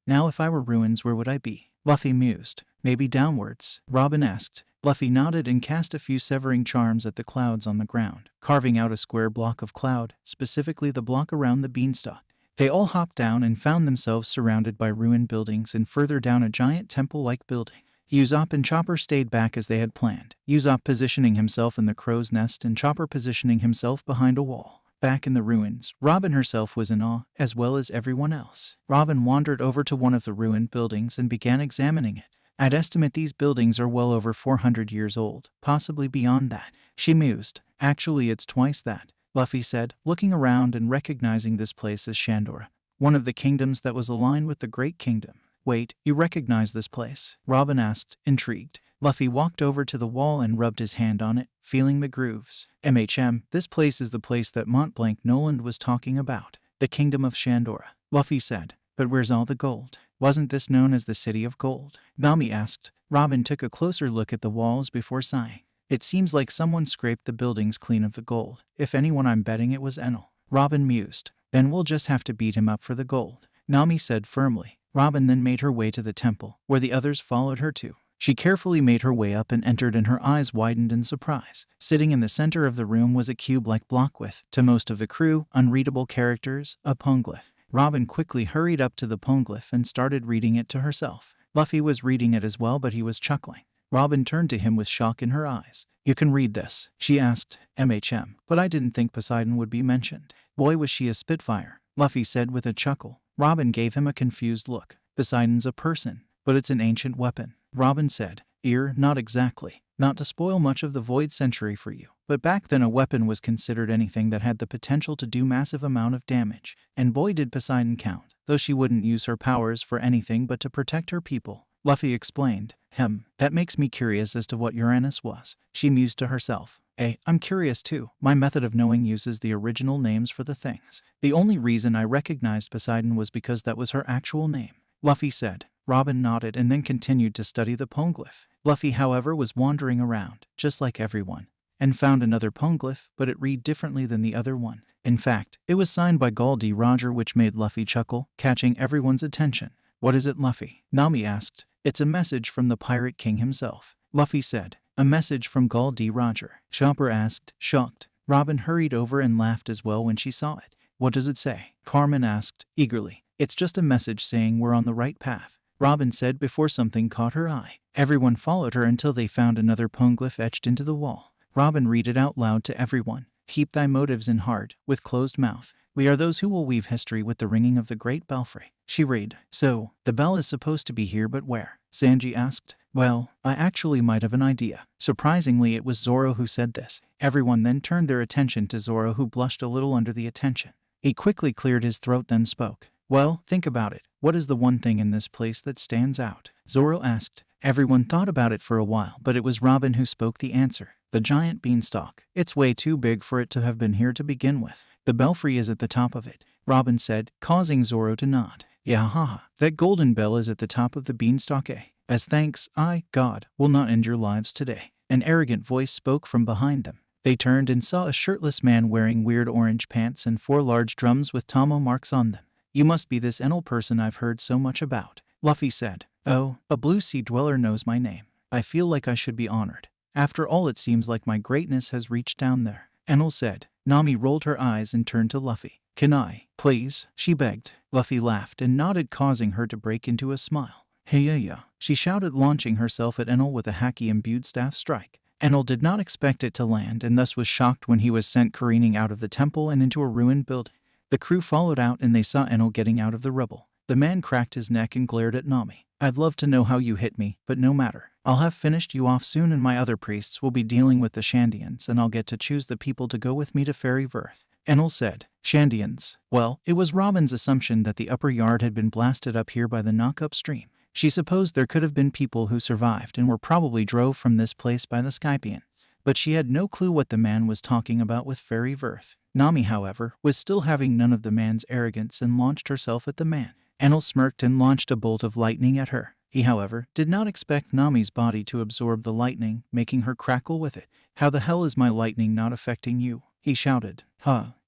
Now if I were ruins, where would I be? Luffy mused. Maybe downwards, Robin asked. Luffy nodded and cast a few severing charms at the clouds on the ground, carving out a square block of cloud, specifically the block around the beanstalk. They all hopped down and found themselves surrounded by ruined buildings, and further down a giant temple-like building. Usopp and Chopper stayed back as they had planned, Usopp positioning himself in the crow's nest and Chopper positioning himself behind a wall. Back in the ruins, Robin herself was in awe, as well as everyone else. Robin wandered over to one of the ruined buildings and began examining it. I'd estimate these buildings are well over 400 years old, possibly beyond that. She mused. Actually, it's twice that, Luffy said, looking around and recognizing this place as Shandora, one of the kingdoms that was aligned with the Great Kingdom. Wait, you recognize this place? Robin asked, intrigued. Luffy walked over to the wall and rubbed his hand on it, feeling the grooves. This place is the place that Montblanc Noland was talking about. The Kingdom of Shandora, Luffy said. But where's all the gold? Wasn't this known as the City of Gold? Nami asked. Robin took a closer look at the walls before sighing. It seems like someone scraped the buildings clean of the gold. If anyone, I'm betting it was Enel. Robin mused. Then we'll just have to beat him up for the gold, Nami said firmly. Robin then made her way to the temple, where the others followed her to. She carefully made her way up and entered, and her eyes widened in surprise. Sitting in the center of the room was a cube-like block with, to most of the crew, unreadable characters, a poneglyph. Robin quickly hurried up to the poneglyph and started reading it to herself. Luffy was reading it as well, but he was chuckling. Robin turned to him with shock in her eyes. You can read this? She asked. But I didn't think Poseidon would be mentioned. Boy, was she a spitfire, Luffy said with a chuckle. Robin gave him a confused look. Poseidon's a person, but it's an ancient weapon, Robin said. Not exactly. Not to spoil much of the Void Century for you, but back then a weapon was considered anything that had the potential to do massive amount of damage. And boy did Poseidon count, though she wouldn't use her powers for anything but to protect her people, Luffy explained. That makes me curious as to what Uranus was, she mused to herself. I'm curious too. My method of knowing uses the original names for the things. The only reason I recognized Poseidon was because that was her actual name, Luffy said. Robin nodded and then continued to study the poneglyph. Luffy, however, was wandering around, just like everyone, and found another poneglyph, but it read differently than the other one. In fact, it was signed by Gall D. Roger, which made Luffy chuckle, catching everyone's attention. What is it, Luffy? Nami asked. It's a message from the Pirate King himself, Luffy said. A message from Gall D. Roger? Chopper asked, shocked. Robin hurried over and laughed as well when she saw it. What does it say? Carmen asked, eagerly. It's just a message saying we're on the right path, Robin said before something caught her eye. Everyone followed her until they found another poneglyph etched into the wall. Robin read it out loud to everyone. Keep thy motives in heart, with closed mouth. We are those who will weave history with the ringing of the great belfry. She read. So, the bell is supposed to be here, but where? Sanji asked. Well, I actually might have an idea. Surprisingly, it was Zoro who said this. Everyone then turned their attention to Zoro, who blushed a little under the attention. He quickly cleared his throat, then spoke. Well, think about it. What is the one thing in this place that stands out? Zoro asked. Everyone thought about it for a while, but it was Robin who spoke the answer. The giant beanstalk. It's way too big for it to have been here to begin with. The belfry is at the top of it, Robin said, causing Zoro to nod. Yeah, haha. That golden bell is at the top of the beanstalk, eh? As thanks, I, God, will not end your lives today. An arrogant voice spoke from behind them. They turned and saw a shirtless man wearing weird orange pants and 4 large drums with Tomo marks on them. You must be this Enel person I've heard so much about, Luffy said. Oh, a blue sea dweller knows my name. I feel like I should be honored. After all, it seems like my greatness has reached down there, Enel said. Nami rolled her eyes and turned to Luffy. Can I, please? She begged. Luffy laughed and nodded, causing her to break into a smile. Hey, yeah, she shouted, launching herself at Enel with a haki-imbued staff strike. Enel did not expect it to land and thus was shocked when he was sent careening out of the temple and into a ruined building. The crew followed out and they saw Enel getting out of the rubble. The man cracked his neck and glared at Nami. I'd love to know how you hit me, but no matter. I'll have finished you off soon, and my other priests will be dealing with the Shandians, and I'll get to choose the people to go with me to Fairy Verth. Enel said. Shandians. Well, it was Robin's assumption that the upper yard had been blasted up here by the knock-up stream. She supposed there could have been people who survived and were probably drove from this place by the Skypian. But she had no clue what the man was talking about with Fairy Verth. Nami, however, was still having none of the man's arrogance and launched herself at the man. Enel smirked and launched a bolt of lightning at her. He, however, did not expect Nami's body to absorb the lightning, making her crackle with it. How the hell is my lightning not affecting you? He shouted.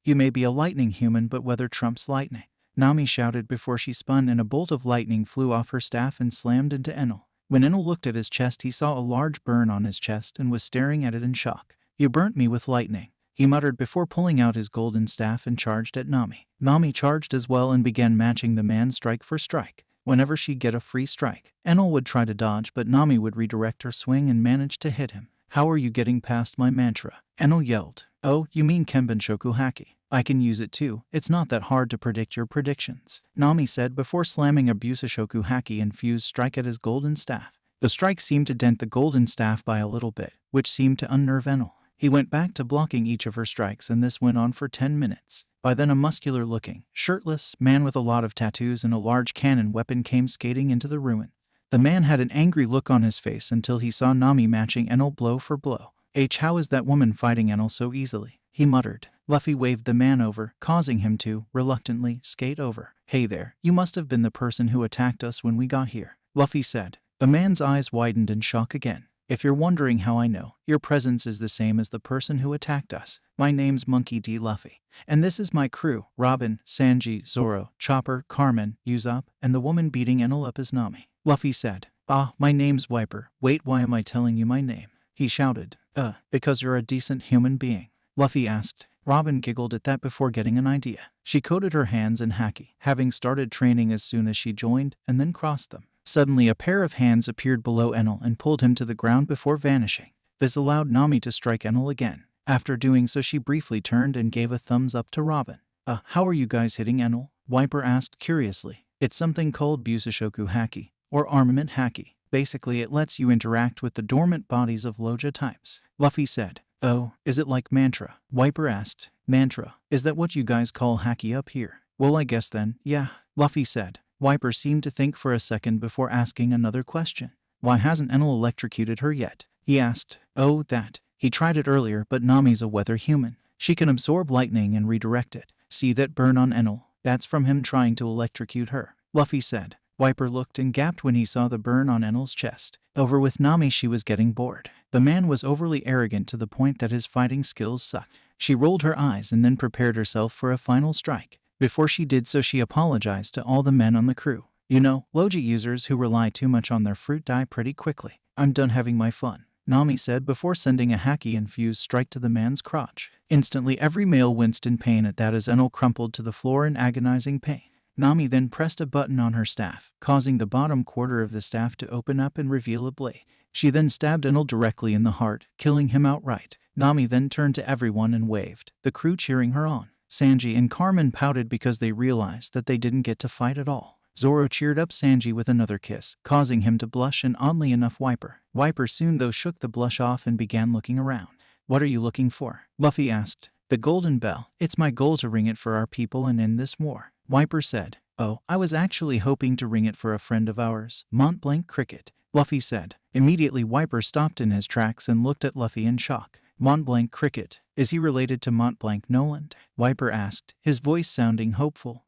You may be a lightning human, but weather trumps lightning, Nami shouted before she spun, and a bolt of lightning flew off her staff and slammed into Enel. When Enel looked at his chest, he saw a large burn on his chest and was staring at it in shock. You burnt me with lightning, he muttered before pulling out his golden staff and charged at Nami. Nami charged as well and began matching the man strike for strike. Whenever she'd get a free strike, Enel would try to dodge, but Nami would redirect her swing and manage to hit him. How are you getting past my mantra? Enel yelled. Oh, you mean Kenban Shoku Haki. I can use it too. It's not that hard to predict your predictions, Nami said before slamming a Busashoku Haki infused strike at his golden staff. The strike seemed to dent the golden staff by a little bit, which seemed to unnerve Enel. He went back to blocking each of her strikes, and this went on for 10 minutes. By then a muscular-looking, shirtless man with a lot of tattoos and a large cannon weapon came skating into the ruin. The man had an angry look on his face until he saw Nami matching Enel blow for blow. How is that woman fighting Enel so easily? He muttered. Luffy waved the man over, causing him to, reluctantly, skate over. Hey there, you must have been the person who attacked us when we got here, Luffy said. The man's eyes widened in shock again. If you're wondering how I know, your presence is the same as the person who attacked us. My name's Monkey D. Luffy. And this is my crew, Robin, Sanji, Zoro, Chopper, Carmen, Usopp, and the woman beating Enel up is Nami. Luffy said. Ah, my name's Wiper. Wait, why am I telling you my name? He shouted. Because you're a decent human being, Luffy asked. Robin giggled at that before getting an idea. She coated her hands in haki, having started training as soon as she joined, and then crossed them. Suddenly a pair of hands appeared below Enel and pulled him to the ground before vanishing. This allowed Nami to strike Enel again. After doing so, she briefly turned and gave a thumbs up to Robin. How are you guys hitting Enel? Wiper asked curiously. It's something called Busashoku Haki, or Armament Haki. Basically, it lets you interact with the dormant bodies of Loja types, Luffy said. Oh, is it like mantra? Wiper asked. Mantra? Is that what you guys call haki up here? Well, I guess then, yeah, Luffy said. Wiper seemed to think for a second before asking another question. Why hasn't Enel electrocuted her yet? He asked. Oh, that. He tried it earlier, but Nami's a weather human. She can absorb lightning and redirect it. See that burn on Enel? That's from him trying to electrocute her, Luffy said. Wiper looked and gasped when he saw the burn on Enel's chest. Over with Nami, she was getting bored. The man was overly arrogant to the point that his fighting skills sucked. She rolled her eyes and then prepared herself for a final strike. Before she did so, she apologized to all the men on the crew. You know, Loja users who rely too much on their fruit die pretty quickly. I'm done having my fun, Nami said before sending a haki-infused strike to the man's crotch. Instantly, every male winced in pain at that as Enel crumpled to the floor in agonizing pain. Nami then pressed a button on her staff, causing the bottom quarter of the staff to open up and reveal a blade. She then stabbed Enel directly in the heart, killing him outright. Nami then turned to everyone and waved, the crew cheering her on. Sanji and Carmen pouted because they realized that they didn't get to fight at all. Zoro cheered up Sanji with another kiss, causing him to blush, and oddly enough Wiper soon though shook the blush off and began looking around. What are you looking for? Luffy asked. The golden bell. It's my goal to ring it for our people and end this war, Wiper said. Oh, I was actually hoping to ring it for a friend of ours, Mont Blanc Cricket, Luffy said. Immediately Wiper stopped in his tracks and looked at Luffy in shock. Mont Blanc Cricket? Is he related to Mont Blanc Noland? Wiper asked, his voice sounding hopeful.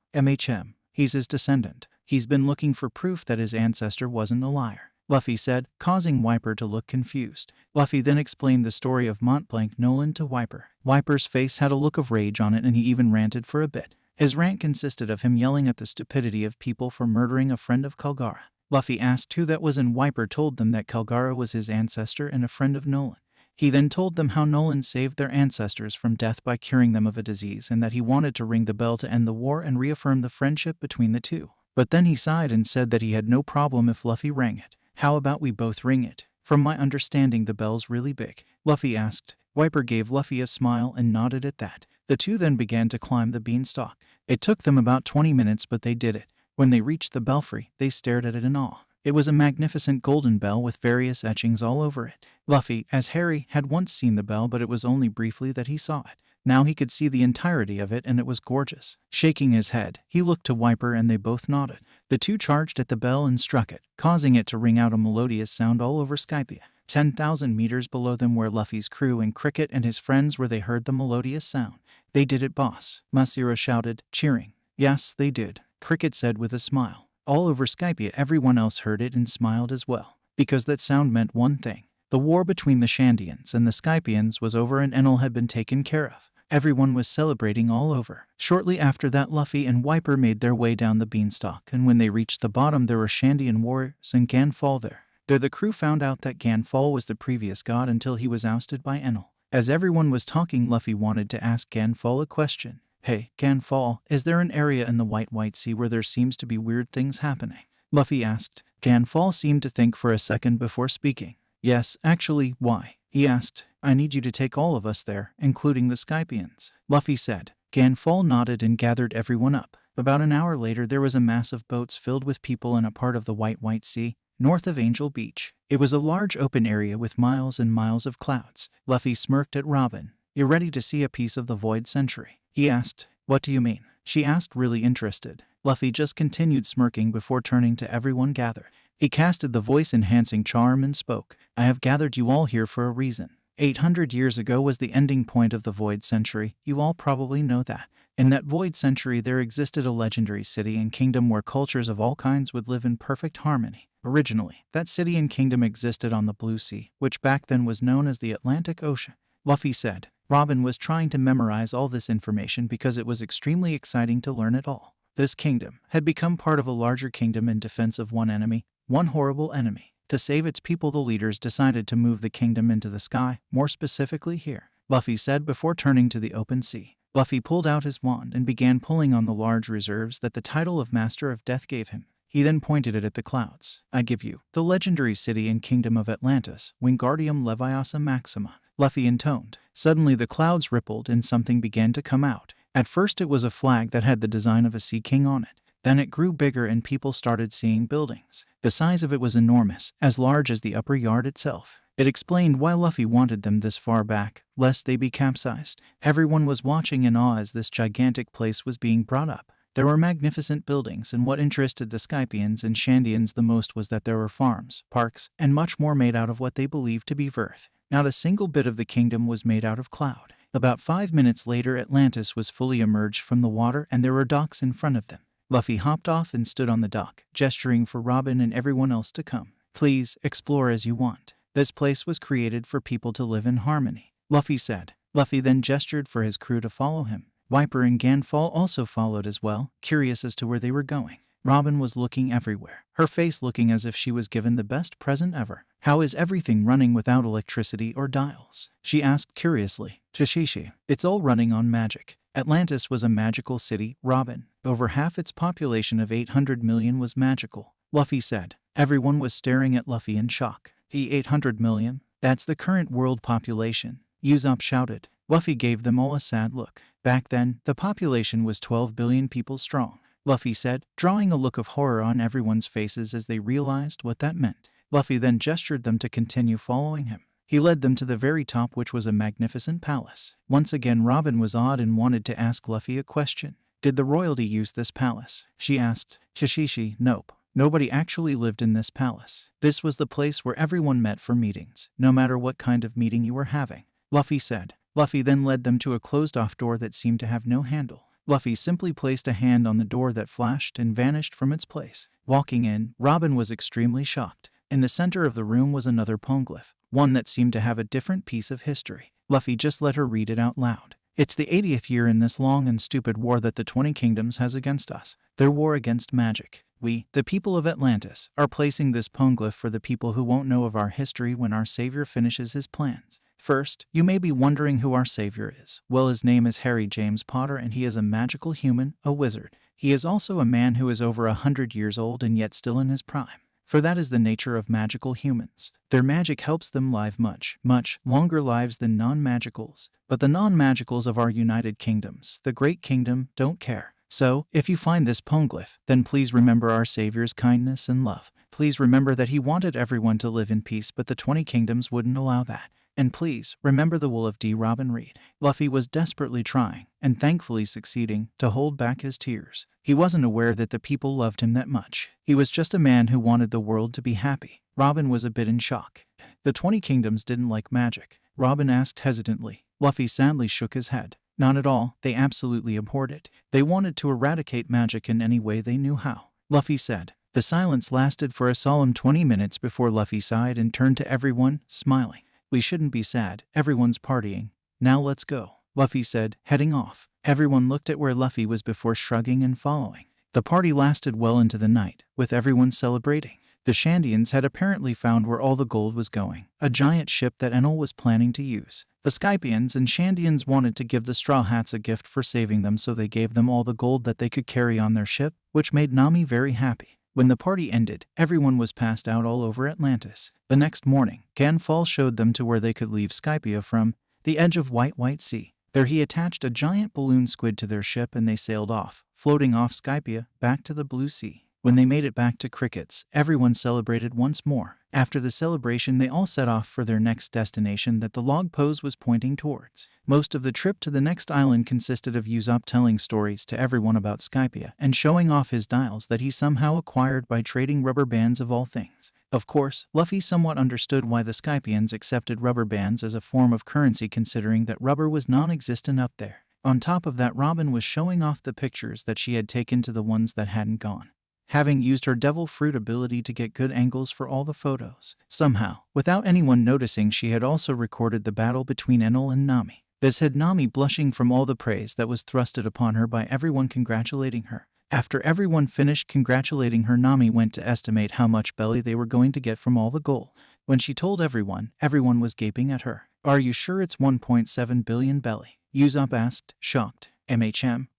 He's his descendant. He's been looking for proof that his ancestor wasn't a liar, Luffy said, causing Wiper to look confused. Luffy then explained the story of Mont Blanc Noland to Wiper. Wiper's face had a look of rage on it, and he even ranted for a bit. His rant consisted of him yelling at the stupidity of people for murdering a friend of Kalgara. Luffy asked who that was, and Wiper told them that Kalgara was his ancestor and a friend of Noland. He then told them how Noland saved their ancestors from death by curing them of a disease, and that he wanted to ring the bell to end the war and reaffirm the friendship between the two. But then he sighed and said that he had no problem if Luffy rang it. How about we both ring it? From my understanding, the bell's really big, Luffy asked. Wiper gave Luffy a smile and nodded at that. The two then began to climb the beanstalk. It took them about 20 minutes, but they did it. When they reached the belfry, they stared at it in awe. It was a magnificent golden bell with various etchings all over it. Luffy, as Harry, had once seen the bell, but it was only briefly that he saw it. Now he could see the entirety of it, and it was gorgeous. Shaking his head, he looked to Wiper and they both nodded. The two charged at the bell and struck it, causing it to ring out a melodious sound all over Skypiea. 10,000 meters below them were Luffy's crew and Cricket and his friends, where they heard the melodious sound. They did it, boss, Masira shouted, cheering. Yes, they did, Cricket said with a smile. All over Skypiea everyone else heard it and smiled as well, because that sound meant one thing. The war between the Shandians and the Skypians was over and Enel had been taken care of. Everyone was celebrating all over. Shortly after that, Luffy and Wiper made their way down the beanstalk, and when they reached the bottom there were Shandian warriors and Ganfall there. There the crew found out that Ganfall was the previous god until he was ousted by Enel. As everyone was talking, Luffy wanted to ask Ganfall a question. Hey, Ganfall, is there an area in the White Sea where there seems to be weird things happening? Luffy asked. Ganfall seemed to think for a second before speaking. Yes, actually, why? He asked. I need you to take all of us there, including the Skypians. Luffy said. Ganfall nodded and gathered everyone up. About an hour later there was a mass of boats filled with people in a part of the White Sea, north of Angel Beach. It was a large open area with miles and miles of clouds. Luffy smirked at Robin. You're ready to see a piece of the Void Century? He asked. What do you mean? She asked, really interested. Luffy just continued smirking before turning to everyone gathered. He casted the voice-enhancing charm and spoke. I have gathered you all here for a reason. 800 years ago was the ending point of the Void Century. You all probably know that. In that Void Century there existed a legendary city and kingdom where cultures of all kinds would live in perfect harmony. Originally, that city and kingdom existed on the Blue Sea, which back then was known as the Atlantic Ocean. Luffy said. Robin was trying to memorize all this information because it was extremely exciting to learn it all. This kingdom had become part of a larger kingdom in defense of one enemy, one horrible enemy. To save its people, the leaders decided to move the kingdom into the sky, more specifically here, Luffy said before turning to the open sea. Luffy pulled out his wand and began pulling on the large reserves that the title of Master of Death gave him. He then pointed it at the clouds. I give you the legendary city and kingdom of Atlantis, Wingardium Leviosa Maxima. Luffy intoned. Suddenly the clouds rippled and something began to come out. At first it was a flag that had the design of a sea king on it. Then it grew bigger and people started seeing buildings. The size of it was enormous, as large as the upper yard itself. It explained why Luffy wanted them this far back, lest they be capsized. Everyone was watching in awe as this gigantic place was being brought up. There were magnificent buildings, and what interested the Skypians and Shandians the most was that there were farms, parks, and much more made out of what they believed to be earth. Not a single bit of the kingdom was made out of cloud. About 5 minutes later, Atlantis was fully emerged from the water and there were docks in front of them. Luffy hopped off and stood on the dock, gesturing for Robin and everyone else to come. Please, explore as you want. This place was created for people to live in harmony, Luffy said. Luffy then gestured for his crew to follow him. Viper and Ganfall also followed as well, curious as to where they were going. Robin was looking everywhere, her face looking as if she was given the best present ever. How is everything running without electricity or dials? She asked curiously. To Shi Shi, it's all running on magic. Atlantis was a magical city, Robin. Over half its population of 800 million was magical, Luffy said. Everyone was staring at Luffy in shock. 800 million? That's the current world population, Usopp shouted. Luffy gave them all a sad look. Back then, the population was 12 billion people strong, Luffy said, drawing a look of horror on everyone's faces as they realized what that meant. Luffy then gestured them to continue following him. He led them to the very top, which was a magnificent palace. Once again Robin was awed and wanted to ask Luffy a question. Did the royalty use this palace? She asked. Shi Shi, nope. Nobody actually lived in this palace. This was the place where everyone met for meetings, no matter what kind of meeting you were having, Luffy said. Luffy then led them to a closed-off door that seemed to have no handle. Luffy simply placed a hand on the door that flashed and vanished from its place. Walking in, Robin was extremely shocked. In the center of the room was another poneglyph, one that seemed to have a different piece of history. Luffy just let her read it out loud. It's the 80th year in this long and stupid war that the 20 Kingdoms has against us. Their war against magic. We, the people of Atlantis, are placing this poneglyph for the people who won't know of our history when our savior finishes his plans. First, you may be wondering who our savior is. Well, his name is Harry James Potter and he is a magical human, a wizard. He is also a man who is over 100 years old and yet still in his prime. For that is the nature of magical humans. Their magic helps them live much longer lives than non-magicals. But the non-magicals of our United Kingdoms, the Great Kingdom, don't care. So, if you find this poneglyph, then please remember our Savior's kindness and love. Please remember that he wanted everyone to live in peace, but the 20 Kingdoms wouldn't allow that. And please, remember the will of D. Robin Reed. Luffy was desperately trying, and thankfully succeeding, to hold back his tears. He wasn't aware that the people loved him that much. He was just a man who wanted the world to be happy. Robin was a bit in shock. The 20 Kingdoms didn't like magic, Robin asked hesitantly. Luffy sadly shook his head. Not at all, they absolutely abhorred it. They wanted to eradicate magic in any way they knew how, Luffy said. The silence lasted for a solemn 20 minutes before Luffy sighed and turned to everyone, smiling. We shouldn't be sad, everyone's partying. Now let's go, Luffy said, heading off. Everyone looked at where Luffy was before shrugging and following. The party lasted well into the night, with everyone celebrating. The Shandians had apparently found where all the gold was going, a giant ship that Enel was planning to use. The Skypians and Shandians wanted to give the Straw Hats a gift for saving them, so they gave them all the gold that they could carry on their ship, which made Nami very happy. When the party ended, everyone was passed out all over Atlantis. The next morning, Ganfall showed them to where they could leave Skypia from, the edge of White Sea. There he attached a giant balloon squid to their ship and they sailed off, floating off Skypia, back to the blue sea. When they made it back to Crickets, everyone celebrated once more. After the celebration, they all set off for their next destination that the log pose was pointing towards. Most of the trip to the next island consisted of Usopp telling stories to everyone about Skypia and showing off his dials that he somehow acquired by trading rubber bands of all things. Of course, Luffy somewhat understood why the Skypians accepted rubber bands as a form of currency, considering that rubber was non-existent up there. On top of that, Robin was showing off the pictures that she had taken to the ones that hadn't gone, having used her devil fruit ability to get good angles for all the photos. Somehow, without anyone noticing, she had also recorded the battle between Enel and Nami. This had Nami blushing from all the praise that was thrusted upon her by everyone congratulating her. After everyone finished congratulating her, Nami went to estimate how much belly they were going to get from all the gold. When she told everyone, everyone was gaping at her. "Are you sure it's 1.7 billion belly?" Usopp asked, shocked.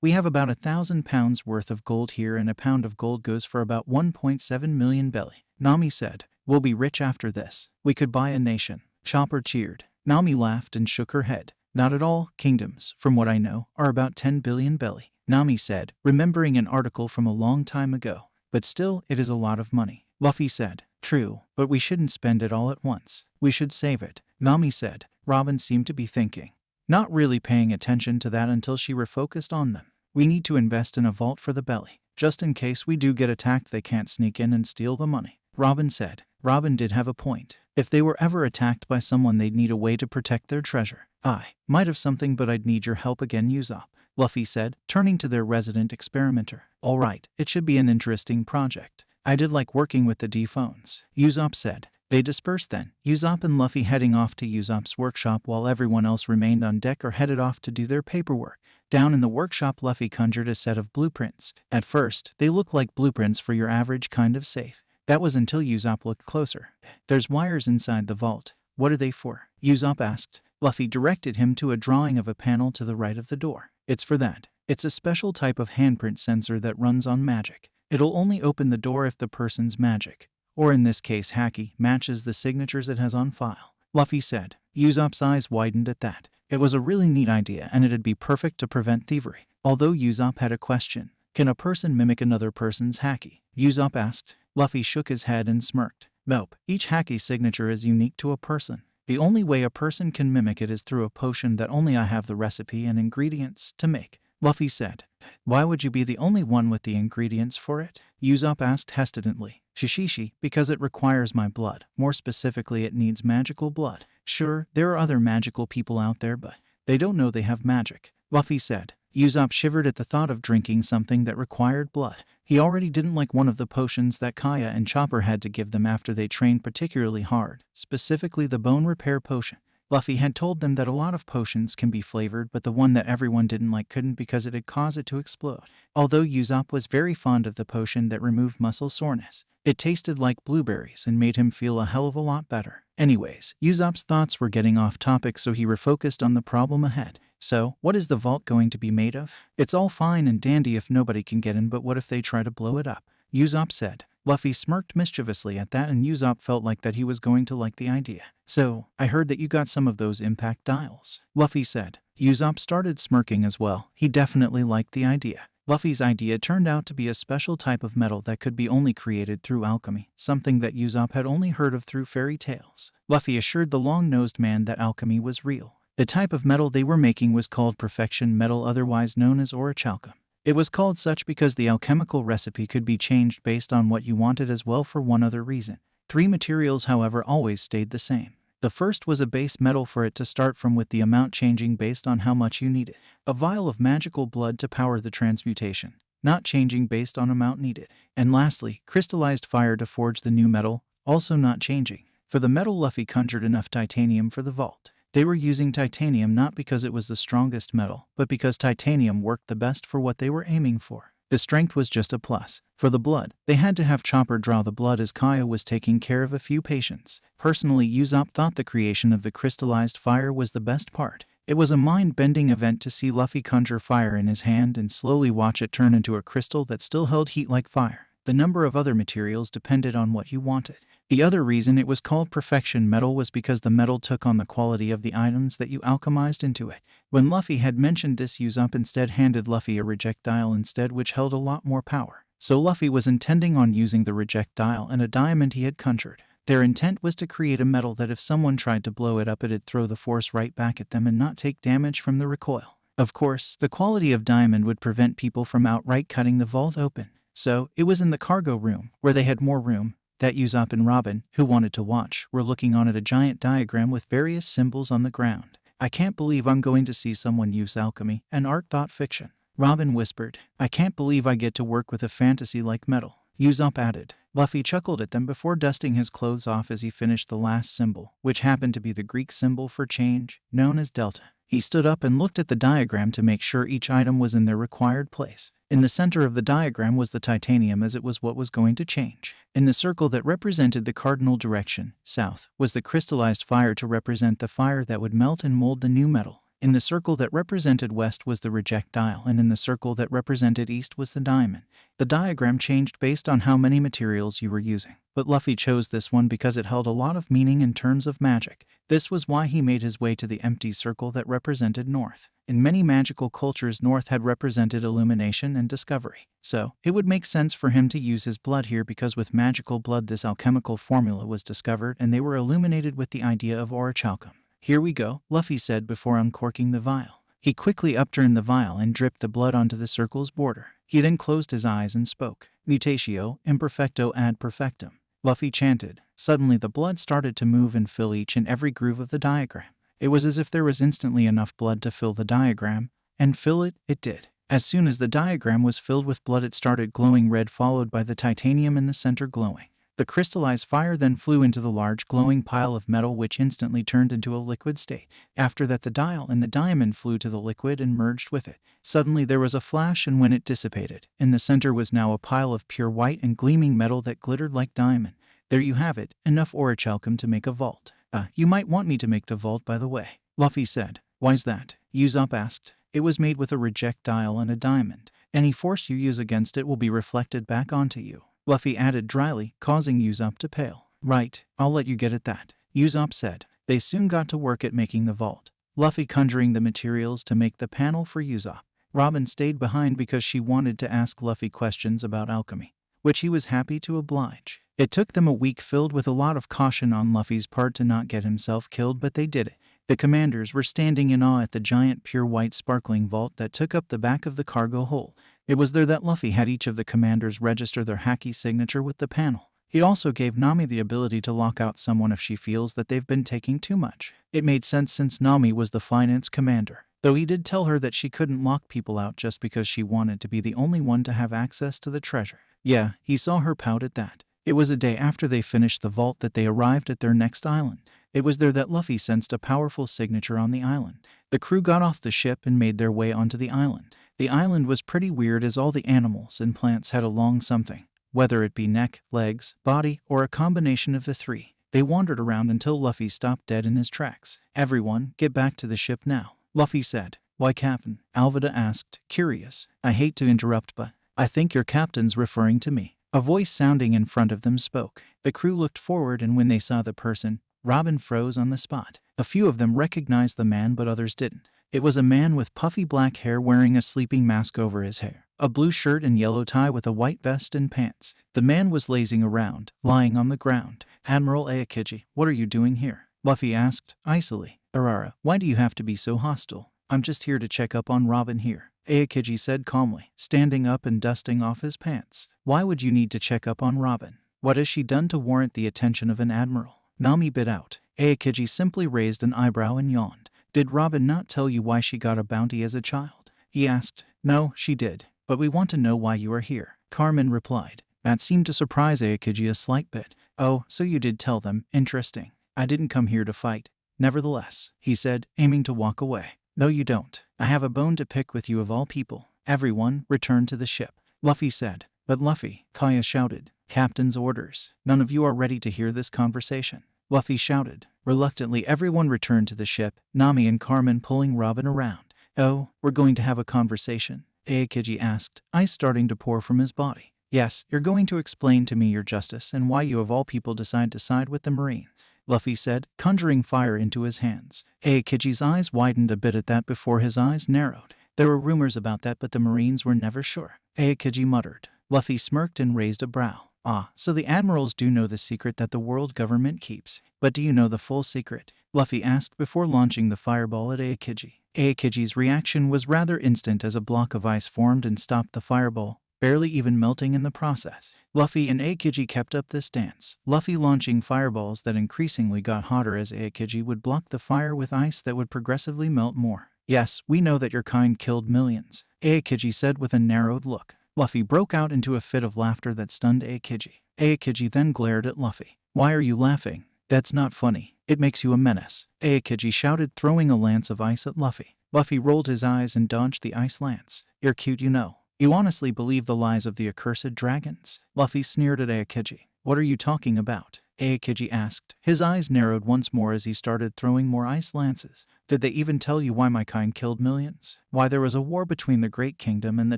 We have about 1,000 pounds worth of gold here, and a pound of gold goes for about 1.7 million belly. Nami said, "We'll be rich after this. We could buy a nation." Chopper cheered. Nami laughed and shook her head. "Not at all. Kingdoms, from what I know, are about 10 billion belly." Nami said, remembering an article from a long time ago. "But still, it is a lot of money." Luffy said, "True, but we shouldn't spend it all at once. We should save it." Nami said. Robin seemed to be thinking, not really paying attention to that until she refocused on them. "We need to invest in a vault for the belly. Just in case we do get attacked, they can't sneak in and steal the money." Robin said. Robin did have a point. If they were ever attacked by someone, they'd need a way to protect their treasure. "I might have something, but I'd need your help again, Usopp," Luffy said, turning to their resident experimenter. "All right, it should be an interesting project. I did like working with the D-phones," Usopp said. They dispersed then, Usopp and Luffy heading off to Usopp's workshop while everyone else remained on deck or headed off to do their paperwork. Down in the workshop, Luffy conjured a set of blueprints. At first, they looked like blueprints for your average kind of safe. That was until Usopp looked closer. "There's wires inside the vault. What are they for?" Usopp asked. Luffy directed him to a drawing of a panel to the right of the door. "It's for that. It's a special type of handprint sensor that runs on magic. It'll only open the door if the person's magic, or in this case haki, matches the signatures it has on file," Luffy said. Usopp's eyes widened at that. It was a really neat idea, and it'd be perfect to prevent thievery. Although Usopp had a question. "Can a person mimic another person's haki?" Usopp asked. Luffy shook his head and smirked. "Nope. Each haki signature is unique to a person. The only way a person can mimic it is through a potion that only I have the recipe and ingredients to make," Luffy said. "Why would you be the only one with the ingredients for it?" Usopp asked hesitantly. Shi Shi, because it requires my blood. More specifically, it needs magical blood. Sure, there are other magical people out there, but they don't know they have magic," Luffy said. Usopp shivered at the thought of drinking something that required blood. He already didn't like one of the potions that Kaya and Chopper had to give them after they trained particularly hard, specifically the bone repair potion. Luffy had told them that a lot of potions can be flavored, but the one that everyone didn't like couldn't because it'd cause it to explode. Although Usopp was very fond of the potion that removed muscle soreness, it tasted like blueberries and made him feel a hell of a lot better. Anyways, Usopp's thoughts were getting off topic, so he refocused on the problem ahead. "So, what is the vault going to be made of?" "It's all fine and dandy if nobody can get in, but what if they try to blow it up?" Usopp said. Luffy smirked mischievously at that, and Usopp felt like that he was going to like the idea. "So, I heard that you got some of those impact dials," Luffy said. Usopp started smirking as well. He definitely liked the idea. Luffy's idea turned out to be a special type of metal that could be only created through alchemy, something that Usopp had only heard of through fairy tales. Luffy assured the long-nosed man that alchemy was real. The type of metal they were making was called perfection metal, otherwise known as orichalcum. It was called such because the alchemical recipe could be changed based on what you wanted, as well for one other reason. 3 materials, however, always stayed the same. The first was a base metal for it to start from, with the amount changing based on how much you needed. A vial of magical blood to power the transmutation, not changing based on amount needed. And lastly, crystallized fire to forge the new metal, also not changing. For the metal, Luffy conjured enough titanium for the vault. They were using titanium not because it was the strongest metal, but because titanium worked the best for what they were aiming for. The strength was just a plus. For the blood, they had to have Chopper draw the blood, as Kaya was taking care of a few patients. Personally, Usopp thought the creation of the crystallized fire was the best part. It was a mind-bending event to see Luffy conjure fire in his hand and slowly watch it turn into a crystal that still held heat like fire. The number of other materials depended on what you wanted. The other reason it was called perfection metal was because the metal took on the quality of the items that you alchemized into it. When Luffy had mentioned this, Usopp instead handed Luffy a rejectile instead, which held a lot more power. So Luffy was intending on using the rejectile and a diamond he had conjured. Their intent was to create a metal that if someone tried to blow it up, it'd throw the force right back at them and not take damage from the recoil. Of course, the quality of diamond would prevent people from outright cutting the vault open. So, it was in the cargo room, where they had more room, that Usopp and Robin, who wanted to watch, were looking on at a giant diagram with various symbols on the ground. "I can't believe I'm going to see someone use alchemy and art thought fiction," Robin whispered. "I can't believe I get to work with a fantasy like metal," Usopp added. Luffy chuckled at them before dusting his clothes off as he finished the last symbol, which happened to be the Greek symbol for change, known as delta. He stood up and looked at the diagram to make sure each item was in their required place. In the center of the diagram was the titanium, as it was what was going to change. In the circle that represented the cardinal direction, south, was the crystallized fire to represent the fire that would melt and mold the new metal. In the circle that represented west was the rejectile, and in the circle that represented east was the diamond. The diagram changed based on how many materials you were using, but Luffy chose this one because it held a lot of meaning in terms of magic. This was why he made his way to the empty circle that represented north. In many magical cultures, north had represented illumination and discovery, so it would make sense for him to use his blood here, because with magical blood this alchemical formula was discovered and they were illuminated with the idea of orichalcum. "Here we go," Luffy said before uncorking the vial. He quickly upturned the vial and dripped the blood onto the circle's border. He then closed his eyes and spoke. "Mutatio imperfecto ad perfectum," Luffy chanted. Suddenly the blood started to move and fill each and every groove of the diagram. It was as if there was instantly enough blood to fill the diagram, and fill it did. As soon as the diagram was filled with blood, it started glowing red, followed by the titanium in the center glowing. The crystallized fire then flew into the large glowing pile of metal, which instantly turned into a liquid state. After that, the dial and the diamond flew to the liquid and merged with it. Suddenly there was a flash, and when it dissipated, in the center was now a pile of pure white and gleaming metal that glittered like diamond. "There you have it, enough orichalcum to make a vault." You might want me to make the vault, by the way," Luffy said. "Why's that?" Usopp asked. "It was made with a rejectile and a diamond. Any force you use against it will be reflected back onto you," Luffy added dryly, causing Usopp to pale. "Right, I'll let you get at that," Usopp said. They soon got to work at making the vault, Luffy conjuring the materials to make the panel for Usopp. Robin stayed behind because she wanted to ask Luffy questions about alchemy, which he was happy to oblige. It took them a week filled with a lot of caution on Luffy's part to not get himself killed, but they did it. The commanders were standing in awe at the giant pure white sparkling vault that took up the back of the cargo hold. It was there that Luffy had each of the commanders register their hacky signature with the panel. He also gave Nami the ability to lock out someone if she feels that they've been taking too much. It made sense since Nami was the finance commander, though he did tell her that she couldn't lock people out just because she wanted to be the only one to have access to the treasure. Yeah, he saw her pout at that. It was a day after they finished the vault that they arrived at their next island. It was there that Luffy sensed a powerful signature on the island. The crew got off the ship and made their way onto the island. The island was pretty weird, as all the animals and plants had a long something, whether it be neck, legs, body, or a combination of the three. They wandered around until Luffy stopped dead in his tracks. "Everyone, get back to the ship now," Luffy said. "Why, Captain?" Alvida asked, curious. "I hate to interrupt, but I think your captain's referring to me." A voice sounding in front of them spoke. The crew looked forward, and when they saw the person, Robin froze on the spot. A few of them recognized the man, but others didn't. It was a man with puffy black hair wearing a sleeping mask over his hair, a blue shirt and yellow tie with a white vest and pants. The man was lazing around, lying on the ground. "Admiral Aokiji, what are you doing here?" Luffy asked, icily. "Arara, why do you have to be so hostile?" "I'm just here to check up on Robin here," Aokiji said calmly, standing up and dusting off his pants. "Why would you need to check up on Robin? What has she done to warrant the attention of an admiral?" Nami bit out. Aokiji simply raised an eyebrow and yawned. "Did Robin not tell you why she got a bounty as a child?" he asked. "No, she did. But we want to know why you are here," Carmen replied. That seemed to surprise Aokiji a slight bit. "Oh, so you did tell them. Interesting. I didn't come here to fight. Nevertheless," he said, aiming to walk away. "No, you don't. I have a bone to pick with you of all people. Everyone, return to the ship," Luffy said. "But Luffy," Kaya shouted. "Captain's orders. None of you are ready to hear this conversation," Luffy shouted. Reluctantly, everyone returned to the ship, Nami and Carmen pulling Robin around. "Oh, we're going to have a conversation?" Aokiji asked, ice starting to pour from his body. Yes, you're going to explain to me your justice and why you of all people decide to side with the Marines, Luffy said, conjuring fire into his hands. Aokiji's eyes widened a bit at that before his eyes narrowed. There were rumors about that, but the Marines were never sure. Aokiji muttered. Luffy smirked and raised a brow. Ah, so the admirals do know the secret that the world government keeps. But do you know the full secret? Luffy asked before launching the fireball at Aokiji. Aokiji's reaction was rather instant as a block of ice formed and stopped the fireball, barely even melting in the process. Luffy and Aokiji kept up this dance, Luffy launching fireballs that increasingly got hotter as Aokiji would block the fire with ice that would progressively melt more. Yes, we know that your kind killed millions, Aokiji said with a narrowed look. Luffy broke out into a fit of laughter that stunned Aokiji. Aokiji then glared at Luffy. Why are you laughing? That's not funny. It makes you a menace, Aokiji shouted, throwing a lance of ice at Luffy. Luffy rolled his eyes and dodged the ice lance. You're cute, you know. You honestly believe the lies of the accursed dragons? Luffy sneered at Aokiji. What are you talking about? Aokiji asked. His eyes narrowed once more as he started throwing more ice lances. Did they even tell you why my kind killed millions? Why there was a war between the Great Kingdom and the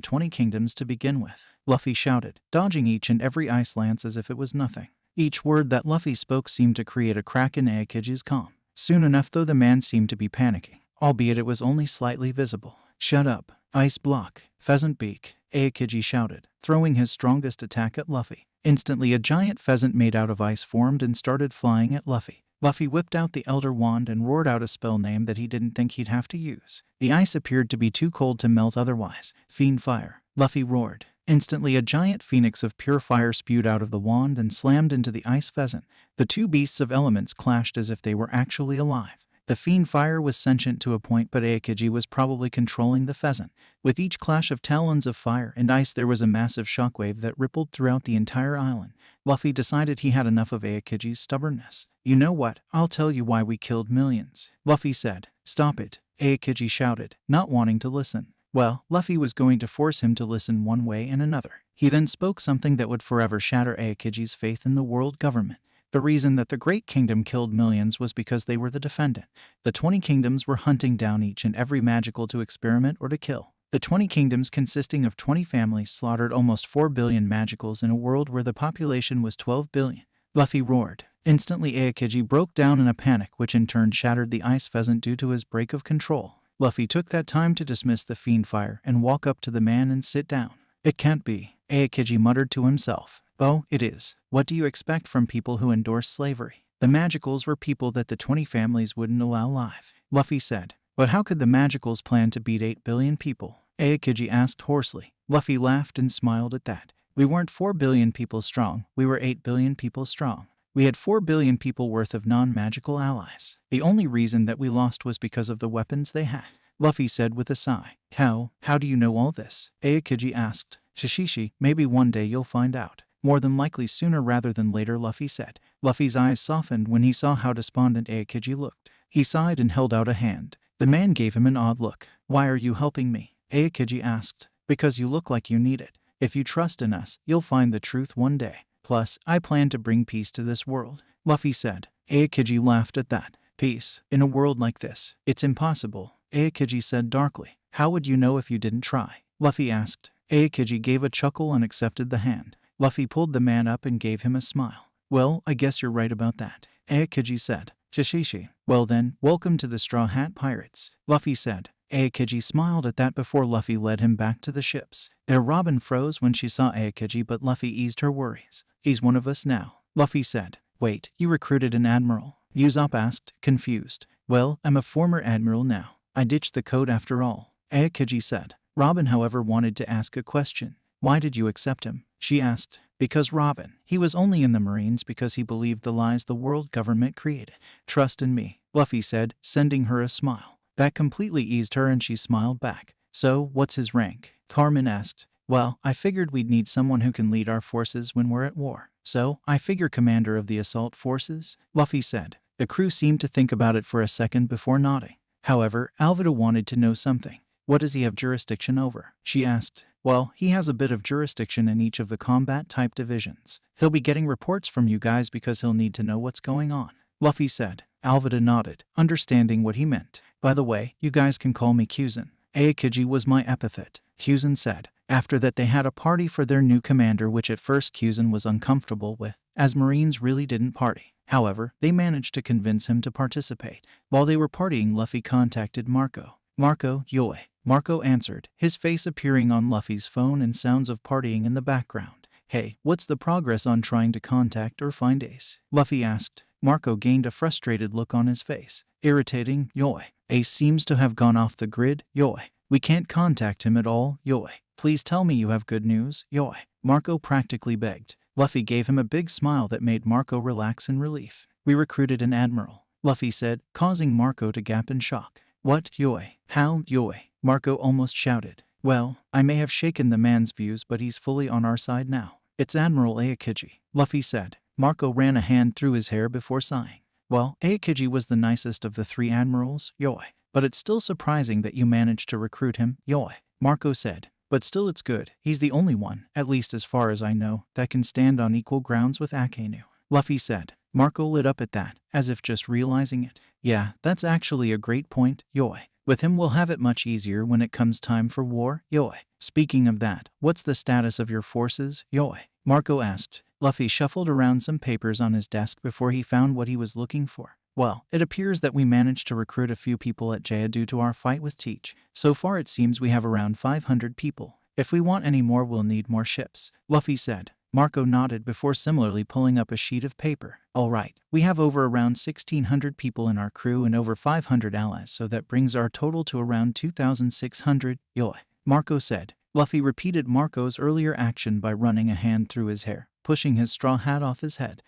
20 Kingdoms to begin with? Luffy shouted, dodging each and every ice lance as if it was nothing. Each word that Luffy spoke seemed to create a crack in Aokiji's calm. Soon enough, though, the man seemed to be panicking, albeit it was only slightly visible. Shut up. Ice block. Pheasant beak, Aokiji shouted, throwing his strongest attack at Luffy. Instantly, a giant pheasant made out of ice formed and started flying at Luffy. Luffy whipped out the Elder Wand and roared out a spell name that he didn't think he'd have to use. The ice appeared to be too cold to melt otherwise. Fiend fire, Luffy roared. Instantly, a giant phoenix of pure fire spewed out of the wand and slammed into the ice pheasant. The two beasts of elements clashed as if they were actually alive. The fiend fire was sentient to a point, but Aokiji was probably controlling the pheasant. With each clash of talons of fire and ice, there was a massive shockwave that rippled throughout the entire island. Luffy decided he had enough of Aokiji's stubbornness. You know what? I'll tell you why we killed millions, Luffy said. Stop it, Aokiji shouted, not wanting to listen. Well, Luffy was going to force him to listen one way and another. He then spoke something that would forever shatter Aokiji's faith in the world government. The reason that the Great Kingdom killed millions was because they were the defendant. The 20 kingdoms were hunting down each and every magical to experiment or to kill. The 20 kingdoms, consisting of 20 families, slaughtered almost 4 billion magicals in a world where the population was 12 billion. Luffy roared. Instantly, Aokiji broke down in a panic, which in turn shattered the ice pheasant due to his break of control. Luffy took that time to dismiss the fiend fire and walk up to the man and sit down. It can't be, Aokiji muttered to himself. Oh, it is. What do you expect from people who endorse slavery? The Magicals were people that the 20 families wouldn't allow alive, Luffy said. But how could the Magicals plan to beat 8 billion people? Aokiji asked hoarsely. Luffy laughed and smiled at that. We weren't 4 billion people strong, we were 8 billion people strong. We had 4 billion people worth of non-magical allies. The only reason that we lost was because of the weapons they had, Luffy said with a sigh. How do you know all this? Aokiji asked. Shi Shi, maybe one day you'll find out. More than likely sooner rather than later, Luffy said. Luffy's eyes softened when he saw how despondent Aokiji looked. He sighed and held out a hand. The man gave him an odd look. Why are you helping me? Aokiji asked. Because you look like you need it. If you trust in us, you'll find the truth one day. Plus, I plan to bring peace to this world, Luffy said. Aokiji laughed at that. Peace? In a world like this? It's impossible, Aokiji said darkly. How would you know if you didn't try? Luffy asked. Aokiji gave a chuckle and accepted the hand. Luffy pulled the man up and gave him a smile. Well, I guess you're right about that, Aokiji said. Shi Shi. Well then, welcome to the Straw Hat Pirates, Luffy said. Aokiji smiled at that before Luffy led him back to the ships. There, Robin froze when she saw Aokiji, but Luffy eased her worries. He's one of us now, Luffy said. Wait, you recruited an admiral? Usopp asked, confused. Well, I'm a former admiral now. I ditched the code after all, Aokiji said. Robin, however, wanted to ask a question. Why did you accept him? She asked. Because Robin, he was only in the Marines because he believed the lies the world government created. Trust in me, Luffy said, sending her a smile. That completely eased her and she smiled back. So, what's his rank? Carmen asked. Well, I figured we'd need someone who can lead our forces when we're at war. So, I figure commander of the assault forces, Luffy said. The crew seemed to think about it for a second before nodding. However, Alvida wanted to know something. What does he have jurisdiction over? She asked. Well, he has a bit of jurisdiction in each of the combat-type divisions. He'll be getting reports from you guys because he'll need to know what's going on, Luffy said. Alvida nodded, understanding what he meant. By the way, you guys can call me Kyuzen. Aokiji was my epithet, Kyuzen said. After that they had a party for their new commander, which at first Kyuzen was uncomfortable with, as Marines really didn't party. However, they managed to convince him to participate. While they were partying, Luffy contacted Marco. "Marco, yoi." Marco answered, his face appearing on Luffy's phone and sounds of partying in the background. "Hey, what's the progress on trying to contact or find Ace?" Luffy asked. Marco gained a frustrated look on his face. "Irritating, yoi. Ace seems to have gone off the grid, yoi. We can't contact him at all, yoi. Please tell me you have good news, yoi." Marco practically begged. Luffy gave him a big smile that made Marco relax in relief. "We recruited an admiral," Luffy said, causing Marco to gap in shock. "What, yoi? How, yoi?" Marco almost shouted. "Well, I may have shaken the man's views, but he's fully on our side now. It's Admiral Aokiji," Luffy said. Marco ran a hand through his hair before sighing. "Well, Aokiji was the nicest of the 3 admirals, yoi. But it's still surprising that you managed to recruit him, yoi," Marco said. "But still it's good. He's the only one, at least as far as I know, that can stand on equal grounds with Akainu," Luffy said. Marco lit up at that, as if just realizing it. "Yeah, that's actually a great point, yoi. With him we'll have it much easier when it comes time for war, yoi. Speaking of that, what's the status of your forces, yoi?" Marco asked. Luffy shuffled around some papers on his desk before he found what he was looking for. "Well, it appears that we managed to recruit a few people at Jaya due to our fight with Teach. So far it seems we have around 500 people. If we want any more, we'll need more ships," Luffy said. Marco nodded before similarly pulling up a sheet of paper. "All right, we have over around 1,600 people in our crew and over 500 allies, so that brings our total to around 2,600, yoi," Marco said. Luffy repeated Marco's earlier action by running a hand through his hair, pushing his straw hat off his head.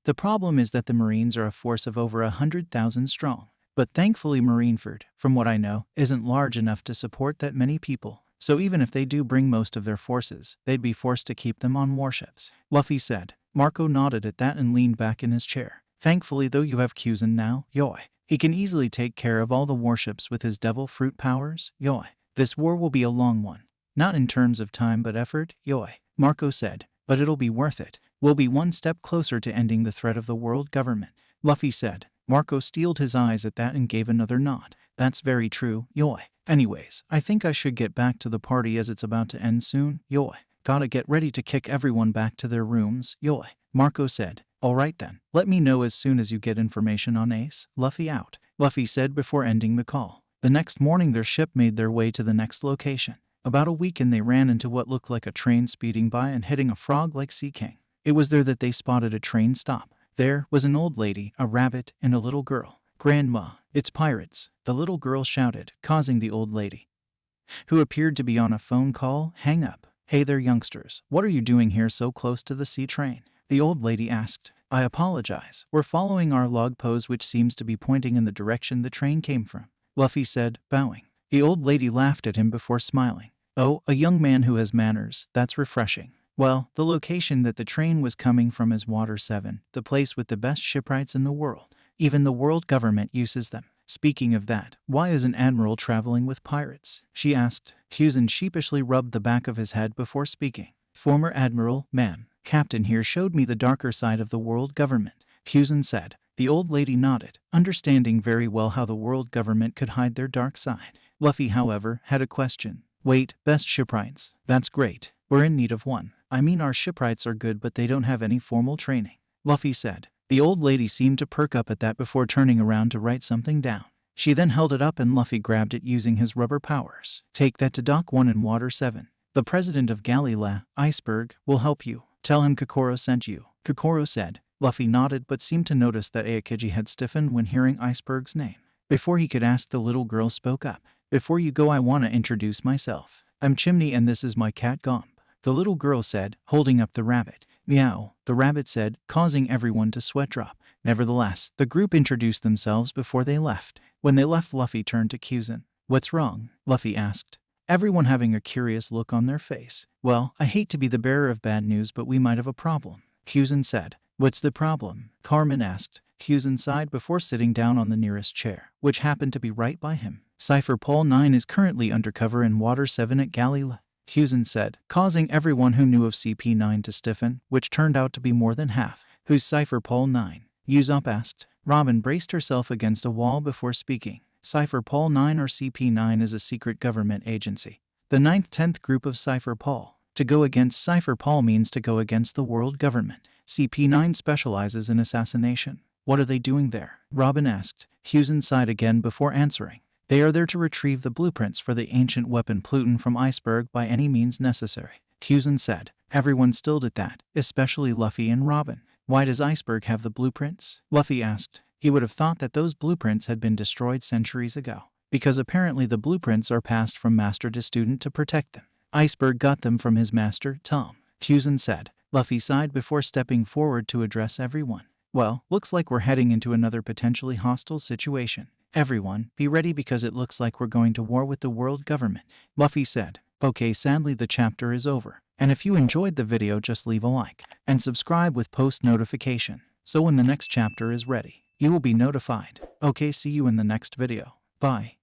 The problem is that the Marines are a force of over 100,000 strong. But thankfully Marineford, from what I know, isn't large enough to support that many people. So even if they do bring most of their forces, they'd be forced to keep them on warships," Luffy said. Marco nodded at that and leaned back in his chair. "Thankfully though you have Kyuzen now, yoi. He can easily take care of all the warships with his devil fruit powers, yoi. This war will be a long one. Not in terms of time but effort, yoi," Marco said. "But it'll be worth it. We'll be one step closer to ending the threat of the world government," Luffy said. Marco steeled his eyes at that and gave another nod. "That's very true, yoi. Anyways, I think I should get back to the party as it's about to end soon, yoi. Gotta get ready to kick everyone back to their rooms, yoi," Marco said. "Alright then, let me know as soon as you get information on Ace, Luffy out," Luffy said before ending the call. The next morning their ship made their way to the next location. About a week in they ran into what looked like a train speeding by and hitting a frog like Sea King. It was there that they spotted a train stop. There was an old lady, a rabbit, and a little girl. "Grandma, it's pirates," the little girl shouted, causing the old lady, who appeared to be on a phone call, hang up. "Hey there youngsters, what are you doing here so close to the sea train?" the old lady asked. "I apologize, we're following our log pose which seems to be pointing in the direction the train came from," Luffy said, bowing. The old lady laughed at him before smiling. "Oh, a young man who has manners, that's refreshing. Well, the location that the train was coming from is Water 7, the place with the best shipwrights in the world. Even the world government uses them. Speaking of that, why is an admiral traveling with pirates?" she asked. Kyuzen sheepishly rubbed the back of his head before speaking. "Former admiral, ma'am. Captain here showed me the darker side of the world government," Kyuzen said. The old lady nodded, understanding very well how the world government could hide their dark side. Luffy, however, had a question. "Wait, best shipwrights. That's great. We're in need of one. I mean our shipwrights are good but they don't have any formal training," Luffy said. The old lady seemed to perk up at that before turning around to write something down. She then held it up and Luffy grabbed it using his rubber powers. "Take that to Dock 1 in Water 7. The president of Galila, Iceberg, will help you. Tell him Kokoro sent you," Kokoro said. Luffy nodded but seemed to notice that Aokiji had stiffened when hearing Iceberg's name. Before he could ask, the little girl spoke up. "Before you go I want to introduce myself. I'm Chimney and this is my cat Gomp," the little girl said, holding up the rabbit. "Meow," the rabbit said, causing everyone to sweat drop. Nevertheless, the group introduced themselves before they left. When they left, Luffy turned to Kyuzen. "What's wrong?" Luffy asked, everyone having a curious look on their face. "Well, I hate to be the bearer of bad news but we might have a problem," Kyuzen said. "What's the problem?" Carmen asked. Kyuzen sighed before sitting down on the nearest chair, which happened to be right by him. "Cypher Pole 9 is currently undercover in Water 7 at Galila," Kyuzen said, causing everyone who knew of CP9 to stiffen, which turned out to be more than half. "Who's Cypher Pole 9? Usopp asked. Robin braced herself against a wall before speaking. "Cypher Pole 9 or CP9 is a secret government agency. The 9th-10th group of Cypher Paul. To go against Cypher Paul means to go against the world government. CP9 specializes in assassination. What are they doing there? Robin asked. Hughson sighed again before answering. They are there to retrieve the blueprints for the ancient weapon Pluton from Iceberg by any means necessary. Hughson said. Everyone stilled at that, especially Luffy and Robin. Why does Iceberg have the blueprints? Luffy asked. He would have thought that those blueprints had been destroyed centuries ago. Because apparently the blueprints are passed from master to student to protect them. Iceberg got them from his master, Tom. Hughson said. Luffy sighed before stepping forward to address everyone. Well, looks like we're heading into another potentially hostile situation. Everyone, be ready because it looks like we're going to war with the world government. Luffy said. Okay, sadly the chapter is over. And if you enjoyed the video, just leave a like and subscribe with post notification. So when the next chapter is ready, you will be notified. Okay, see you in the next video. Bye.